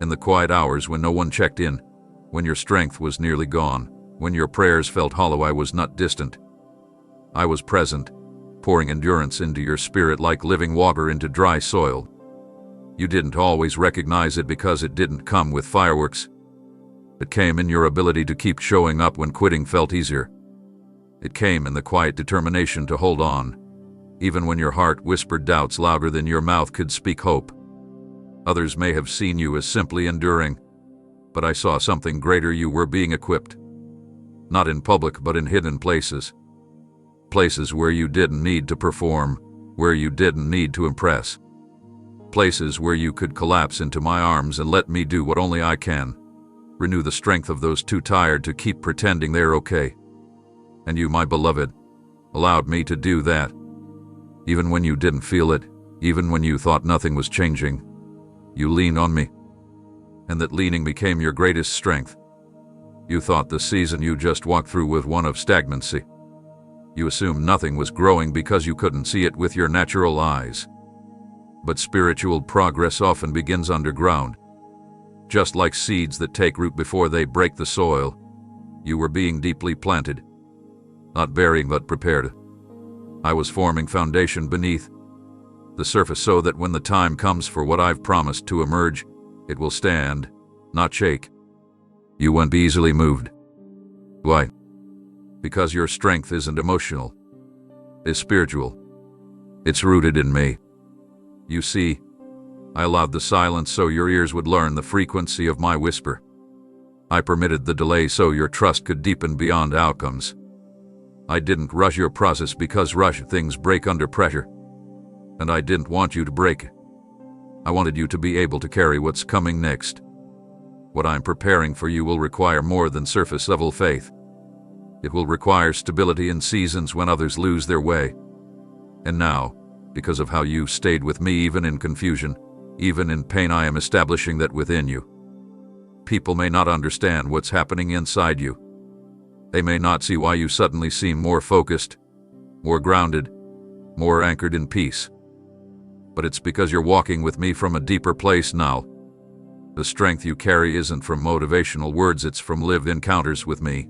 S1: In the quiet hours when no one checked in, when your strength was nearly gone, when your prayers felt hollow, I was not distant. I was present, pouring endurance into your spirit like living water into dry soil. You didn't always recognize it because it didn't come with fireworks. It came in your ability to keep showing up when quitting felt easier. It came in the quiet determination to hold on, even when your heart whispered doubts louder than your mouth could speak hope. Others may have seen you as simply enduring, but I saw something greater. You were being equipped. Not in public, but in hidden places. Places where you didn't need to perform, where you didn't need to impress. Places where you could collapse into my arms and let me do what only I can. Renew the strength of those too tired to keep pretending they're okay. And you, my beloved, allowed me to do that. Even when you didn't feel it, even when you thought nothing was changing, you leaned on me. And that leaning became your greatest strength. You thought the season you just walked through was one of stagnancy. You assumed nothing was growing because you couldn't see it with your natural eyes. But spiritual progress often begins underground. Just like seeds that take root before they break the soil, you were being deeply planted. Not burying but prepared. I was forming foundation beneath the surface so that when the time comes for what I've promised to emerge, it will stand, not shake. You won't be easily moved. Why? Because your strength isn't emotional. It's spiritual. It's rooted in me. You see, I allowed the silence so your ears would learn the frequency of my whisper. I permitted the delay so your trust could deepen beyond outcomes. I didn't rush your process because rushed things break under pressure. And I didn't want you to break. I wanted you to be able to carry what's coming next. What I'm preparing for you will require more than surface-level faith. It will require stability in seasons when others lose their way. And now, because of how you stayed with me even in confusion, even in pain, I am establishing that within you. People may not understand what's happening inside you. They may not see why you suddenly seem more focused, more grounded, more anchored in peace. But it's because you're walking with me from a deeper place now. The strength you carry isn't from motivational words, it's from lived encounters with me.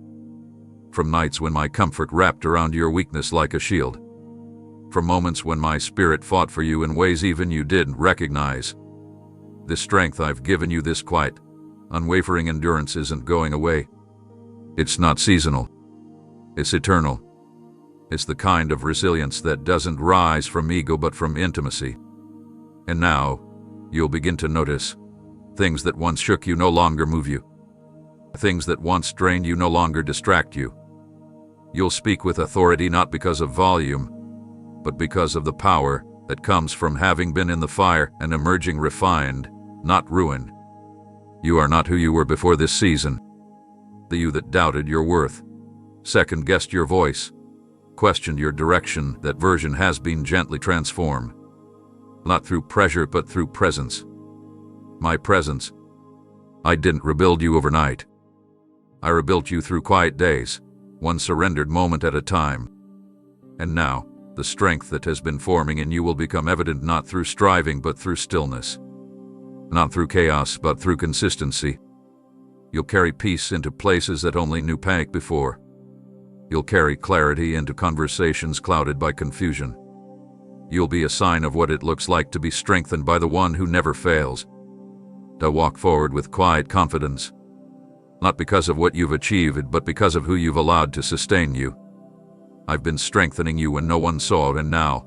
S1: From nights when my comfort wrapped around your weakness like a shield. From moments when my spirit fought for you in ways even you didn't recognize. This strength I've given you, this quiet, unwavering endurance, isn't going away. It's not seasonal. It's eternal. It's the kind of resilience that doesn't rise from ego but from intimacy. And now, you'll begin to notice things that once shook you no longer move you. Things that once drained you no longer distract you. You'll speak with authority not because of volume, but because of the power that comes from having been in the fire and emerging refined, not ruined. You are not who you were before this season. The you that doubted your worth, second-guessed your voice, questioned your direction, that version has been gently transformed. Not through pressure but through presence. My presence. I didn't rebuild you overnight. I rebuilt you through quiet days, one surrendered moment at a time. And now, the strength that has been forming in you will become evident not through striving but through stillness. Not through chaos but through consistency. You'll carry peace into places that only knew panic before. You'll carry clarity into conversations clouded by confusion. You'll be a sign of what it looks like to be strengthened by the one who never fails. To walk forward with quiet confidence. Not because of what you've achieved, but because of who you've allowed to sustain you. I've been strengthening you when no one saw, and now,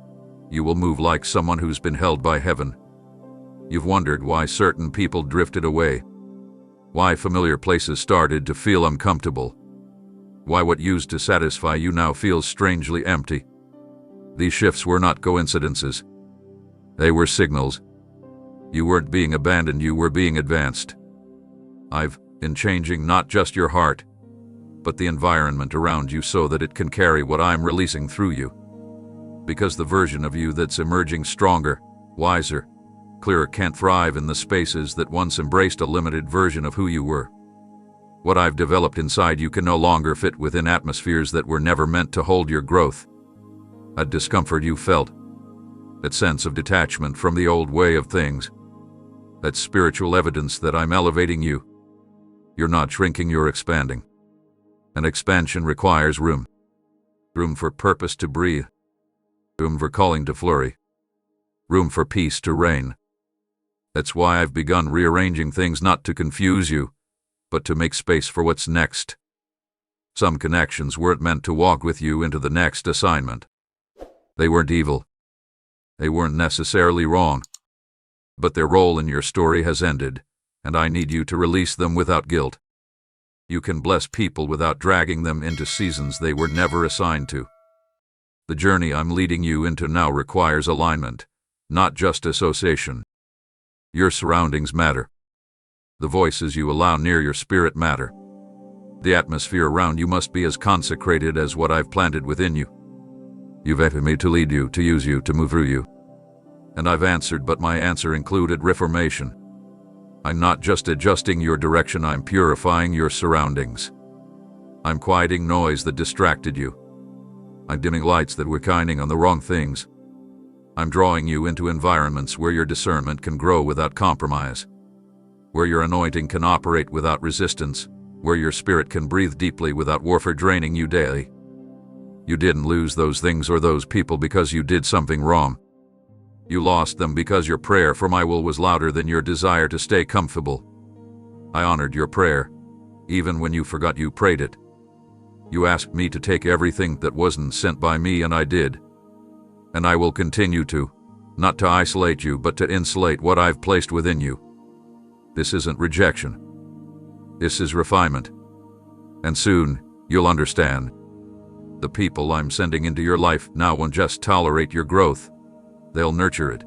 S1: you will move like someone who's been held by heaven. You've wondered why certain people drifted away. Why familiar places started to feel uncomfortable. Why what used to satisfy you now feels strangely empty. These shifts were not coincidences. They were signals. You weren't being abandoned, you were being advanced. I've been changing not just your heart, but the environment around you so that it can carry what I'm releasing through you. Because the version of you that's emerging stronger, wiser, clearer can't thrive in the spaces that once embraced a limited version of who you were. What I've developed inside you can no longer fit within atmospheres that were never meant to hold your growth. That discomfort you felt, that sense of detachment from the old way of things, that spiritual evidence that I'm elevating you. You're not shrinking, you're expanding. And expansion requires room. Room for purpose to breathe. Room for calling to flurry. Room for peace to reign. That's why I've begun rearranging things, not to confuse you, but to make space for what's next. Some connections weren't meant to walk with you into the next assignment. They weren't evil. They weren't necessarily wrong. But their role in your story has ended, and I need you to release them without guilt. You can bless people without dragging them into seasons they were never assigned to. The journey I'm leading you into now requires alignment, not just association. Your surroundings matter. The voices you allow near your spirit matter. The atmosphere around you must be as consecrated as what I've planted within you. You've asked me to lead you, to use you, to move through you. And I've answered, but my answer included reformation. I'm not just adjusting your direction, I'm purifying your surroundings. I'm quieting noise that distracted you. I'm dimming lights that were shining on the wrong things. I'm drawing you into environments where your discernment can grow without compromise, where your anointing can operate without resistance, where your spirit can breathe deeply without warfare draining you daily. You didn't lose those things or those people because you did something wrong. You lost them because your prayer for my will was louder than your desire to stay comfortable. I honored your prayer, even when you forgot you prayed it. You asked me to take everything that wasn't sent by me, and I did. And I will continue to, not to isolate you, but to insulate what I've placed within you. This isn't rejection. This is refinement. And soon, you'll understand. The people I'm sending into your life now won't just tolerate your growth. They'll nurture it.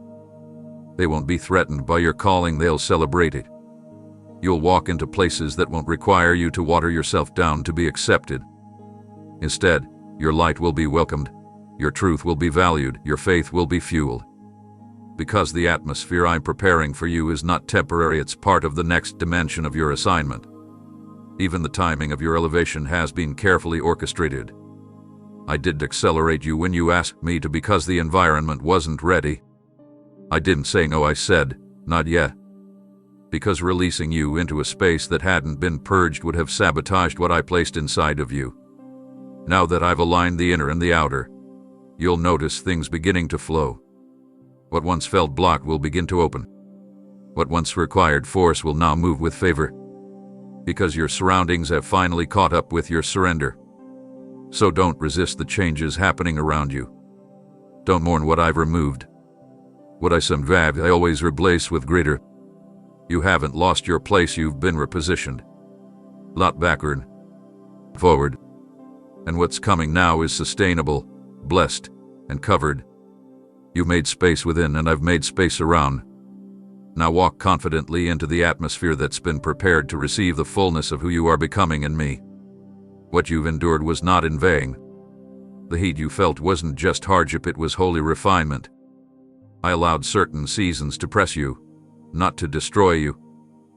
S1: They won't be threatened by your calling, they'll celebrate it. You'll walk into places that won't require you to water yourself down to be accepted. Instead, your light will be welcomed, your truth will be valued, your faith will be fueled. Because the atmosphere I'm preparing for you is not temporary, it's part of the next dimension of your assignment. Even the timing of your elevation has been carefully orchestrated. I didn't accelerate you when you asked me to because the environment wasn't ready. I didn't say no, I said, not yet. Because releasing you into a space that hadn't been purged would have sabotaged what I placed inside of you. Now that I've aligned the inner and the outer, you'll notice things beginning to flow. What once felt blocked will begin to open. What once required force will now move with favor. Because your surroundings have finally caught up with your surrender. So don't resist the changes happening around you. Don't mourn what I've removed. What I subtract, I always replace with greater. You haven't lost your place, you've been repositioned. Not backward, forward. And what's coming now is sustainable, blessed, and covered. You've made space within and I've made space around. Now walk confidently into the atmosphere that's been prepared to receive the fullness of who you are becoming in me. What you've endured was not in vain. The heat you felt wasn't just hardship, it was holy refinement. I allowed certain seasons to press you, not to destroy you,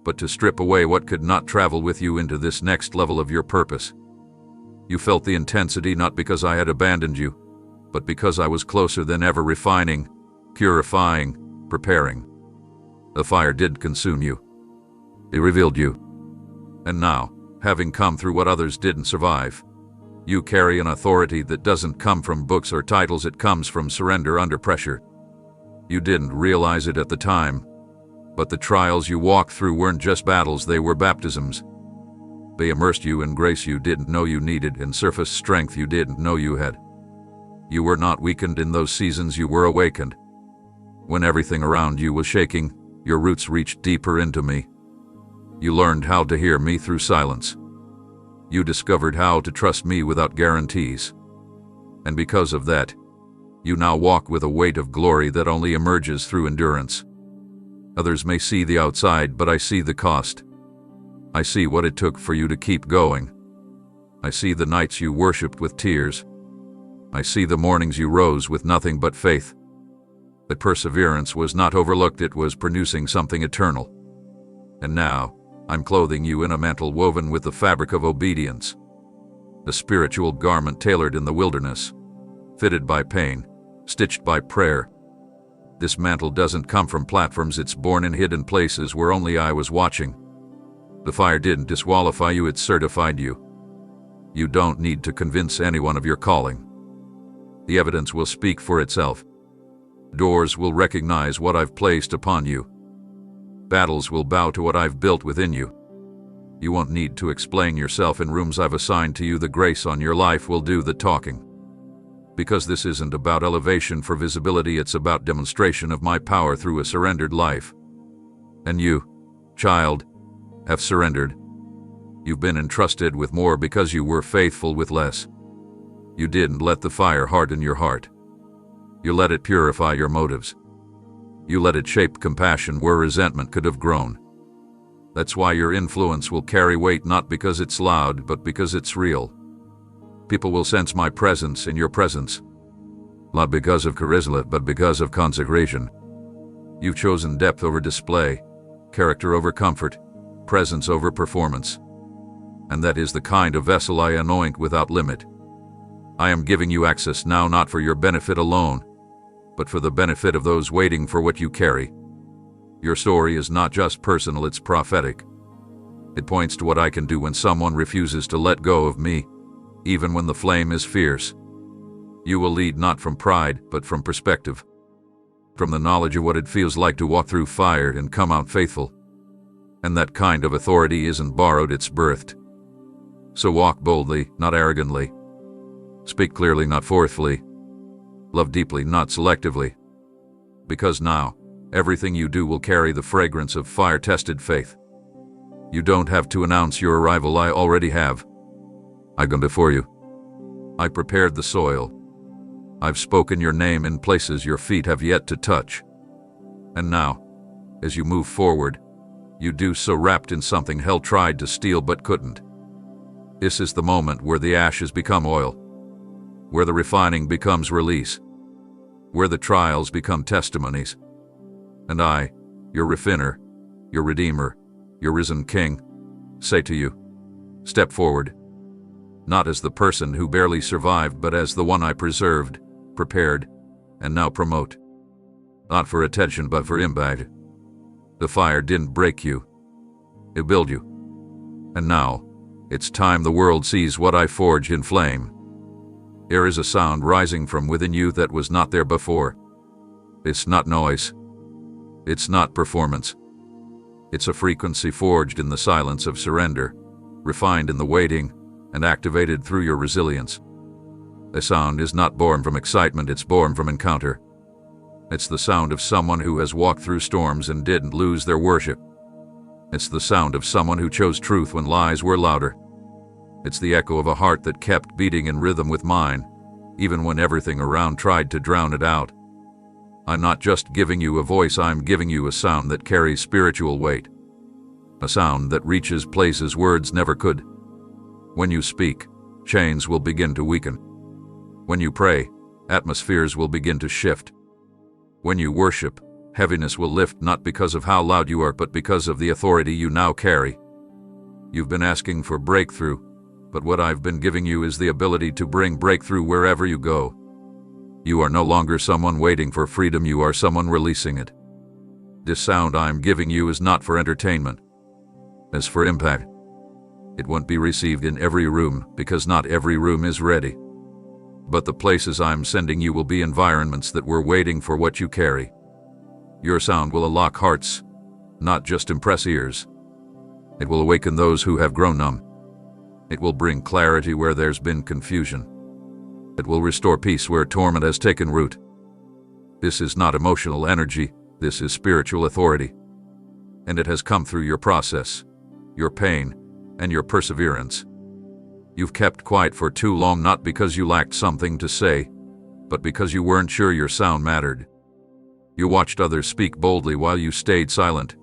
S1: but to strip away what could not travel with you into this next level of your purpose. You felt the intensity not because I had abandoned you, but because I was closer than ever, refining, purifying, preparing. The fire did consume you. It revealed you. And now, having come through what others didn't survive, you carry an authority that doesn't come from books or titles, it comes from surrender under pressure. You didn't realize it at the time, but the trials you walked through weren't just battles, they were baptisms. They immersed you in grace you didn't know you needed and surface strength you didn't know you had. You were not weakened in those seasons, you were awakened. When everything around you was shaking, your roots reached deeper into me. You learned how to hear me through silence. You discovered how to trust me without guarantees. And because of that, you now walk with a weight of glory that only emerges through endurance. Others may see the outside, but I see the cost. I see what it took for you to keep going. I see the nights you worshipped with tears. I see the mornings you rose with nothing but faith. That perseverance was not overlooked, it was producing something eternal. And now, I'm clothing you in a mantle woven with the fabric of obedience. A spiritual garment tailored in the wilderness, fitted by pain, stitched by prayer. This mantle doesn't come from platforms, it's born in hidden places where only I was watching. The fire didn't disqualify you, it certified you. You don't need to convince anyone of your calling. The evidence will speak for itself. Doors will recognize what I've placed upon you. Battles will bow to what I've built within you. You won't need to explain yourself in rooms I've assigned to you. The grace on your life will do the talking. Because this isn't about elevation for visibility, it's about demonstration of my power through a surrendered life. And you, child, have surrendered. You've been entrusted with more because you were faithful with less. You didn't let the fire harden your heart. You let it purify your motives. You let it shape compassion where resentment could have grown. That's why your influence will carry weight, not because it's loud, but because it's real. People will sense my presence in your presence. Not because of charisma, but because of consecration. You've chosen depth over display, character over comfort, presence over performance. And that is the kind of vessel I anoint without limit. I am giving you access now, not for your benefit alone, but for the benefit of those waiting for what you carry. Your story is not just personal, it's prophetic. It points to what I can do when someone refuses to let go of me, even when the flame is fierce. You will lead not from pride, but from perspective. From the knowledge of what it feels like to walk through fire and come out faithful. And that kind of authority isn't borrowed, it's birthed. So walk boldly, not arrogantly. Speak clearly, not forcefully. Love deeply, not selectively. Because now, everything you do will carry the fragrance of fire-tested faith. You don't have to announce your arrival, I already have. I've gone before you. I prepared the soil. I've spoken your name in places your feet have yet to touch. And now, as you move forward, you do so wrapped in something hell tried to steal but couldn't. This is the moment where the ashes become oil, where the refining becomes release, where the trials become testimonies. And I, your refiner, your redeemer, your risen king, say to you, step forward, not as the person who barely survived, but as the one I preserved, prepared, and now promote. Not for attention, but for impact. The fire didn't break you, it built you. And now, it's time the world sees what I forged in flame. There is a sound rising from within you that was not there before. It's not noise. It's not performance. It's a frequency forged in the silence of surrender, refined in the waiting, and activated through your resilience. The sound is not born from excitement, it's born from encounter. It's the sound of someone who has walked through storms and didn't lose their worship. It's the sound of someone who chose truth when lies were louder. It's the echo of a heart that kept beating in rhythm with mine, even when everything around tried to drown it out. I'm not just giving you a voice, I'm giving you a sound that carries spiritual weight. A sound that reaches places words never could. When you speak, chains will begin to weaken. When you pray, atmospheres will begin to shift. When you worship, heaviness will lift, not because of how loud you are, but because of the authority you now carry. You've been asking for breakthrough, but what I've been giving you is the ability to bring breakthrough wherever you go. You are no longer someone waiting for freedom, you are someone releasing it. This sound I'm giving you is not for entertainment. It's for impact. It won't be received in every room, because not every room is ready. But the places I'm sending you will be environments that were waiting for what you carry. Your sound will unlock hearts, not just impress ears. It will awaken those who have grown numb. It will bring clarity where there's been confusion. It will restore peace where torment has taken root. This is not emotional energy, this is spiritual authority. And it has come through your process, your pain, and your perseverance. You've kept quiet for too long, not because you lacked something to say, but because you weren't sure your sound mattered. You watched others speak boldly while you stayed silent,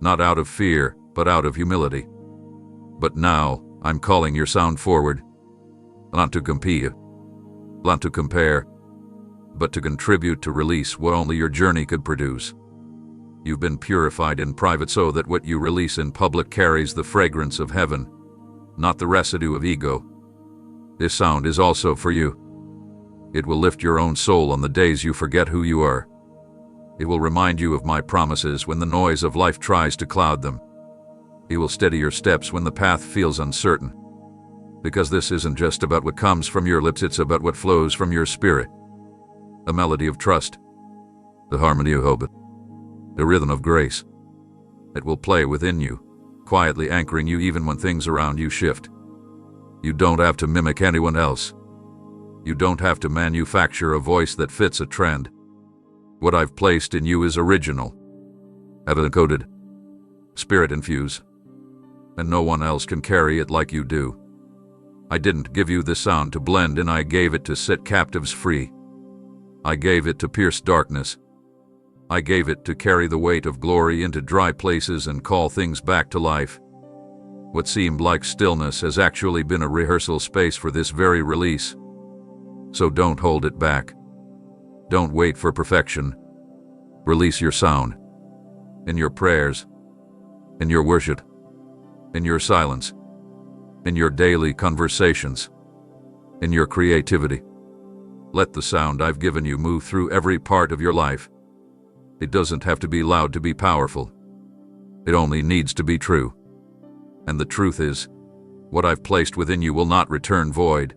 S1: not out of fear, but out of humility. But now, I'm calling your sound forward, not to compete, not to compare, but to contribute, to release what only your journey could produce. You've been purified in private so that what you release in public carries the fragrance of heaven, not the residue of ego. This sound is also for you. It will lift your own soul on the days you forget who you are. It will remind you of my promises when the noise of life tries to cloud them. It will steady your steps when the path feels uncertain. Because this isn't just about what comes from your lips, it's about what flows from your spirit. A melody of trust, the harmony of hope, the rhythm of grace. It will play within you, quietly anchoring you even when things around you shift. You don't have to mimic anyone else. You don't have to manufacture a voice that fits a trend. What I've placed in you is original, heaven-encoded, spirit-infused, and no one else can carry it like you do. I didn't give you this sound to blend in, I gave it to set captives free. I gave it to pierce darkness. I gave it to carry the weight of glory into dry places and call things back to life. What seemed like stillness has actually been a rehearsal space for this very release. So don't hold it back. Don't wait for perfection. Release your sound. In your prayers, in your worship, in your silence, in your daily conversations, in your creativity. Let the sound I've given you move through every part of your life. It doesn't have to be loud to be powerful. It only needs to be true. And the truth is, what I've placed within you will not return void.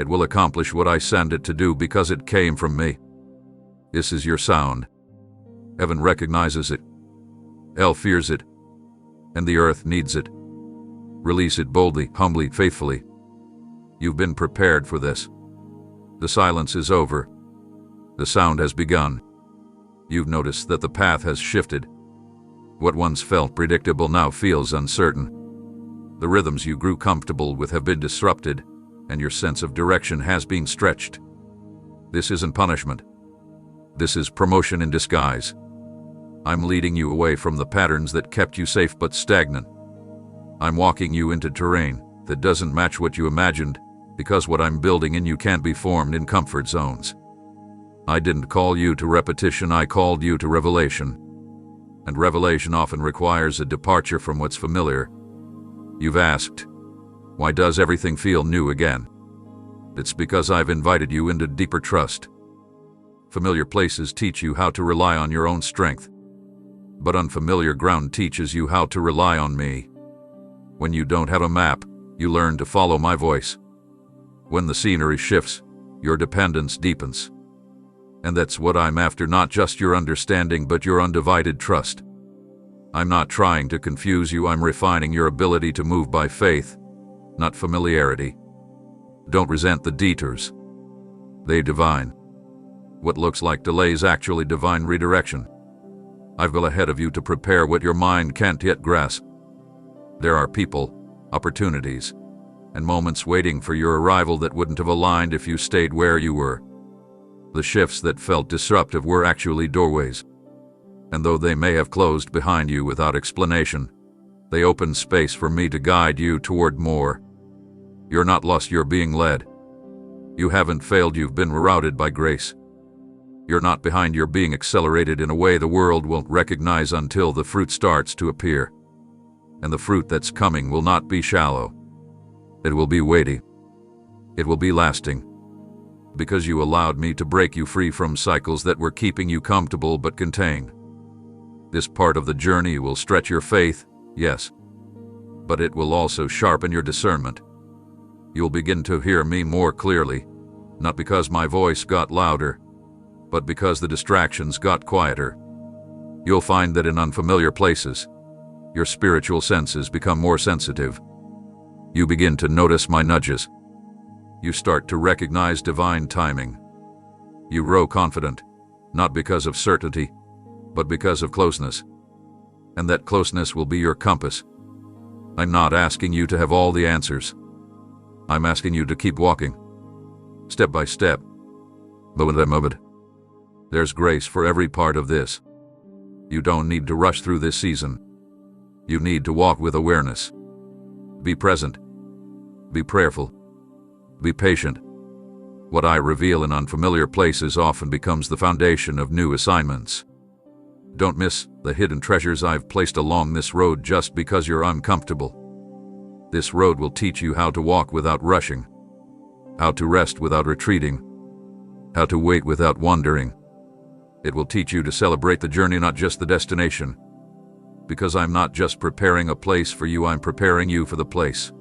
S1: It will accomplish what I send it to do because it came from me. This is your sound. Heaven recognizes it. Hell fears it. And the earth needs it. Release it boldly, humbly, faithfully. You've been prepared for this. The silence is over. The sound has begun. You've noticed that the path has shifted. What once felt predictable now feels uncertain. The rhythms you grew comfortable with have been disrupted, and your sense of direction has been stretched. This isn't punishment. This is promotion in disguise. I'm leading you away from the patterns that kept you safe but stagnant. I'm walking you into terrain that doesn't match what you imagined, because what I'm building in you can't be formed in comfort zones. I didn't call you to repetition, I called you to revelation. And revelation often requires a departure from what's familiar. You've asked, why does everything feel new again? It's because I've invited you into deeper trust. Familiar places teach you how to rely on your own strength, but unfamiliar ground teaches you how to rely on me. When you don't have a map, you learn to follow my voice. When the scenery shifts, your dependence deepens. And that's what I'm after, not just your understanding, but your undivided trust. I'm not trying to confuse you, I'm refining your ability to move by faith, not familiarity. Don't resent the detours. They're divine. What looks like delay is actually divine redirection. I've gone ahead of you to prepare what your mind can't yet grasp. There are people, opportunities, and moments waiting for your arrival that wouldn't have aligned if you stayed where you were. The shifts that felt disruptive were actually doorways. And though they may have closed behind you without explanation, they opened space for me to guide you toward more. You're not lost, you're being led. You haven't failed, you've been rerouted by grace. You're not behind, you're being accelerated in a way the world won't recognize until the fruit starts to appear. And the fruit that's coming will not be shallow. It will be weighty. It will be lasting. Because you allowed me to break you free from cycles that were keeping you comfortable but contained. This part of the journey will stretch your faith, yes, but it will also sharpen your discernment. You'll begin to hear me more clearly, not because my voice got louder, but because the distractions got quieter. You'll find that in unfamiliar places, your spiritual senses become more sensitive. You begin to notice my nudges. You start to recognize divine timing. You grow confident, not because of certainty, but because of closeness. And that closeness will be your compass. I'm not asking you to have all the answers. I'm asking you to keep walking, step by step, moment by moment. There's grace for every part of this. You don't need to rush through this season. You need to walk with awareness. Be present. Be prayerful. Be patient. What I reveal in unfamiliar places often becomes the foundation of new assignments. Don't miss the hidden treasures I've placed along this road just because you're uncomfortable. This road will teach you how to walk without rushing, how to rest without retreating, how to wait without wandering. It will teach you to celebrate the journey, not just the destination. Because I'm not just preparing a place for you, I'm preparing you for the place.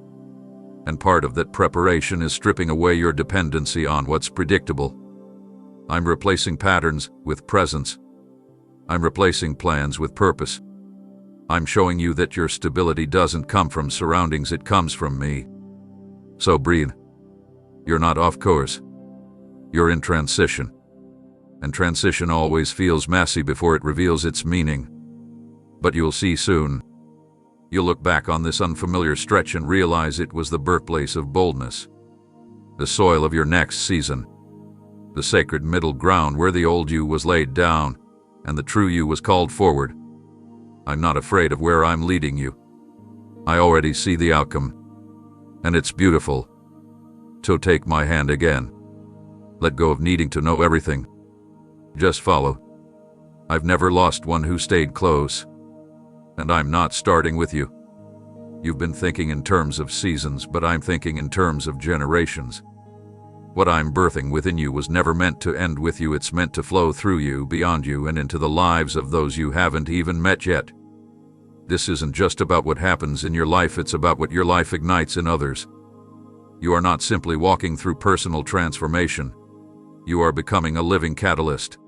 S1: And part of that preparation is stripping away your dependency on what's predictable. I'm replacing patterns with presence. I'm replacing plans with purpose. I'm showing you that your stability doesn't come from surroundings, it comes from me. So breathe. You're not off course. You're in transition. And transition always feels messy before it reveals its meaning. But you'll see soon. You'll look back on this unfamiliar stretch and realize it was the birthplace of boldness. The soil of your next season. The sacred middle ground where the old you was laid down and the true you was called forward. I'm not afraid of where I'm leading you. I already see the outcome. And it's beautiful. So take my hand again. Let go of needing to know everything. Just follow. I've never lost one who stayed close. And I'm not starting with you. You've been thinking in terms of seasons, but I'm thinking in terms of generations. What I'm birthing within you was never meant to end with you, it's meant to flow through you, beyond you, and into the lives of those you haven't even met yet. This isn't just about what happens in your life, it's about what your life ignites in others. You are not simply walking through personal transformation. You are becoming a living catalyst,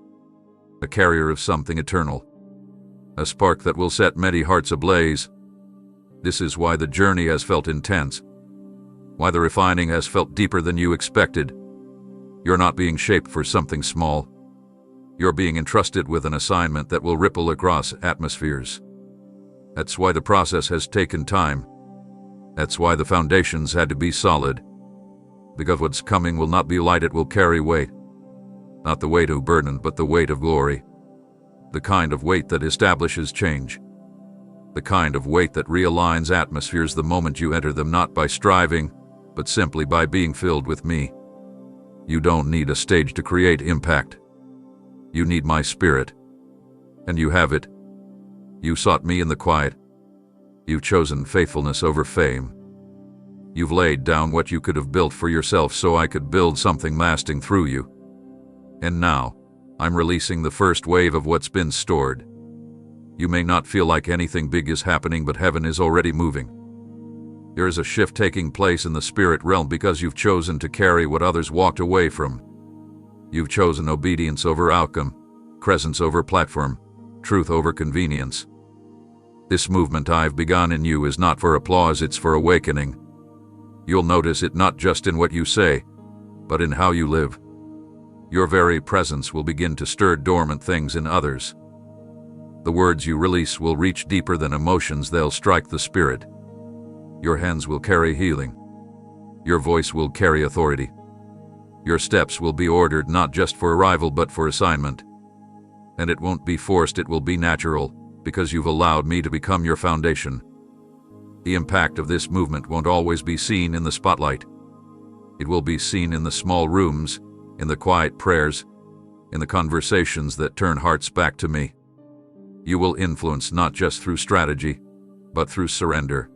S1: a carrier of something eternal, a spark that will set many hearts ablaze. This is why the journey has felt intense, why the refining has felt deeper than you expected. You're not being shaped for something small. You're being entrusted with an assignment that will ripple across atmospheres. That's why the process has taken time. That's why the foundations had to be solid. Because what's coming will not be light, it will carry weight. Not the weight of burden, but the weight of glory. The kind of weight that establishes change. The kind of weight that realigns atmospheres the moment you enter them, not by striving, but simply by being filled with me. You don't need a stage to create impact. You need my spirit. And you have it. You sought me in the quiet. You've chosen faithfulness over fame. You've laid down what you could have built for yourself so I could build something lasting through you. And now, I'm releasing the first wave of what's been stored. You may not feel like anything big is happening, but heaven is already moving. There is a shift taking place in the spirit realm because you've chosen to carry what others walked away from. You've chosen obedience over outcome, presence over platform, truth over convenience. This movement I've begun in you is not for applause, it's for awakening. You'll notice it not just in what you say, but in how you live. Your very presence will begin to stir dormant things in others. The words you release will reach deeper than emotions, they'll strike the spirit. Your hands will carry healing. Your voice will carry authority. Your steps will be ordered not just for arrival but for assignment. And it won't be forced, it will be natural, because you've allowed me to become your foundation. The impact of this movement won't always be seen in the spotlight. It will be seen in the small rooms, in the quiet prayers, in the conversations that turn hearts back to me. You will influence not just through strategy, but through surrender.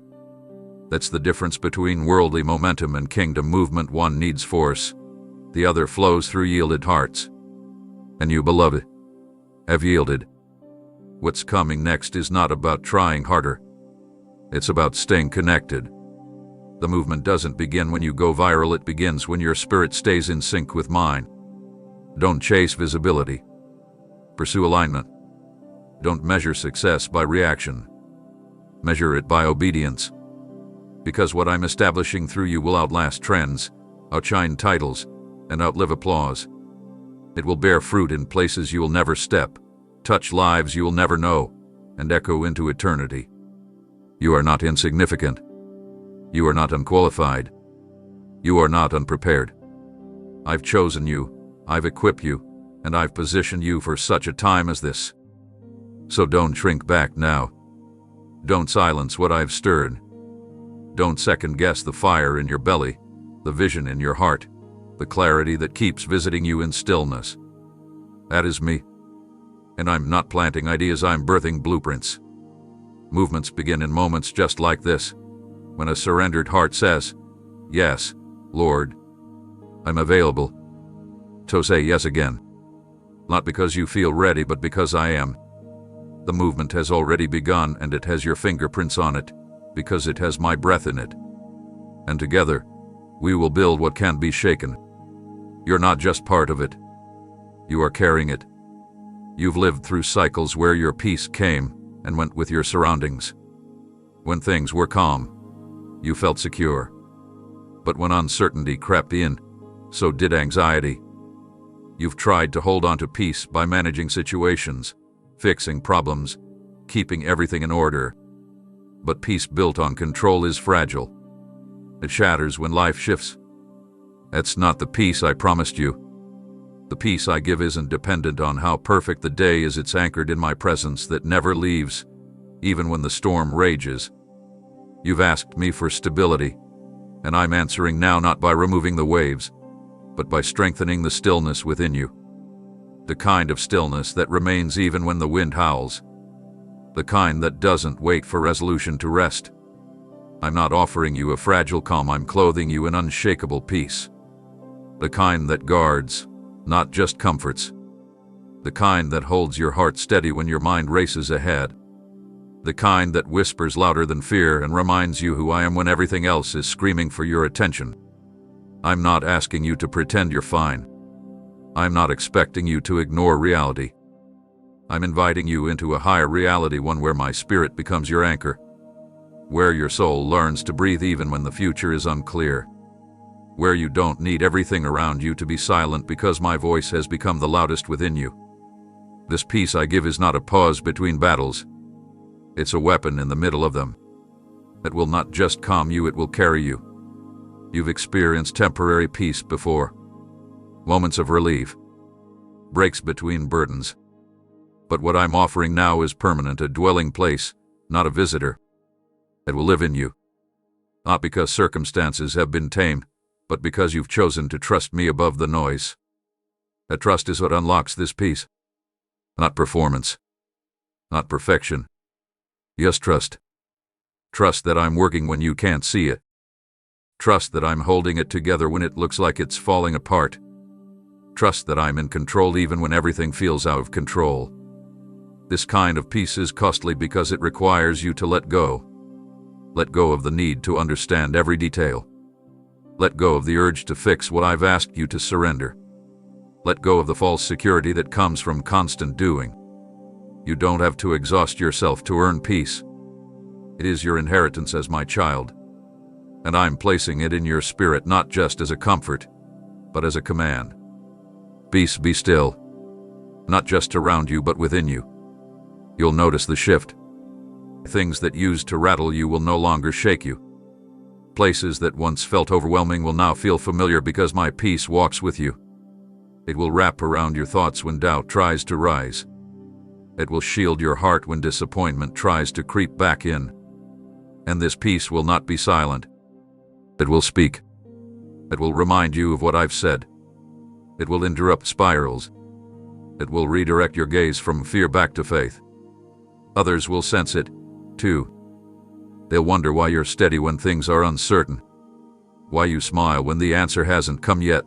S1: That's the difference between worldly momentum and kingdom movement. One needs force, the other flows through yielded hearts. And you, beloved, have yielded. What's coming next is not about trying harder. It's about staying connected. The movement doesn't begin when you go viral, it begins when your spirit stays in sync with mine. Don't chase visibility. Pursue alignment. Don't measure success by reaction. Measure it by obedience. Because what I'm establishing through you will outlast trends, outshine titles, and outlive applause. It will bear fruit in places you will never step, touch lives you will never know, and echo into eternity. You are not insignificant. You are not unqualified. You are not unprepared. I've chosen you, I've equipped you, and I've positioned you for such a time as this. So don't shrink back now. Don't silence what I've stirred. Don't second-guess the fire in your belly, the vision in your heart, the clarity that keeps visiting you in stillness. That is me. And I'm not planting ideas, I'm birthing blueprints. Movements begin in moments just like this, when a surrendered heart says, "Yes, Lord, I'm available." So say yes again. Not because you feel ready, but because I am. The movement has already begun, and it has your fingerprints on it, because it has my breath in it. And together, we will build what can't be shaken. You're not just part of it. You are carrying it. You've lived through cycles where your peace came and went with your surroundings. When things were calm, you felt secure. But when uncertainty crept in, so did anxiety. You've tried to hold on to peace by managing situations, fixing problems, keeping everything in order. But peace built on control is fragile. It shatters when life shifts. That's not the peace I promised you. The peace I give isn't dependent on how perfect the day is, it's anchored in my presence that never leaves, even when the storm rages. You've asked me for stability, and I'm answering now, not by removing the waves, but by strengthening the stillness within you. The kind of stillness that remains even when the wind howls. The kind that doesn't wait for resolution to rest. I'm not offering you a fragile calm, I'm clothing you in unshakable peace. The kind that guards, not just comforts. The kind that holds your heart steady when your mind races ahead. The kind that whispers louder than fear and reminds you who I am when everything else is screaming for your attention. I'm not asking you to pretend you're fine. I'm not expecting you to ignore reality. I'm inviting you into a higher reality, one where my spirit becomes your anchor. Where your soul learns to breathe even when the future is unclear. Where you don't need everything around you to be silent because my voice has become the loudest within you. This peace I give is not a pause between battles. It's a weapon in the middle of them. It will not just calm you, it will carry you. You've experienced temporary peace before. Moments of relief. Breaks between burdens. But what I'm offering now is permanent, a dwelling place, not a visitor. It will live in you. Not because circumstances have been tame, but because you've chosen to trust me above the noise. That trust is what unlocks this peace. Not performance. Not perfection. Just trust. Trust that I'm working when you can't see it. Trust that I'm holding it together when it looks like it's falling apart. Trust that I'm in control even when everything feels out of control. This kind of peace is costly because it requires you to let go. Let go of the need to understand every detail. Let go of the urge to fix what I've asked you to surrender. Let go of the false security that comes from constant doing. You don't have to exhaust yourself to earn peace. It is your inheritance as my child. And I'm placing it in your spirit not just as a comfort, but as a command. Peace, be still. Not just around you, but within you. You'll notice the shift. Things that used to rattle you will no longer shake you. Places that once felt overwhelming will now feel familiar because my peace walks with you. It will wrap around your thoughts when doubt tries to rise. It will shield your heart when disappointment tries to creep back in. And this peace will not be silent. It will speak. It will remind you of what I've said. It will interrupt spirals. It will redirect your gaze from fear back to faith. Others will sense it, too. They'll wonder why you're steady when things are uncertain. Why you smile when the answer hasn't come yet.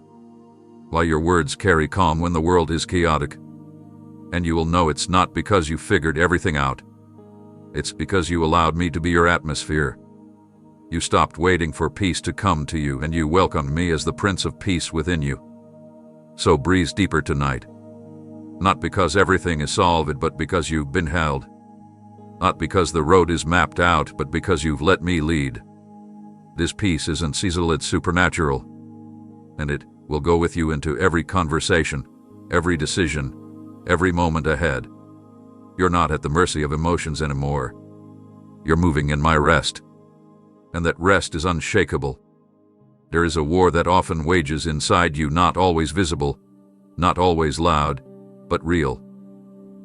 S1: Why your words carry calm when the world is chaotic. And you will know it's not because you figured everything out. It's because you allowed me to be your atmosphere. You stopped waiting for peace to come to you, and you welcomed me as the Prince of Peace within you. So breathe deeper tonight. Not because everything is solved, but because you've been held. Not because the road is mapped out, but because you've let me lead. This peace isn't seasonal, it's supernatural. And it will go with you into every conversation, every decision, every moment ahead. You're not at the mercy of emotions anymore. You're moving in my rest. And that rest is unshakable. There is a war that often wages inside you, not always visible, not always loud, but real.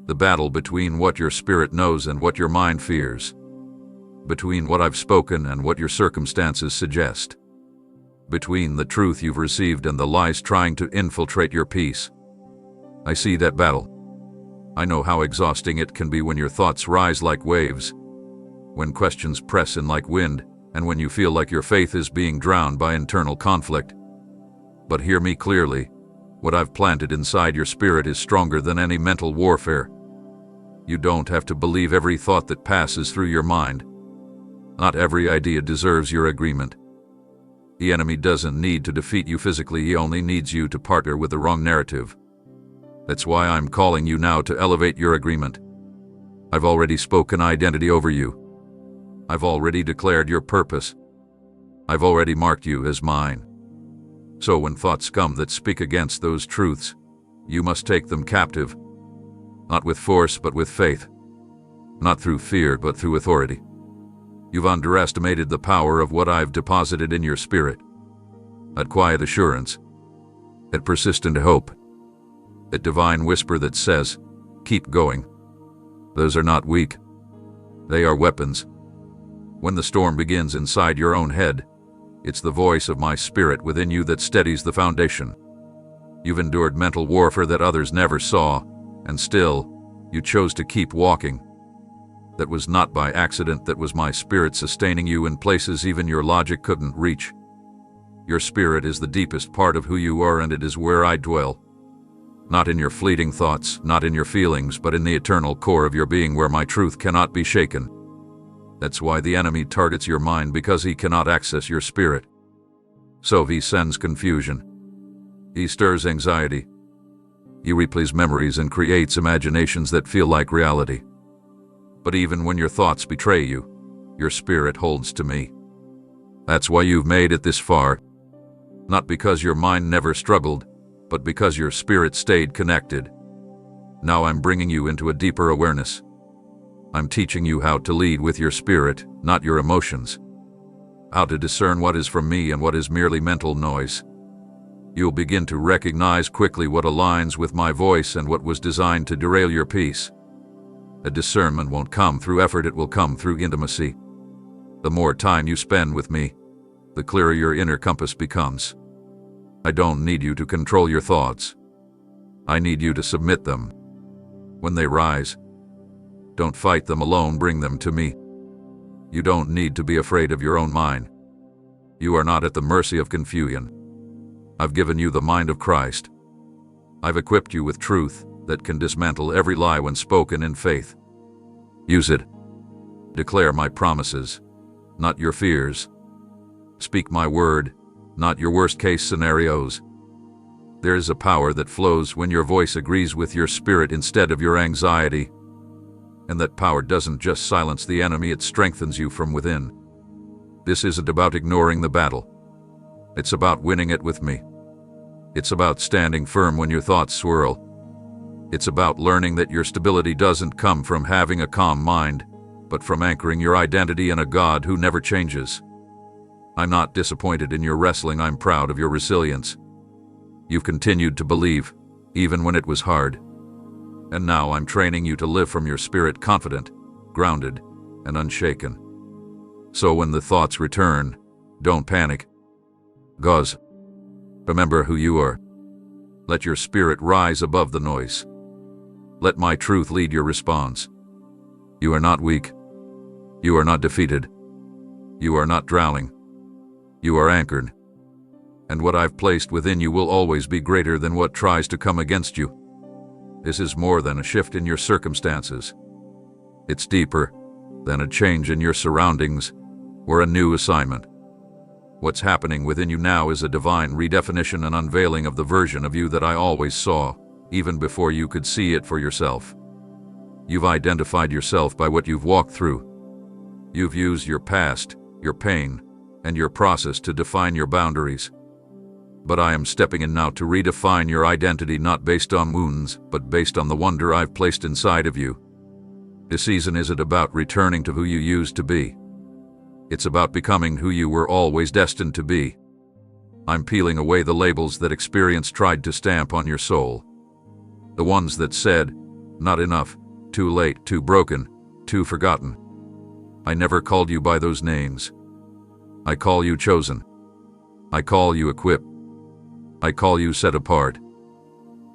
S1: The battle between what your spirit knows and what your mind fears. Between what I've spoken and what your circumstances suggest. Between the truth you've received and the lies trying to infiltrate your peace. I see that battle. I know how exhausting it can be when your thoughts rise like waves, when questions press in like wind, and when you feel like your faith is being drowned by internal conflict. But hear me clearly. What I've planted inside your spirit is stronger than any mental warfare. You don't have to believe every thought that passes through your mind. Not every idea deserves your agreement. The enemy doesn't need to defeat you physically, he only needs you to partner with the wrong narrative. That's why I'm calling you now to elevate your agreement. I've already spoken identity over you. I've already declared your purpose. I've already marked you as mine. So when thoughts come that speak against those truths, you must take them captive. Not with force, but with faith. Not through fear, but through authority. You've underestimated the power of what I've deposited in your spirit. That quiet assurance. That persistent hope. That divine whisper that says, keep going. Those are not weak. They are weapons. When the storm begins inside your own head, it's the voice of my spirit within you that steadies the foundation. You've endured mental warfare that others never saw, and still, you chose to keep walking. That was not by accident, that was my spirit sustaining you in places even your logic couldn't reach. Your spirit is the deepest part of who you are, and it is where I dwell. Not in your fleeting thoughts, not in your feelings, but in the eternal core of your being where my truth cannot be shaken. That's why the enemy targets your mind, because he cannot access your spirit. So he sends confusion. He stirs anxiety. He replays memories and creates imaginations that feel like reality. But even when your thoughts betray you, your spirit holds to me. That's why you've made it this far. Not because your mind never struggled, but because your spirit stayed connected. Now I'm bringing you into a deeper awareness. I'm teaching you how to lead with your spirit, not your emotions. how to discern what is from me and what is merely mental noise. You'll begin to recognize quickly what aligns with my voice and what was designed to derail your peace. A discernment won't come through effort, it will come through intimacy. The more time you spend with me, the clearer your inner compass becomes. I don't need you to control your thoughts. I need you to submit them. When they rise, don't fight them alone, bring them to me. You don't need to be afraid of your own mind. You are not at the mercy of confusion. I've given you the mind of Christ. I've equipped you with truth that can dismantle every lie when spoken in faith. Use it. Declare my promises, not your fears. Speak my word, not your worst-case scenarios. There is a power that flows when your voice agrees with your spirit instead of your anxiety. And that power doesn't just silence the enemy, it strengthens you from within. This isn't about ignoring the battle. It's about winning it with me. It's about standing firm when your thoughts swirl. It's about learning that your stability doesn't come from having a calm mind, but from anchoring your identity in a God who never changes. I'm not disappointed in your wrestling, I'm proud of your resilience. You've continued to believe, even when it was hard. And now I'm training you to live from your spirit, confident, grounded, and unshaken. So when the thoughts return, don't panic. Gauze. Remember who you are. Let your spirit rise above the noise. Let my truth lead your response. You are not weak. You are not defeated. You are not drowning. You are anchored. And what I've placed within you will always be greater than what tries to come against you. This is more than a shift in your circumstances. It's deeper than a change in your surroundings or a new assignment. What's happening within you now is a divine redefinition and unveiling of the version of you that I always saw, even before you could see it for yourself. You've identified yourself by what you've walked through. You've used your past, your pain, and your process to define your boundaries. But I am stepping in now to redefine your identity, not based on wounds, but based on the wonder I've placed inside of you. This season isn't about returning to who you used to be. It's about becoming who you were always destined to be. I'm peeling away the labels that experience tried to stamp on your soul. The ones that said, not enough, too late, too broken, too forgotten. I never called you by those names. I call you chosen. I call you equipped. I call you set apart.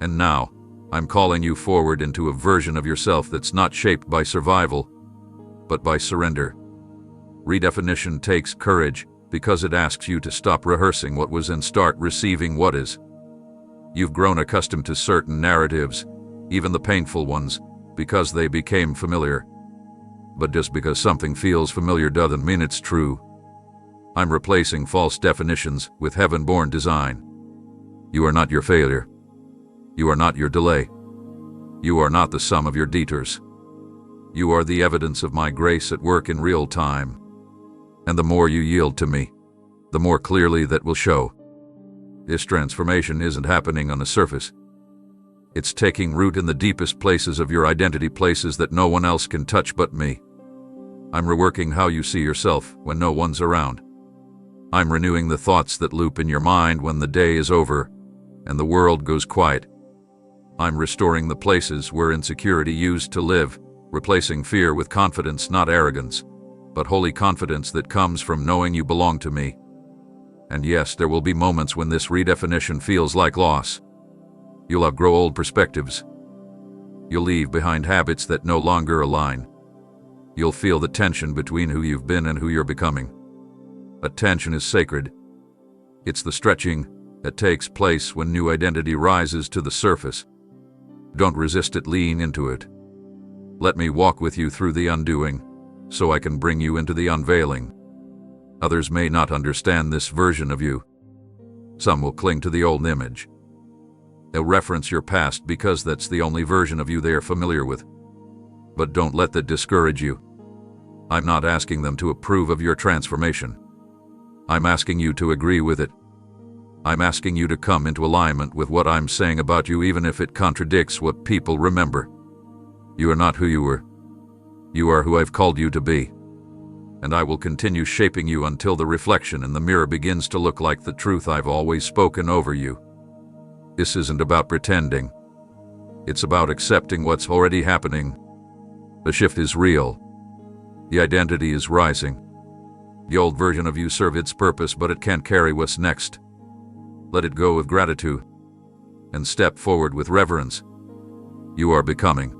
S1: And now, I'm calling you forward into a version of yourself that's not shaped by survival, but by surrender. Redefinition takes courage because it asks you to stop rehearsing what was and start receiving what is. You've grown accustomed to certain narratives, even the painful ones, because they became familiar. But just because something feels familiar doesn't mean it's true. I'm replacing false definitions with heaven-born design. You are not your failure. You are not your delay. You are not the sum of your detours. You are the evidence of my grace at work in real time. And the more you yield to me, the more clearly that will show. This transformation isn't happening on the surface. It's taking root in the deepest places of your identity, places that no one else can touch but me. I'm reworking how you see yourself when no one's around. I'm renewing the thoughts that loop in your mind when the day is over and the world goes quiet. I'm restoring the places where insecurity used to live, replacing fear with confidence, not arrogance, but holy confidence that comes from knowing you belong to me. And yes, there will be moments when this redefinition feels like loss. You'll outgrow old perspectives. You'll leave behind habits that no longer align. You'll feel the tension between who you've been and who you're becoming. But tension is sacred. It's the stretching that takes place when new identity rises to the surface. Don't resist it, lean into it. Let me walk with you through the undoing, so I can bring you into the unveiling. Others may not understand this version of you. Some will cling to the old image. They'll reference your past because that's the only version of you they are familiar with. But don't let that discourage you. I'm not asking them to approve of your transformation. I'm asking you to agree with it. I'm asking you to come into alignment with what I'm saying about you, even if it contradicts what people remember. You are not who you were. You are who I've called you to be. and I will continue shaping you until the reflection in the mirror begins to look like the truth I've always spoken over you. This isn't about pretending. It's about accepting what's already happening. The shift is real. The identity is rising. The old version of you served its purpose, but it can't carry what's next. Let it go with gratitude and step forward with reverence. You are becoming,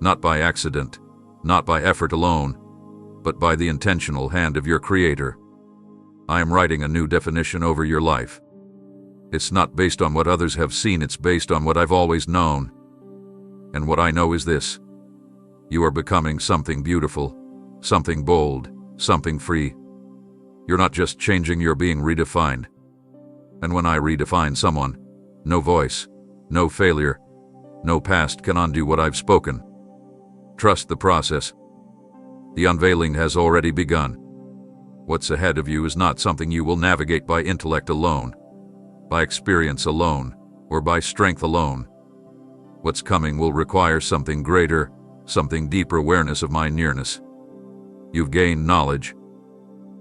S1: not by accident, not by effort alone, but by the intentional hand of your Creator. I am writing a new definition over your life. It's not based on what others have seen, it's based on what I've always known. And what I know is this: you are becoming something beautiful, something bold, something free. You're not just changing, you're being redefined. And when I redefine someone, no voice, no failure, no past can undo what I've spoken. Trust the process. The unveiling has already begun. What's ahead of you is not something you will navigate by intellect alone, by experience alone, or by strength alone. What's coming will require something greater, something deeper awareness of my nearness. You've gained knowledge.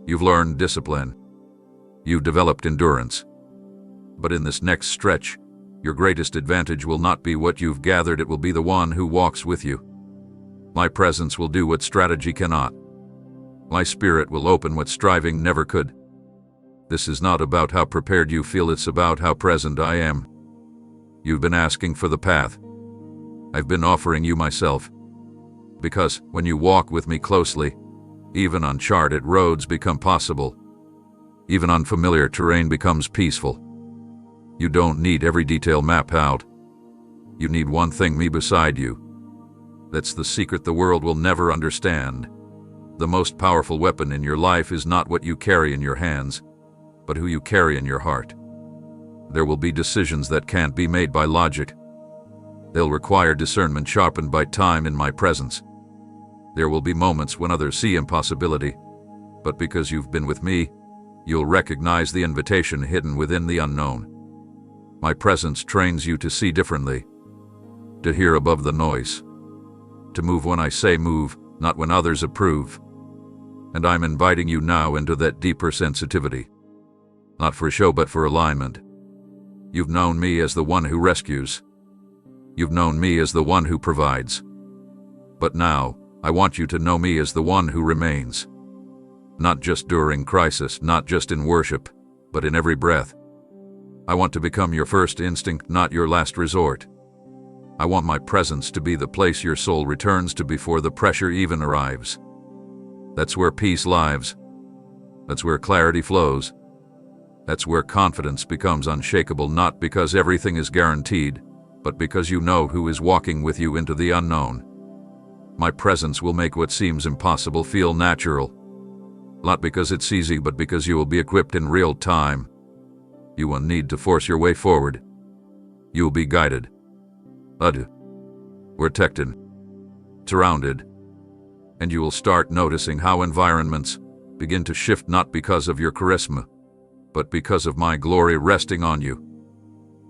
S1: You've learned discipline. You've developed endurance. But in this next stretch, your greatest advantage will not be what you've gathered, it will be the one who walks with you. My presence will do what strategy cannot. My spirit will open what striving never could. This is not about how prepared you feel, it's about how present I am. You've been asking for the path. I've been offering you myself. Because when you walk with me closely, even uncharted roads become possible. Even unfamiliar terrain becomes peaceful. You don't need every detail mapped out. You need one thing: me beside you. That's the secret the world will never understand. The most powerful weapon in your life is not what you carry in your hands, but who you carry in your heart. There will be decisions that can't be made by logic. They'll require discernment sharpened by time in my presence. There will be moments when others see impossibility, but because you've been with me, you'll recognize the invitation hidden within the unknown. My presence trains you to see differently, to hear above the noise, to move when I say move, not when others approve. And I'm inviting you now into that deeper sensitivity. Not for show, but for alignment. You've known me as the one who rescues. You've known me as the one who provides. But now, I want you to know me as the one who remains. Not just during crisis, not just in worship, but in every breath. I want to become your first instinct, not your last resort. I want my presence to be the place your soul returns to before the pressure even arrives. That's where peace lives. That's where clarity flows. That's where confidence becomes unshakable, not because everything is guaranteed, but because you know who is walking with you into the unknown. My presence will make what seems impossible feel natural. Not because it's easy, but because you will be equipped in real time. You won't need to force your way forward. You will be guided. Protected. Surrounded. And you will start noticing how environments begin to shift, not because of your charisma, but because of my glory resting on you.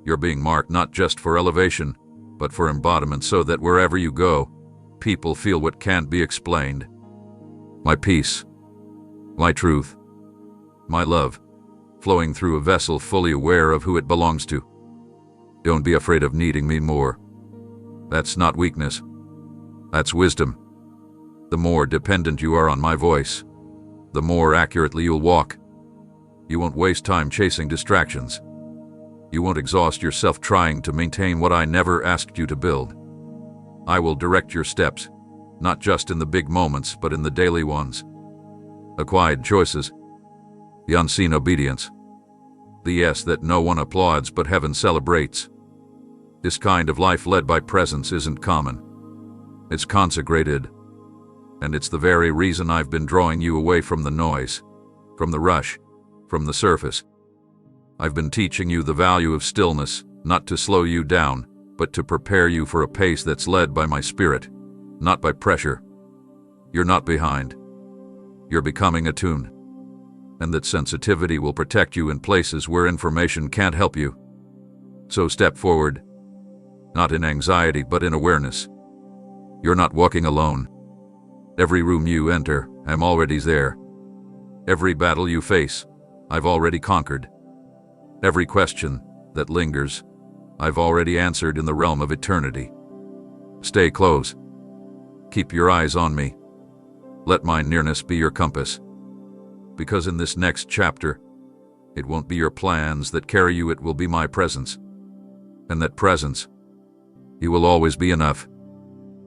S1: You're being marked not just for elevation, but for embodiment, so that wherever you go, people feel what can't be explained. My peace, my truth, my love, flowing through a vessel fully aware of who it belongs to. Don't be afraid of needing me more. That's not weakness. That's wisdom. The more dependent you are on my voice, the more accurately you'll walk. You won't waste time chasing distractions. You won't exhaust yourself trying to maintain what I never asked you to build. I will direct your steps, not just in the big moments, but in the daily ones. The quiet choices, the unseen obedience, the yes that no one applauds but heaven celebrates. This kind of life led by presence isn't common. It's consecrated. And it's the very reason I've been drawing you away from the noise, from the rush, from the surface. I've been teaching you the value of stillness, not to slow you down, but to prepare you for a pace that's led by my spirit, not by pressure. You're not behind. You're becoming attuned. And that sensitivity will protect you in places where information can't help you. So step forward, not in anxiety but in awareness. You're not walking alone. Every room you enter, I'm already there. Every battle you face, I've already conquered. Every question that lingers, I've already answered in the realm of eternity. Stay close. Keep your eyes on me. Let my nearness be your compass. Because in this next chapter, it won't be your plans that carry you, it will be my presence. And that presence, you will always be enough.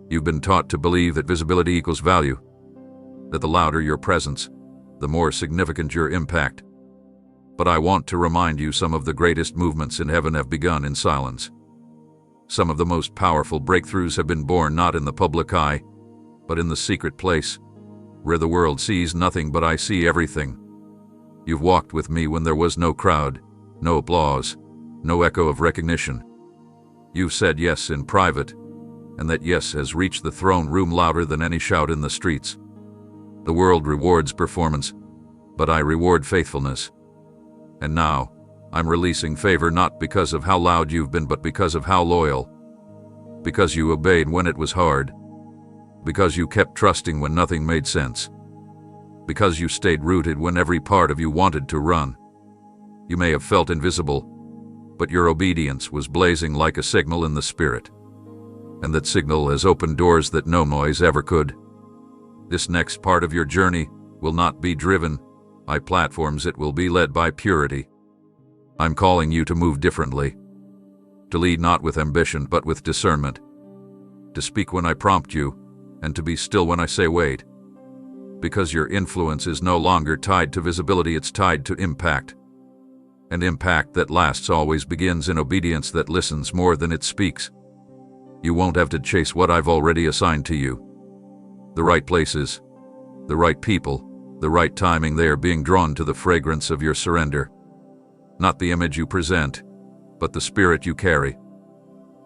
S1: You've been taught to believe that visibility equals value, that the louder your presence, the more significant your impact. But I want to remind you, some of the greatest movements in heaven have begun in silence. Some of the most powerful breakthroughs have been born not in the public eye, but in the secret place, where the world sees nothing but I see everything. You've walked with me when there was no crowd, no applause, no echo of recognition. You've said yes in private, and that yes has reached the throne room louder than any shout in the streets. The world rewards performance, but I reward faithfulness. And now, I'm releasing favor not because of how loud you've been, but because of how loyal. Because you obeyed when it was hard. Because you kept trusting when nothing made sense. Because you stayed rooted when every part of you wanted to run. You may have felt invisible, but your obedience was blazing like a signal in the spirit. And that signal has opened doors that no noise ever could. This next part of your journey will not be driven by platforms, it will be led by purity. I'm calling you to move differently, to lead not with ambition but with discernment, to speak when I prompt you, and to be still when I say wait. Because your influence is no longer tied to visibility, it's tied to impact. And impact that lasts always begins in obedience that listens more than it speaks. You won't have to chase what I've already assigned to you. The right places, the right people, the right timing, they are being drawn to the fragrance of your surrender. Not the image you present, but the spirit you carry.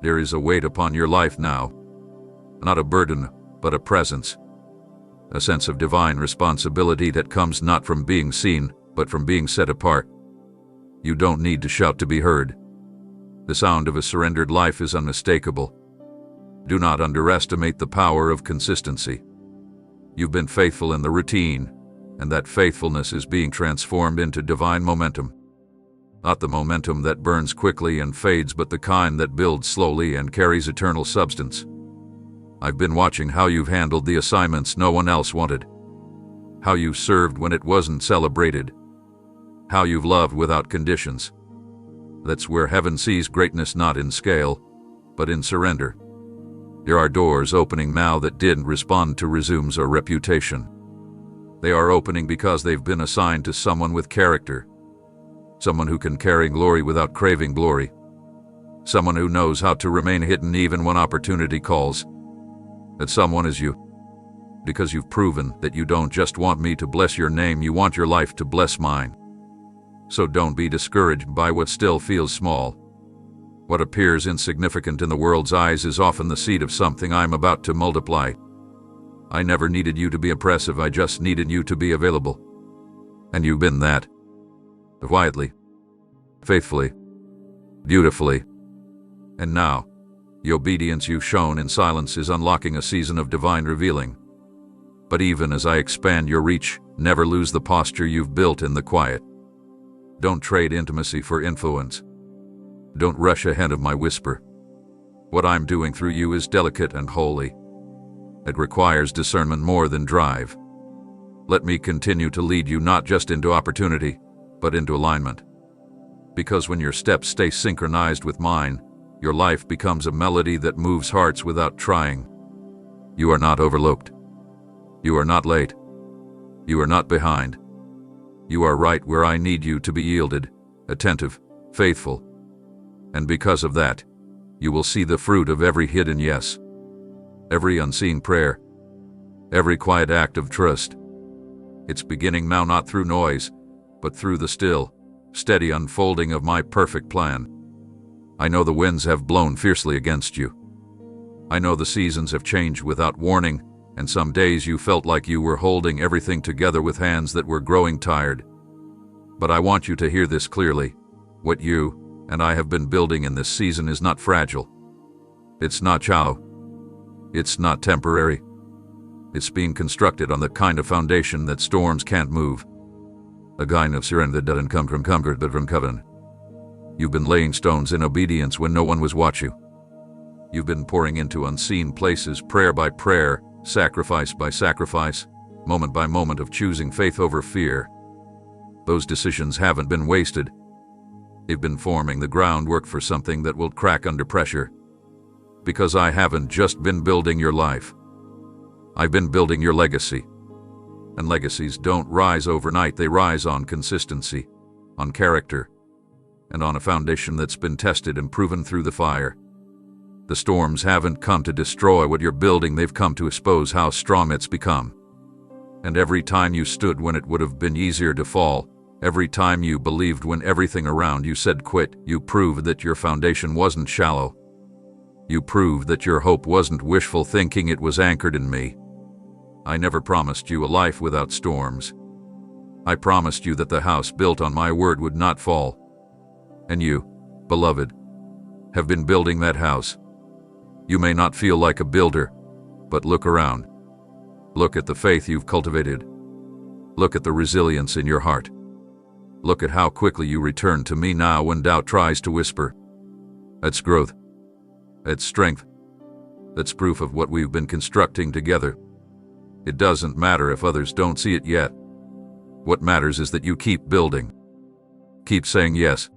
S1: There is a weight upon your life now. Not a burden, but a presence. A sense of divine responsibility that comes not from being seen, but from being set apart. You don't need to shout to be heard. The sound of a surrendered life is unmistakable. Do not underestimate the power of consistency. You've been faithful in the routine, and that faithfulness is being transformed into divine momentum. Not the momentum that burns quickly and fades, but the kind that builds slowly and carries eternal substance. I've been watching how you've handled the assignments no one else wanted. How you served when it wasn't celebrated. How you've loved without conditions. That's where heaven sees greatness, not in scale, but in surrender. There are doors opening now that didn't respond to resumes or reputation. They are opening because they've been assigned to someone with character. Someone who can carry glory without craving glory. Someone who knows how to remain hidden even when opportunity calls. That someone is you. Because you've proven that you don't just want me to bless your name, you want your life to bless mine. So don't be discouraged by what still feels small. What appears insignificant in the world's eyes is often the seed of something I'm about to multiply. I never needed you to be impressive, I just needed you to be available. And you've been that. Quietly, faithfully, beautifully. And now, the obedience you've shown in silence is unlocking a season of divine revealing. But even as I expand your reach, never lose the posture you've built in the quiet. Don't trade intimacy for influence. Don't rush ahead of my whisper. What I'm doing through you is delicate and holy. It requires discernment more than drive. Let me continue to lead you not just into opportunity, but into alignment. Because when your steps stay synchronized with mine, your life becomes a melody that moves hearts without trying. You are not overlooked. You are not late. You are not behind. You are right where I need you to be, yielded, attentive, faithful. And because of that, you will see the fruit of every hidden yes, every unseen prayer, every quiet act of trust. It's beginning now, not through noise, but through the still, steady unfolding of my perfect plan. I know the winds have blown fiercely against you. I know the seasons have changed without warning, and some days you felt like you were holding everything together with hands that were growing tired. But I want you to hear this clearly. What you and I have been building in this season is not fragile. It's not shallow. It's not temporary. It's being constructed on the kind of foundation that storms can't move. A kind of surrender that doesn't come from comfort but from covenant. You've been laying stones in obedience when no one was watching. You've been pouring into unseen places, prayer by prayer, sacrifice by sacrifice, moment by moment of choosing faith over fear. Those decisions haven't been wasted. They've been forming the groundwork for something that will crack under pressure. Because I haven't just been building your life. I've been building your legacy. And legacies don't rise overnight, they rise on consistency, on character, and on a foundation that's been tested and proven through the fire. The storms haven't come to destroy what you're building, they've come to expose how strong it's become. And every time you stood when it would have been easier to fall, every time you believed when everything around you said quit, you proved that your foundation wasn't shallow. You proved that your hope wasn't wishful thinking, it was anchored in me. I never promised you a life without storms. I promised you that the house built on my word would not fall. And you, beloved, have been building that house. You may not feel like a builder, but look around. Look at the faith you've cultivated. Look at the resilience in your heart. Look at how quickly you return to me now when doubt tries to whisper. That's growth. That's strength. That's proof of what we've been constructing together. It doesn't matter if others don't see it yet. What matters is that you keep building. Keep saying yes.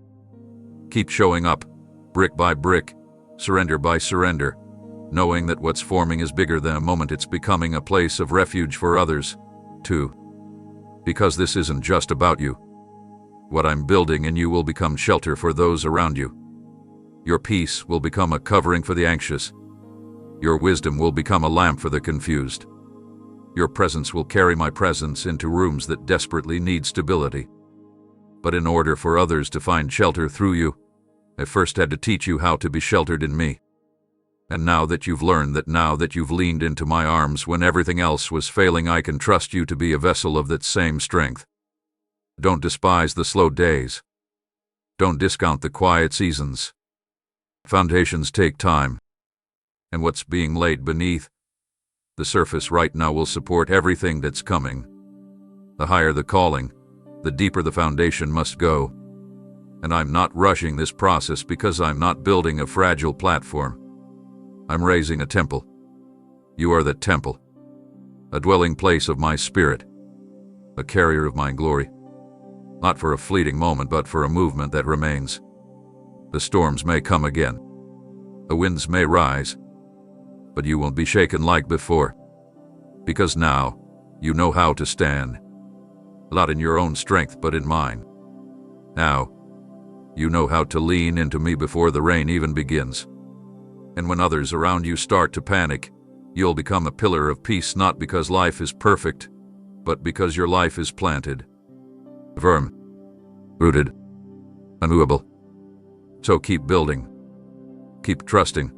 S1: Keep showing up, brick by brick, surrender by surrender, knowing that what's forming is bigger than a moment. It's becoming a place of refuge for others, too. Because this isn't just about you. What I'm building in you will become shelter for those around you. Your peace will become a covering for the anxious. Your wisdom will become a lamp for the confused. Your presence will carry my presence into rooms that desperately need stability. But in order for others to find shelter through you, I first had to teach you how to be sheltered in me. And now that you've learned that, now that you've leaned into my arms when everything else was failing, I can trust you to be a vessel of that same strength. Don't despise the slow days. Don't discount the quiet seasons. Foundations take time. And what's being laid beneath the surface right now will support everything that's coming. The higher the calling, the deeper the foundation must go. And I'm not rushing this process because I'm not building a fragile platform. I'm raising a temple. You are that temple. A dwelling place of my spirit. A carrier of my glory. Not for a fleeting moment, but for a movement that remains. The storms may come again. The winds may rise. But you won't be shaken like before. Because now, you know how to stand. Not in your own strength, but in mine. Now, you know how to lean into me before the rain even begins. And when others around you start to panic, you'll become a pillar of peace, not because life is perfect, but because your life is planted. Firm. Rooted. Unmovable. So keep building. Keep trusting.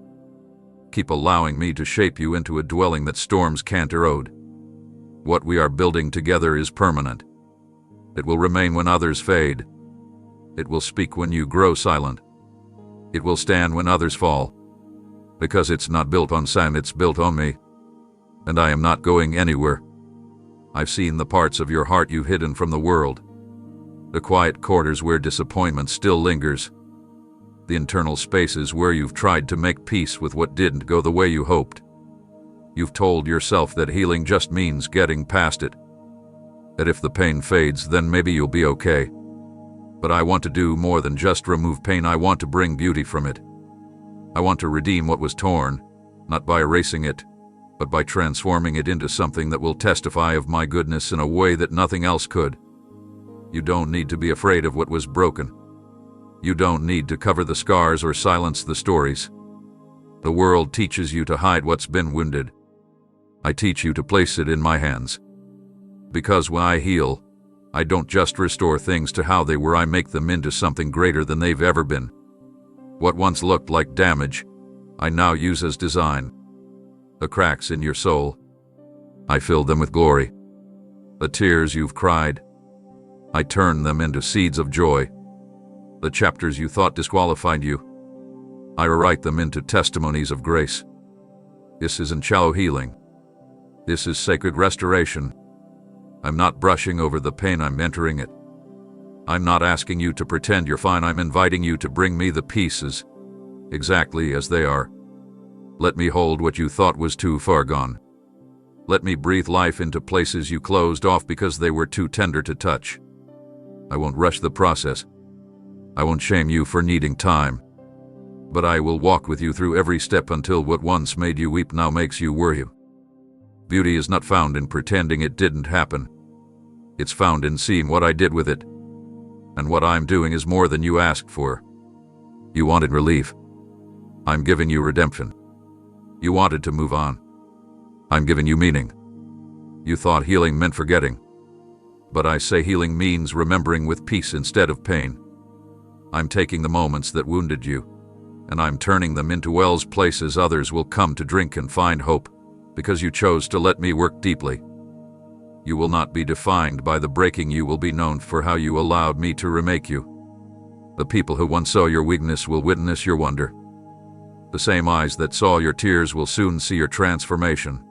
S1: Keep allowing me to shape you into a dwelling that storms can't erode. What we are building together is permanent. It will remain when others fade. It will speak when you grow silent. It will stand when others fall. Because it's not built on sand, it's built on me. And I am not going anywhere. I've seen the parts of your heart you've hidden from the world. The quiet quarters where disappointment still lingers. The internal spaces where you've tried to make peace with what didn't go the way you hoped. You've told yourself that healing just means getting past it. That if the pain fades, then maybe you'll be okay. But I want to do more than just remove pain. I want to bring beauty from it. I want to redeem what was torn, not by erasing it, but by transforming it into something that will testify of my goodness in a way that nothing else could. You don't need to be afraid of what was broken. You don't need to cover the scars or silence the stories. The world teaches you to hide what's been wounded. I teach you to place it in my hands. Because when I heal, I don't just restore things to how they were, I make them into something greater than they've ever been. What once looked like damage, I now use as design. The cracks in your soul, I fill them with glory. The tears you've cried, I turn them into seeds of joy. The chapters you thought disqualified you, I rewrite them into testimonies of grace. This isn't shallow healing. This is sacred restoration. I'm not brushing over the pain, I'm entering it. I'm not asking you to pretend you're fine, I'm inviting you to bring me the pieces, exactly as they are. Let me hold what you thought was too far gone. Let me breathe life into places you closed off because they were too tender to touch. I won't rush the process. I won't shame you for needing time. But I will walk with you through every step until what once made you weep now makes you worry. Beauty is not found in pretending it didn't happen. It's found in seeing what I did with it. And what I'm doing is more than you asked for. You wanted relief. I'm giving you redemption. You wanted to move on. I'm giving you meaning. You thought healing meant forgetting. But I say healing means remembering with peace instead of pain. I'm taking the moments that wounded you, and I'm turning them into wells, places others will come to drink and find hope, because you chose to let me work deeply. You will not be defined by the breaking, you will be known for how you allowed me to remake you. The people who once saw your weakness will witness your wonder. The same eyes that saw your tears will soon see your transformation.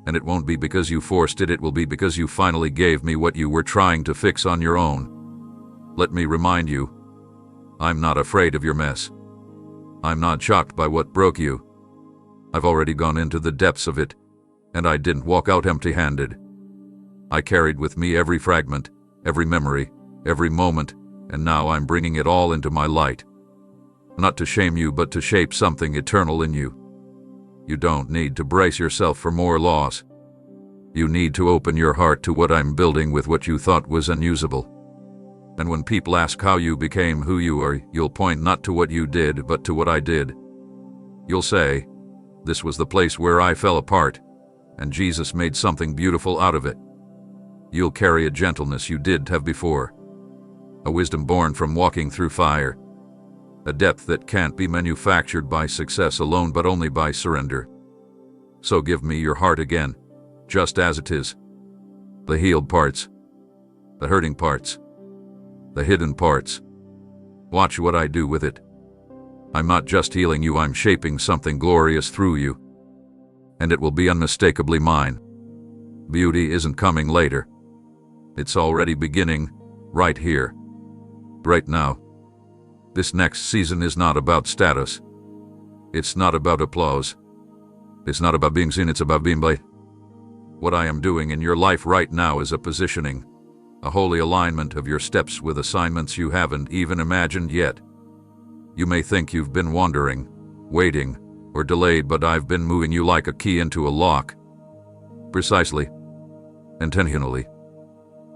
S1: And it won't be because you forced it, it will be because you finally gave me what you were trying to fix on your own. Let me remind you, I'm not afraid of your mess. I'm not shocked by what broke you. I've already gone into the depths of it, and I didn't walk out empty-handed. I carried with me every fragment, every memory, every moment, and now I'm bringing it all into my light. Not to shame you, but to shape something eternal in you. You don't need to brace yourself for more loss. You need to open your heart to what I'm building with what you thought was unusable. And when people ask how you became who you are, you'll point not to what you did, but to what I did. You'll say, this was the place where I fell apart, and Jesus made something beautiful out of it. You'll carry a gentleness you didn't have before, a wisdom born from walking through fire, a depth that can't be manufactured by success alone but only by surrender. So give me your heart again, just as it is. The healed parts, the hurting parts, the hidden parts. Watch what I do with it. I'm not just healing you, I'm shaping something glorious through you. And it will be unmistakably mine. Beauty isn't coming later. It's already beginning, right here, right now. This next season is not about status. It's not about applause. It's not about being seen, it's about being by. What I am doing in your life right now is a positioning, a holy alignment of your steps with assignments you haven't even imagined yet. You may think you've been wandering, waiting, or delayed, but I've been moving you like a key into a lock. Precisely, intentionally,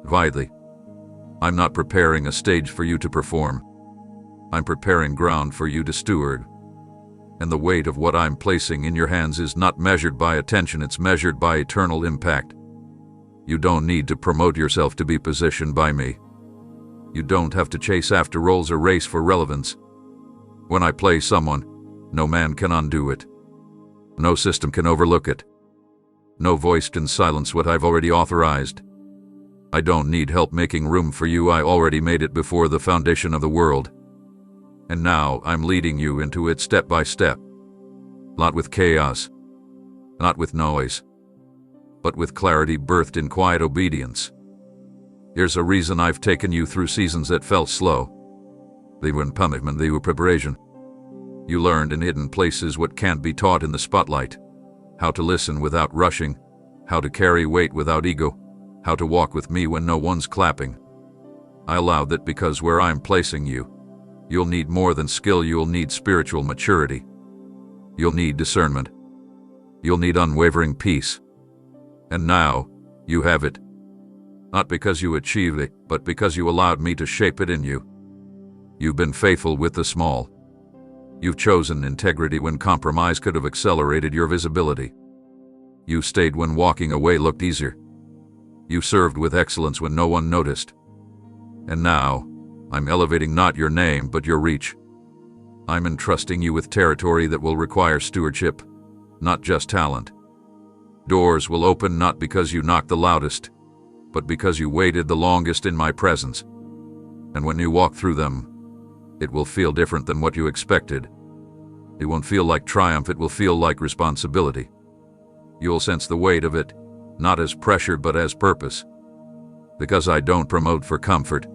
S1: vitally. I'm not preparing a stage for you to perform. I'm preparing ground for you to steward. And the weight of what I'm placing in your hands is not measured by attention, it's measured by eternal impact. You don't need to promote yourself to be positioned by me. You don't have to chase after roles or race for relevance. When I place someone, no man can undo it. No system can overlook it. No voice can silence what I've already authorized. I don't need help making room for you, I already made it before the foundation of the world. And now I'm leading you into it step by step. Not with chaos, not with noise, but with clarity birthed in quiet obedience. Here's a reason I've taken you through seasons that felt slow. They were in punishment, they were preparation. You learned in hidden places what can't be taught in the spotlight. How to listen without rushing, how to carry weight without ego, how to walk with me when no one's clapping. I allowed that because where I'm placing you, you'll need more than skill, you'll need spiritual maturity. You'll need discernment. You'll need unwavering peace. And now, you have it. Not because you achieved it, but because you allowed me to shape it in you. You've been faithful with the small. You've chosen integrity when compromise could have accelerated your visibility. You stayed when walking away looked easier. You served with excellence when no one noticed. And now, I'm elevating not your name but your reach. I'm entrusting you with territory that will require stewardship, not just talent. Doors will open not because you knocked the loudest, but because you waited the longest in my presence. And when you walk through them, it will feel different than what you expected. It won't feel like triumph, it will feel like responsibility. You'll sense the weight of it, not as pressure but as purpose. Because I don't promote for comfort,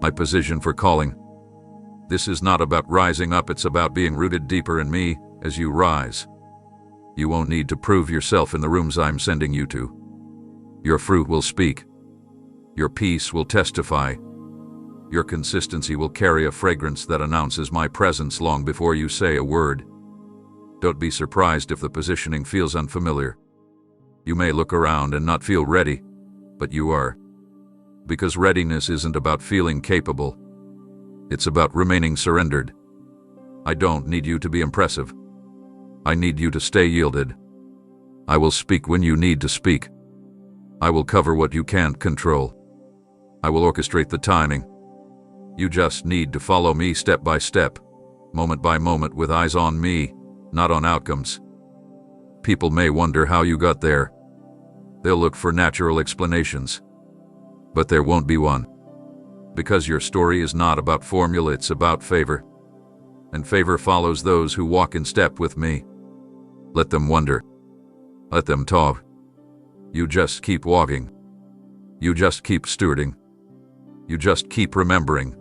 S1: I position for calling. This is not about rising up, it's about being rooted deeper in me as you rise. You won't need to prove yourself in the rooms I'm sending you to. Your fruit will speak. Your peace will testify. Your consistency will carry a fragrance that announces my presence long before you say a word. Don't be surprised if the positioning feels unfamiliar. You may look around and not feel ready, but you are. Because readiness isn't about feeling capable. It's about remaining surrendered. I don't need you to be impressive. I need you to stay yielded. I will speak when you need to speak. I will cover what you can't control. I will orchestrate the timing. You just need to follow me step by step, moment by moment, with eyes on me, not on outcomes. People may wonder how you got there. They'll look for natural explanations. But there won't be one. Because your story is not about formula, it's about favor. And favor follows those who walk in step with me. Let them wonder. Let them talk. You just keep walking. You just keep stewarding. You just keep remembering.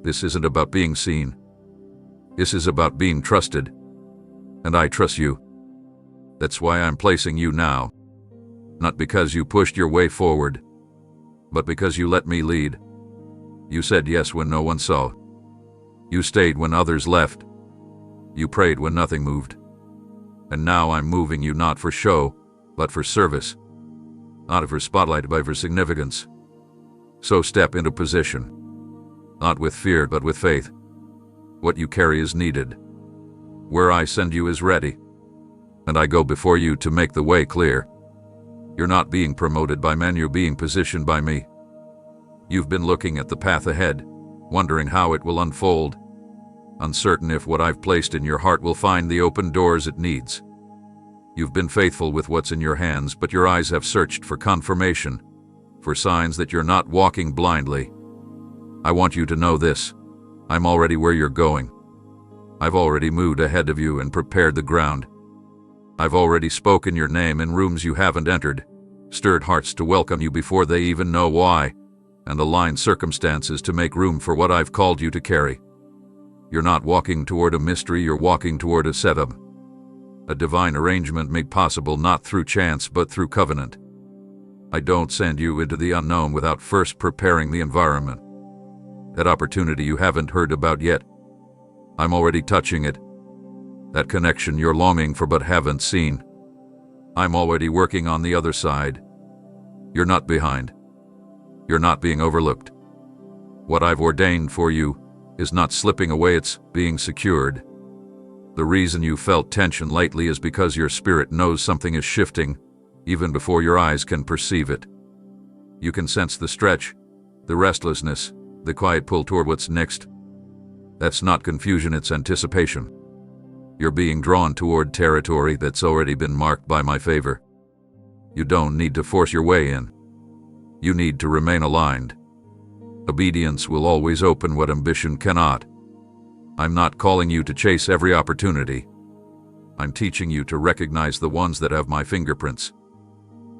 S1: This isn't about being seen. This is about being trusted. And I trust you. That's why I'm placing you now. Not because you pushed your way forward, but because you let me lead. You said yes when no one saw. You stayed when others left. You prayed when nothing moved. And now I'm moving you not for show, but for service. Not for spotlight, but for significance. So step into position. Not with fear, but with faith. What you carry is needed. Where I send you is ready. And I go before you to make the way clear. You're not being promoted by men, you're being positioned by me. You've been looking at the path ahead, wondering how it will unfold, uncertain if what I've placed in your heart will find the open doors it needs. You've been faithful with what's in your hands, but your eyes have searched for confirmation, for signs that you're not walking blindly. I want you to know this. I'm already where you're going. I've already moved ahead of you and prepared the ground. I've already spoken your name in rooms you haven't entered, stirred hearts to welcome you before they even know why, and aligned circumstances to make room for what I've called you to carry. You're not walking toward a mystery, you're walking toward a setup. A divine arrangement made possible not through chance but through covenant. I don't send you into the unknown without first preparing the environment. That opportunity you haven't heard about yet, I'm already touching it. That connection you're longing for but haven't seen, I'm already working on the other side. You're not behind. You're not being overlooked. What I've ordained for you is not slipping away, it's being secured. The reason you felt tension lately is because your spirit knows something is shifting, even before your eyes can perceive it. You can sense the stretch, the restlessness, the quiet pull toward what's next. That's not confusion, it's anticipation. You're being drawn toward territory that's already been marked by my favor. You don't need to force your way in. You need to remain aligned. Obedience will always open what ambition cannot. I'm not calling you to chase every opportunity. I'm teaching you to recognize the ones that have my fingerprints.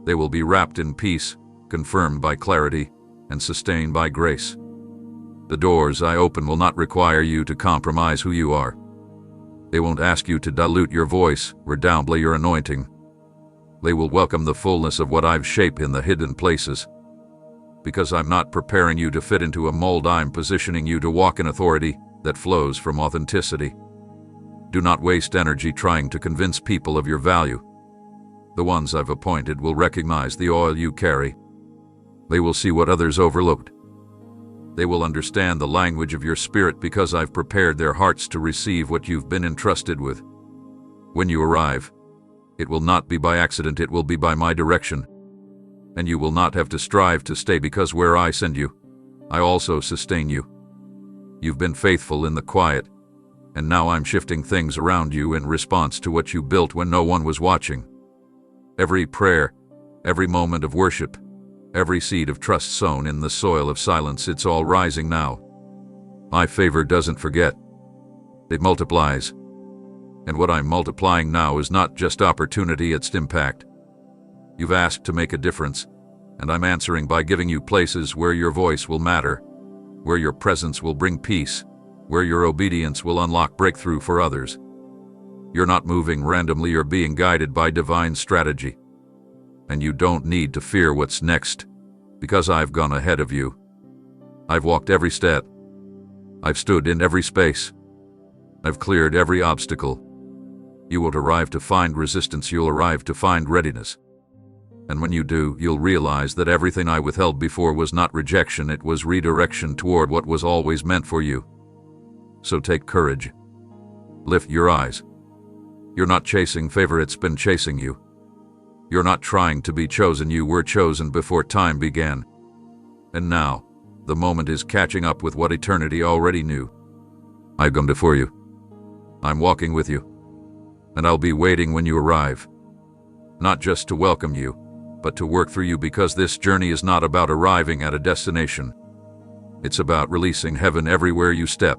S1: They will be wrapped in peace, confirmed by clarity, and sustained by grace. The doors I open will not require you to compromise who you are. They won't ask you to dilute your voice or downplay your anointing. They will welcome the fullness of what I've shaped in the hidden places. Because I'm not preparing you to fit into a mold, I'm positioning you to walk in authority that flows from authenticity. Do not waste energy trying to convince people of your value. The ones I've appointed will recognize the oil you carry. They will see what others overlooked. They will understand the language of your spirit because I've prepared their hearts to receive what you've been entrusted with. When you arrive, it will not be by accident, it will be by my direction. And you will not have to strive to stay, because where I send you, I also sustain you. You've been faithful in the quiet, and now I'm shifting things around you in response to what you built when no one was watching. Every prayer, every moment of worship, every seed of trust sown in the soil of silence, it's all rising now. My favor doesn't forget. It multiplies. And what I'm multiplying now is not just opportunity, it's impact. You've asked to make a difference, and I'm answering by giving you places where your voice will matter, where your presence will bring peace, where your obedience will unlock breakthrough for others. You're not moving randomly, you're being guided by divine strategy. And you don't need to fear what's next, because I've gone ahead of you. I've walked every step. I've stood in every space. I've cleared every obstacle. You won't arrive to find resistance, you'll arrive to find readiness. And when you do, you'll realize that everything I withheld before was not rejection, it was redirection toward what was always meant for you. So take courage. Lift your eyes. You're not chasing favor, it's been chasing you. You're not trying to be chosen, you were chosen before time began. And now, the moment is catching up with what eternity already knew. I've gone before you. I'm walking with you. And I'll be waiting when you arrive. Not just to welcome you, but to work through you, because this journey is not about arriving at a destination. It's about releasing heaven everywhere you step.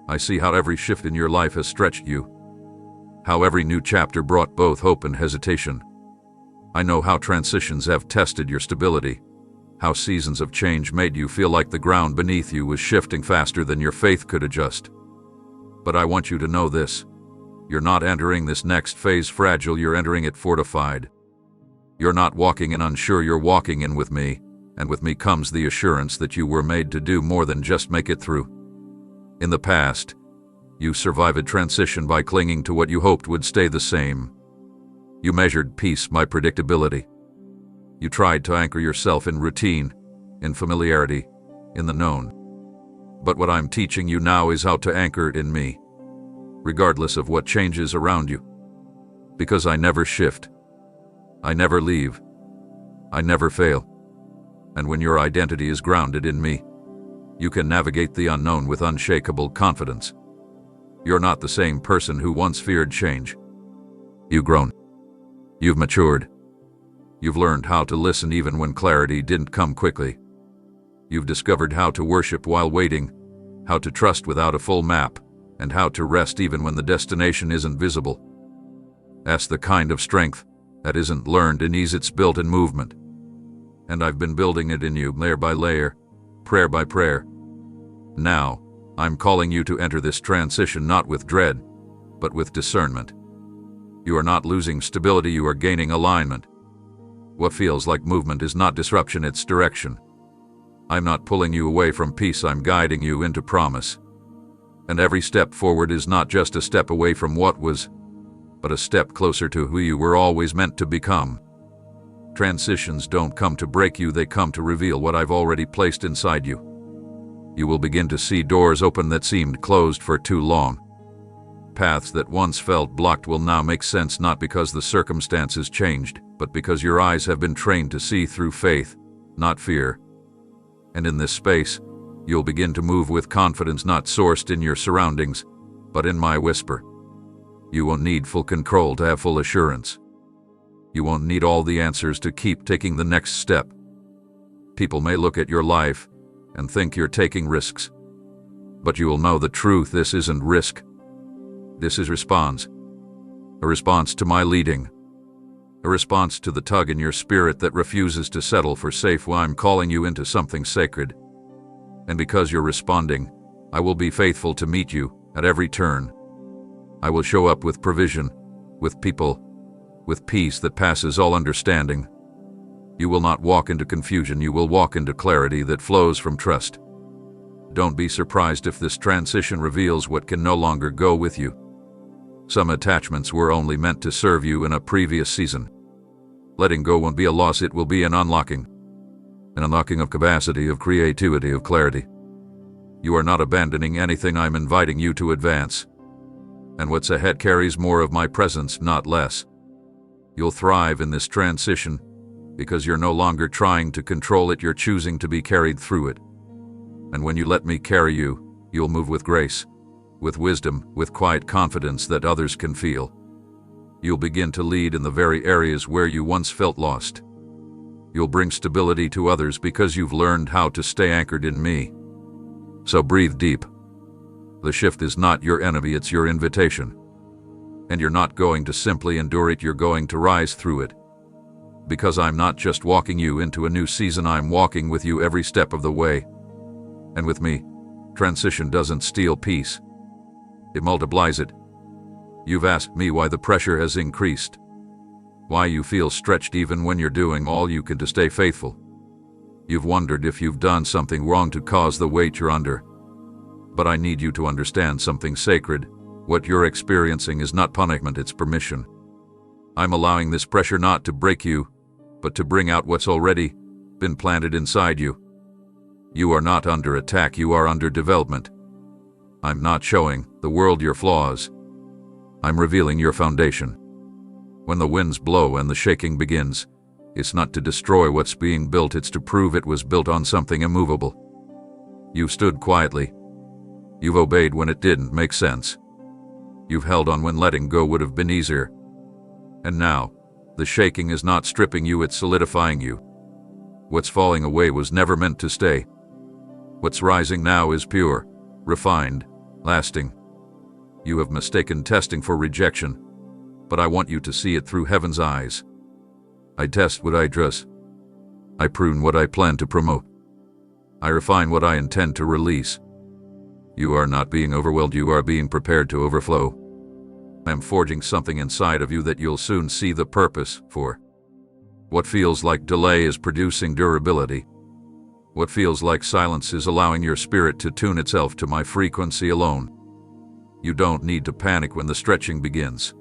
S1: I see how every shift in your life has stretched you. How every new chapter brought both hope and hesitation. I know how transitions have tested your stability. How seasons of change made you feel like the ground beneath you was shifting faster than your faith could adjust. But I want you to know this. You're not entering this next phase fragile, you're entering it fortified. You're not walking in unsure, you're walking in with me, and with me comes the assurance that you were made to do more than just make it through. In the past, you survived a transition by clinging to what you hoped would stay the same. You measured peace by predictability. You tried to anchor yourself in routine, in familiarity, in the known. But what I'm teaching you now is how to anchor it in me, regardless of what changes around you. Because I never shift. I never leave. I never fail. And when your identity is grounded in me, you can navigate the unknown with unshakable confidence. You're not the same person who once feared change. You've grown. You've matured. You've learned how to listen even when clarity didn't come quickly. You've discovered how to worship while waiting, how to trust without a full map, and how to rest even when the destination isn't visible. That's the kind of strength that isn't learned in ease, it's built in movement. And I've been building it in you, layer by layer, prayer by prayer. Now, I'm calling you to enter this transition not with dread, but with discernment. You are not losing stability, you are gaining alignment. What feels like movement is not disruption, it's direction. I'm not pulling you away from peace, I'm guiding you into promise. And every step forward is not just a step away from what was, but a step closer to who you were always meant to become. Transitions don't come to break you, they come to reveal what I've already placed inside you. You will begin to see doors open that seemed closed for too long. Paths that once felt blocked will now make sense, not because the circumstances changed, but because your eyes have been trained to see through faith, not fear. And in this space, you'll begin to move with confidence, not sourced in your surroundings, but in my whisper. You won't need full control to have full assurance. You won't need all the answers to keep taking the next step. People may look at your life and think you're taking risks, but you will know the truth. This isn't risk. This is response. A response to my leading. A response to the tug in your spirit that refuses to settle for safe while I'm calling you into something sacred. And because you're responding, I will be faithful to meet you at every turn. I will show up with provision, with people, with peace that passes all understanding. You will not walk into confusion, you will walk into clarity that flows from trust. Don't be surprised if this transition reveals what can no longer go with you. Some attachments were only meant to serve you in a previous season. Letting go won't be a loss, it will be an unlocking. An unlocking of capacity, of creativity, of clarity. You are not abandoning anything, I'm inviting you to advance. And what's ahead carries more of my presence, not less. You'll thrive in this transition because you're no longer trying to control it, you're choosing to be carried through it. And when you let me carry you, you'll move with grace, with wisdom, with quiet confidence that others can feel. You'll begin to lead in the very areas where you once felt lost. You'll bring stability to others because you've learned how to stay anchored in me. So breathe deep. The shift is not your enemy, it's your invitation. And you're not going to simply endure it, you're going to rise through it. Because I'm not just walking you into a new season, I'm walking with you every step of the way. And with me, transition doesn't steal peace. It multiplies it. You've asked me why the pressure has increased. Why you feel stretched even when you're doing all you can to stay faithful. You've wondered if you've done something wrong to cause the weight you're under. But I need you to understand something sacred. What you're experiencing is not punishment, it's permission. I'm allowing this pressure not to break you, but to bring out what's already been planted inside you. You are not under attack, you are under development. I'm not showing the world your flaws. I'm revealing your foundation. When the winds blow and the shaking begins, it's not to destroy what's being built, it's to prove it was built on something immovable. You've stood quietly. You've obeyed when it didn't make sense. You've held on when letting go would have been easier. And now, the shaking is not stripping you, it's solidifying you. What's falling away was never meant to stay. What's rising now is pure, refined, lasting. You have mistaken testing for rejection, but I want you to see it through heaven's eyes. I test what I trust. I prune what I plan to promote. I refine what I intend to release. You are not being overwhelmed, you are being prepared to overflow. I am forging something inside of you that you'll soon see the purpose for. What feels like delay is producing durability. What feels like silence is allowing your spirit to tune itself to my frequency alone. You don't need to panic when the stretching begins.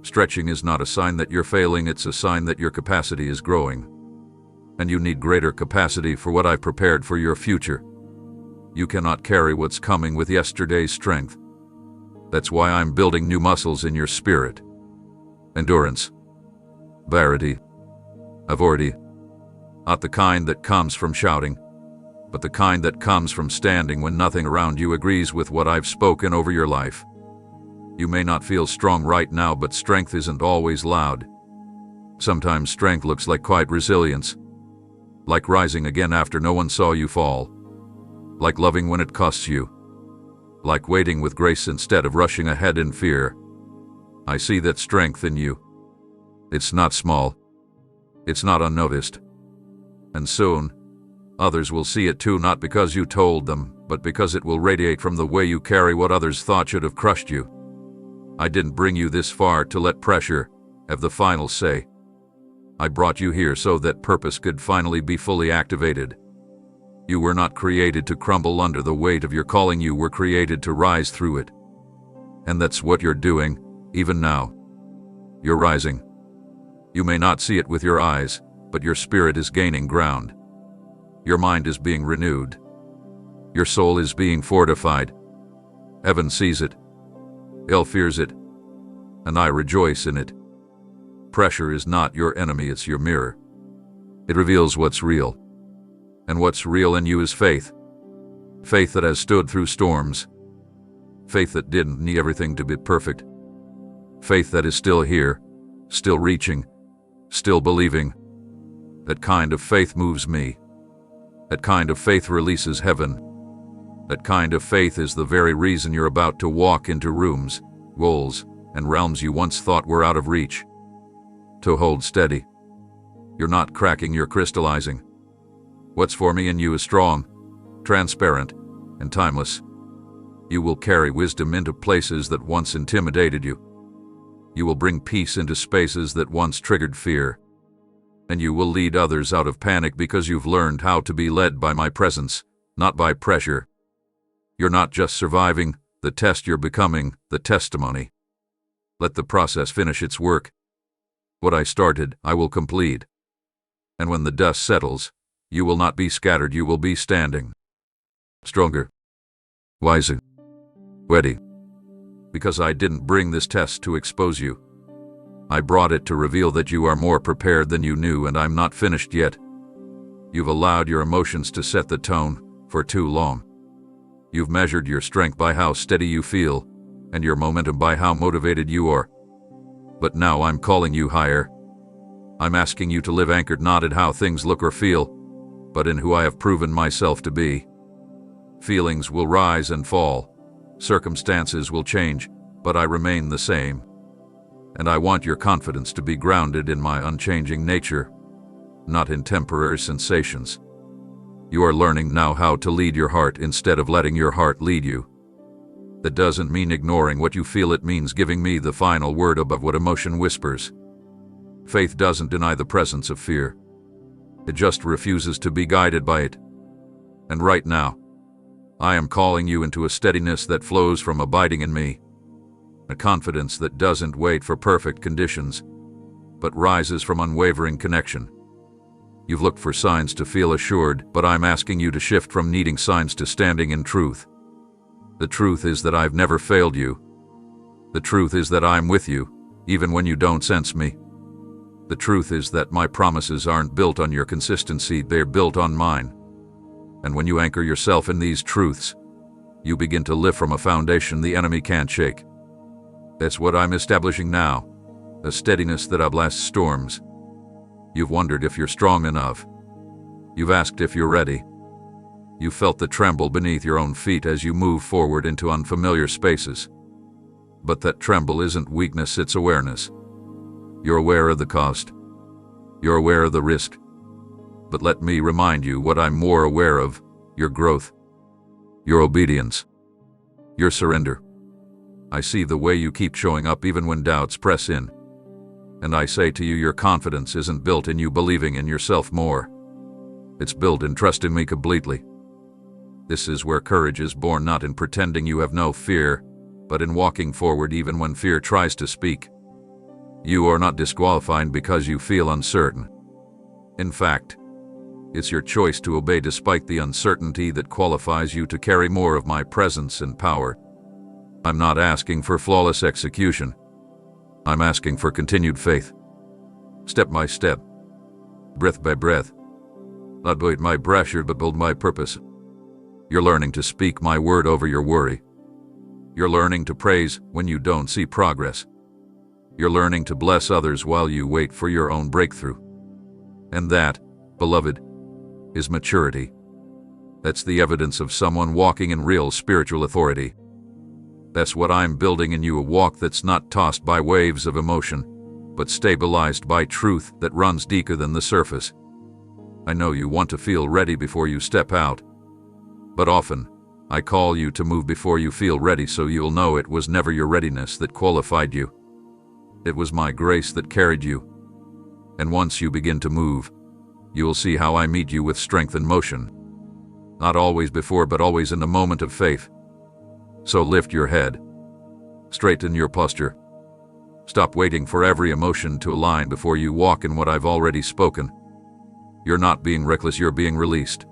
S1: Stretching is not a sign that you're failing, it's a sign that your capacity is growing. And you need greater capacity for what I've prepared for your future. You cannot carry what's coming with yesterday's strength. That's why I'm building new muscles in your spirit. Endurance. Verity. Authority. Not the kind that comes from shouting, but the kind that comes from standing when nothing around you agrees with what I've spoken over your life. You may not feel strong right now, but strength isn't always loud. Sometimes strength looks like quiet resilience, like rising again after no one saw you fall, like loving when it costs you, like waiting with grace instead of rushing ahead in fear. I see that strength in you. It's not small. It's not unnoticed. And soon, others will see it too, not because you told them, but because it will radiate from the way you carry what others thought should have crushed you. I didn't bring you this far to let pressure have the final say. I brought you here so that purpose could finally be fully activated. You were not created to crumble under the weight of your calling, you were created to rise through it. And that's what you're doing, even now. You're rising. You may not see it with your eyes, but your spirit is gaining ground. Your mind is being renewed. Your soul is being fortified. Heaven sees it. Hell fears it. And I rejoice in it. Pressure is not your enemy, it's your mirror. It reveals what's real. And what's real in you is faith. Faith that has stood through storms. Faith that didn't need everything to be perfect. Faith that is still here, still reaching, still believing. That kind of faith moves me. That kind of faith releases heaven. That kind of faith is the very reason you're about to walk into rooms, goals, and realms you once thought were out of reach. To hold steady. You're not cracking, you're crystallizing. What's for me in you is strong, transparent, and timeless. You will carry wisdom into places that once intimidated you. You will bring peace into spaces that once triggered fear. And you will lead others out of panic because you've learned how to be led by my presence, not by pressure. You're not just surviving the test, you're becoming the testimony. Let the process finish its work. What I started, I will complete. And when the dust settles, you will not be scattered, you will be standing. Stronger. Wiser. Ready. Because I didn't bring this test to expose you. I brought it to reveal that you are more prepared than you knew, and I'm not finished yet. You've allowed your emotions to set the tone for too long. You've measured your strength by how steady you feel, and your momentum by how motivated you are. But now I'm calling you higher. I'm asking you to live anchored not at how things look or feel, but in who I have proven myself to be. Feelings will rise and fall. Circumstances will change, but I remain the same. And I want your confidence to be grounded in my unchanging nature, not in temporary sensations. You are learning now how to lead your heart instead of letting your heart lead you. That doesn't mean ignoring what you feel, it means giving me the final word above what emotion whispers. Faith doesn't deny the presence of fear. It just refuses to be guided by it. And right now, I am calling you into a steadiness that flows from abiding in me, a confidence that doesn't wait for perfect conditions, but rises from unwavering connection. You've looked for signs to feel assured, but I'm asking you to shift from needing signs to standing in truth. The truth is that I've never failed you. The truth is that I'm with you, even when you don't sense me. The truth is that my promises aren't built on your consistency, they're built on mine. And when you anchor yourself in these truths, you begin to live from a foundation the enemy can't shake. That's what I'm establishing now, a steadiness that outlasts storms. You've wondered if you're strong enough. You've asked if you're ready. You felt the tremble beneath your own feet as you move forward into unfamiliar spaces. But that tremble isn't weakness, it's awareness. You're aware of the cost. You're aware of the risk. But let me remind you what I'm more aware of: your growth, your obedience, your surrender. I see the way you keep showing up even when doubts press in. And I say to you, your confidence isn't built in you believing in yourself more. It's built in trusting me completely. This is where courage is born, not in pretending you have no fear, but in walking forward even when fear tries to speak. You are not disqualified because you feel uncertain. In fact, it's your choice to obey despite the uncertainty that qualifies you to carry more of my presence and power. I'm not asking for flawless execution. I'm asking for continued faith. Step by step, breath by breath. Not build my pressure, but build my purpose. You're learning to speak my word over your worry. You're learning to praise when you don't see progress. You're learning to bless others while you wait for your own breakthrough. And that, beloved, is maturity. That's the evidence of someone walking in real spiritual authority. That's what I'm building in you, a walk that's not tossed by waves of emotion, but stabilized by truth that runs deeper than the surface. I know you want to feel ready before you step out, but often, I call you to move before you feel ready, so you'll know it was never your readiness that qualified you. It was my grace that carried you. And once you begin to move, you will see how I meet you with strength and motion. Not always before, but always in the moment of faith. So lift your head. Straighten your posture. Stop waiting for every emotion to align before you walk in what I've already spoken. You're not being reckless, you're being released.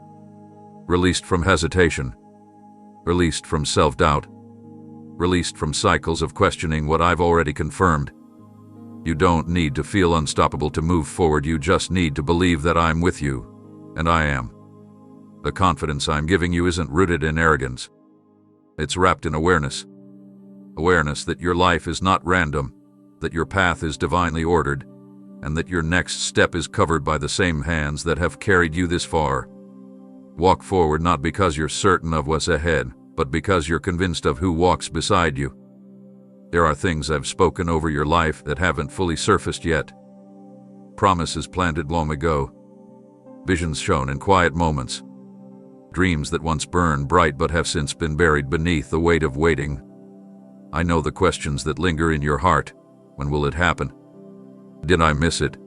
S1: Released from hesitation. Released from self-doubt. Released from cycles of questioning what I've already confirmed. You don't need to feel unstoppable to move forward, you just need to believe that I'm with you, and I am. The confidence I'm giving you isn't rooted in arrogance. It's wrapped in awareness. Awareness that your life is not random, that your path is divinely ordered, and that your next step is covered by the same hands that have carried you this far. Walk forward not because you're certain of what's ahead, but because you're convinced of who walks beside you. There are things I've spoken over your life that haven't fully surfaced yet. Promises planted long ago. Visions shown in quiet moments. Dreams that once burned bright but have since been buried beneath the weight of waiting. I know the questions that linger in your heart. When will it happen? Did I miss it?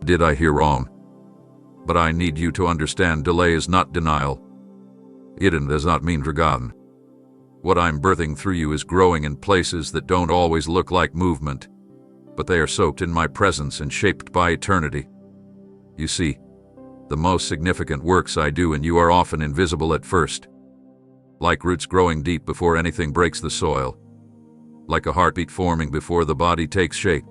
S1: Did I hear wrong? But I need you to understand, delay is not denial. Hidden does not mean forgotten. What I'm birthing through you is growing in places that don't always look like movement, but they are soaked in my presence and shaped by eternity. You see, the most significant works I do in you are often invisible at first. Like roots growing deep before anything breaks the soil. Like a heartbeat forming before the body takes shape.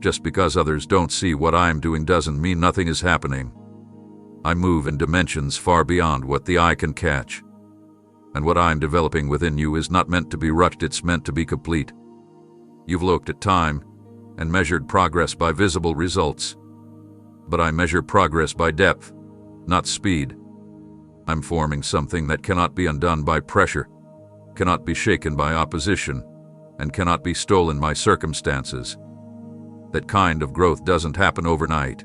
S1: Just because others don't see what I'm doing doesn't mean nothing is happening. I move in dimensions far beyond what the eye can catch. And what I'm developing within you is not meant to be rushed, it's meant to be complete. You've looked at time and measured progress by visible results. But I measure progress by depth, not speed. I'm forming something that cannot be undone by pressure, cannot be shaken by opposition, and cannot be stolen by circumstances. That kind of growth doesn't happen overnight.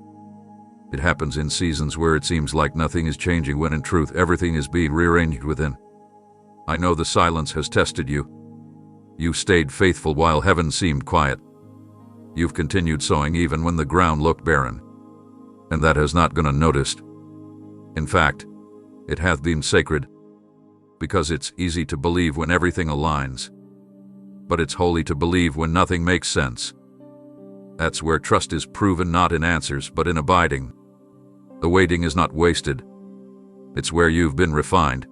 S1: It happens in seasons where it seems like nothing is changing when in truth everything is being rearranged within. I know the silence has tested you. You stayed faithful while heaven seemed quiet. You've continued sowing even when the ground looked barren. And that has not gone unnoticed. In fact, it hath been sacred, because it's easy to believe when everything aligns. But it's holy to believe when nothing makes sense. That's where trust is proven, not in answers, but in abiding. The waiting is not wasted. It's where you've been refined,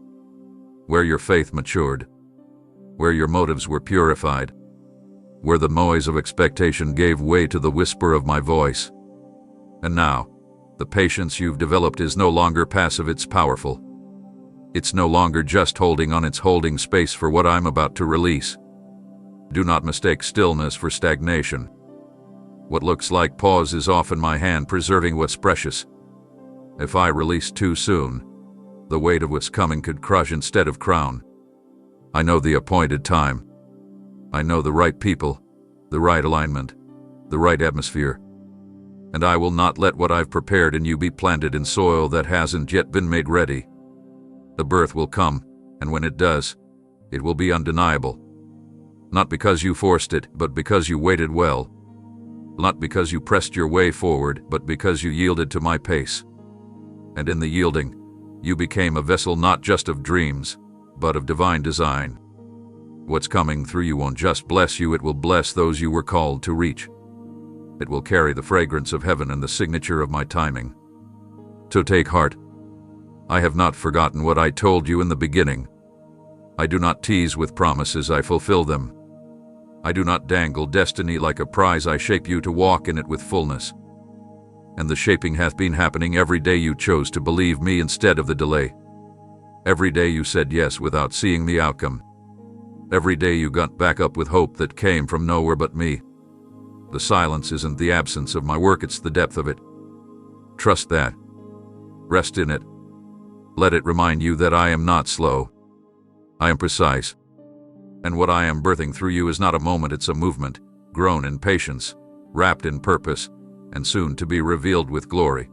S1: where your faith matured, where your motives were purified, where the noise of expectation gave way to the whisper of my voice. And now, the patience you've developed is no longer passive, it's powerful. It's no longer just holding on, it's holding space for what I'm about to release. Do not mistake stillness for stagnation. What looks like pause is often my hand preserving what's precious. If I release too soon, the weight of what's coming could crush instead of crown. I know the appointed time. I know the right people, the right alignment, the right atmosphere. And I will not let what I've prepared in you be planted in soil that hasn't yet been made ready. The birth will come, and when it does, it will be undeniable. Not because you forced it, but because you waited well. Not because you pressed your way forward, but because you yielded to my pace. And in the yielding, you became a vessel not just of dreams, but of divine design. What's coming through you won't just bless you, it will bless those you were called to reach. It will carry the fragrance of heaven and the signature of my timing. So take heart. I have not forgotten what I told you in the beginning. I do not tease with promises, I fulfill them. I do not dangle destiny like a prize, I shape you to walk in it with fullness. And the shaping hath been happening every day you chose to believe me instead of the delay. Every day you said yes without seeing the outcome. Every day you got back up with hope that came from nowhere but me. The silence isn't the absence of my work, it's the depth of it. Trust that. Rest in it. Let it remind you that I am not slow. I am precise. And what I am birthing through you is not a moment, it's a movement, grown in patience, wrapped in purpose, and soon to be revealed with glory.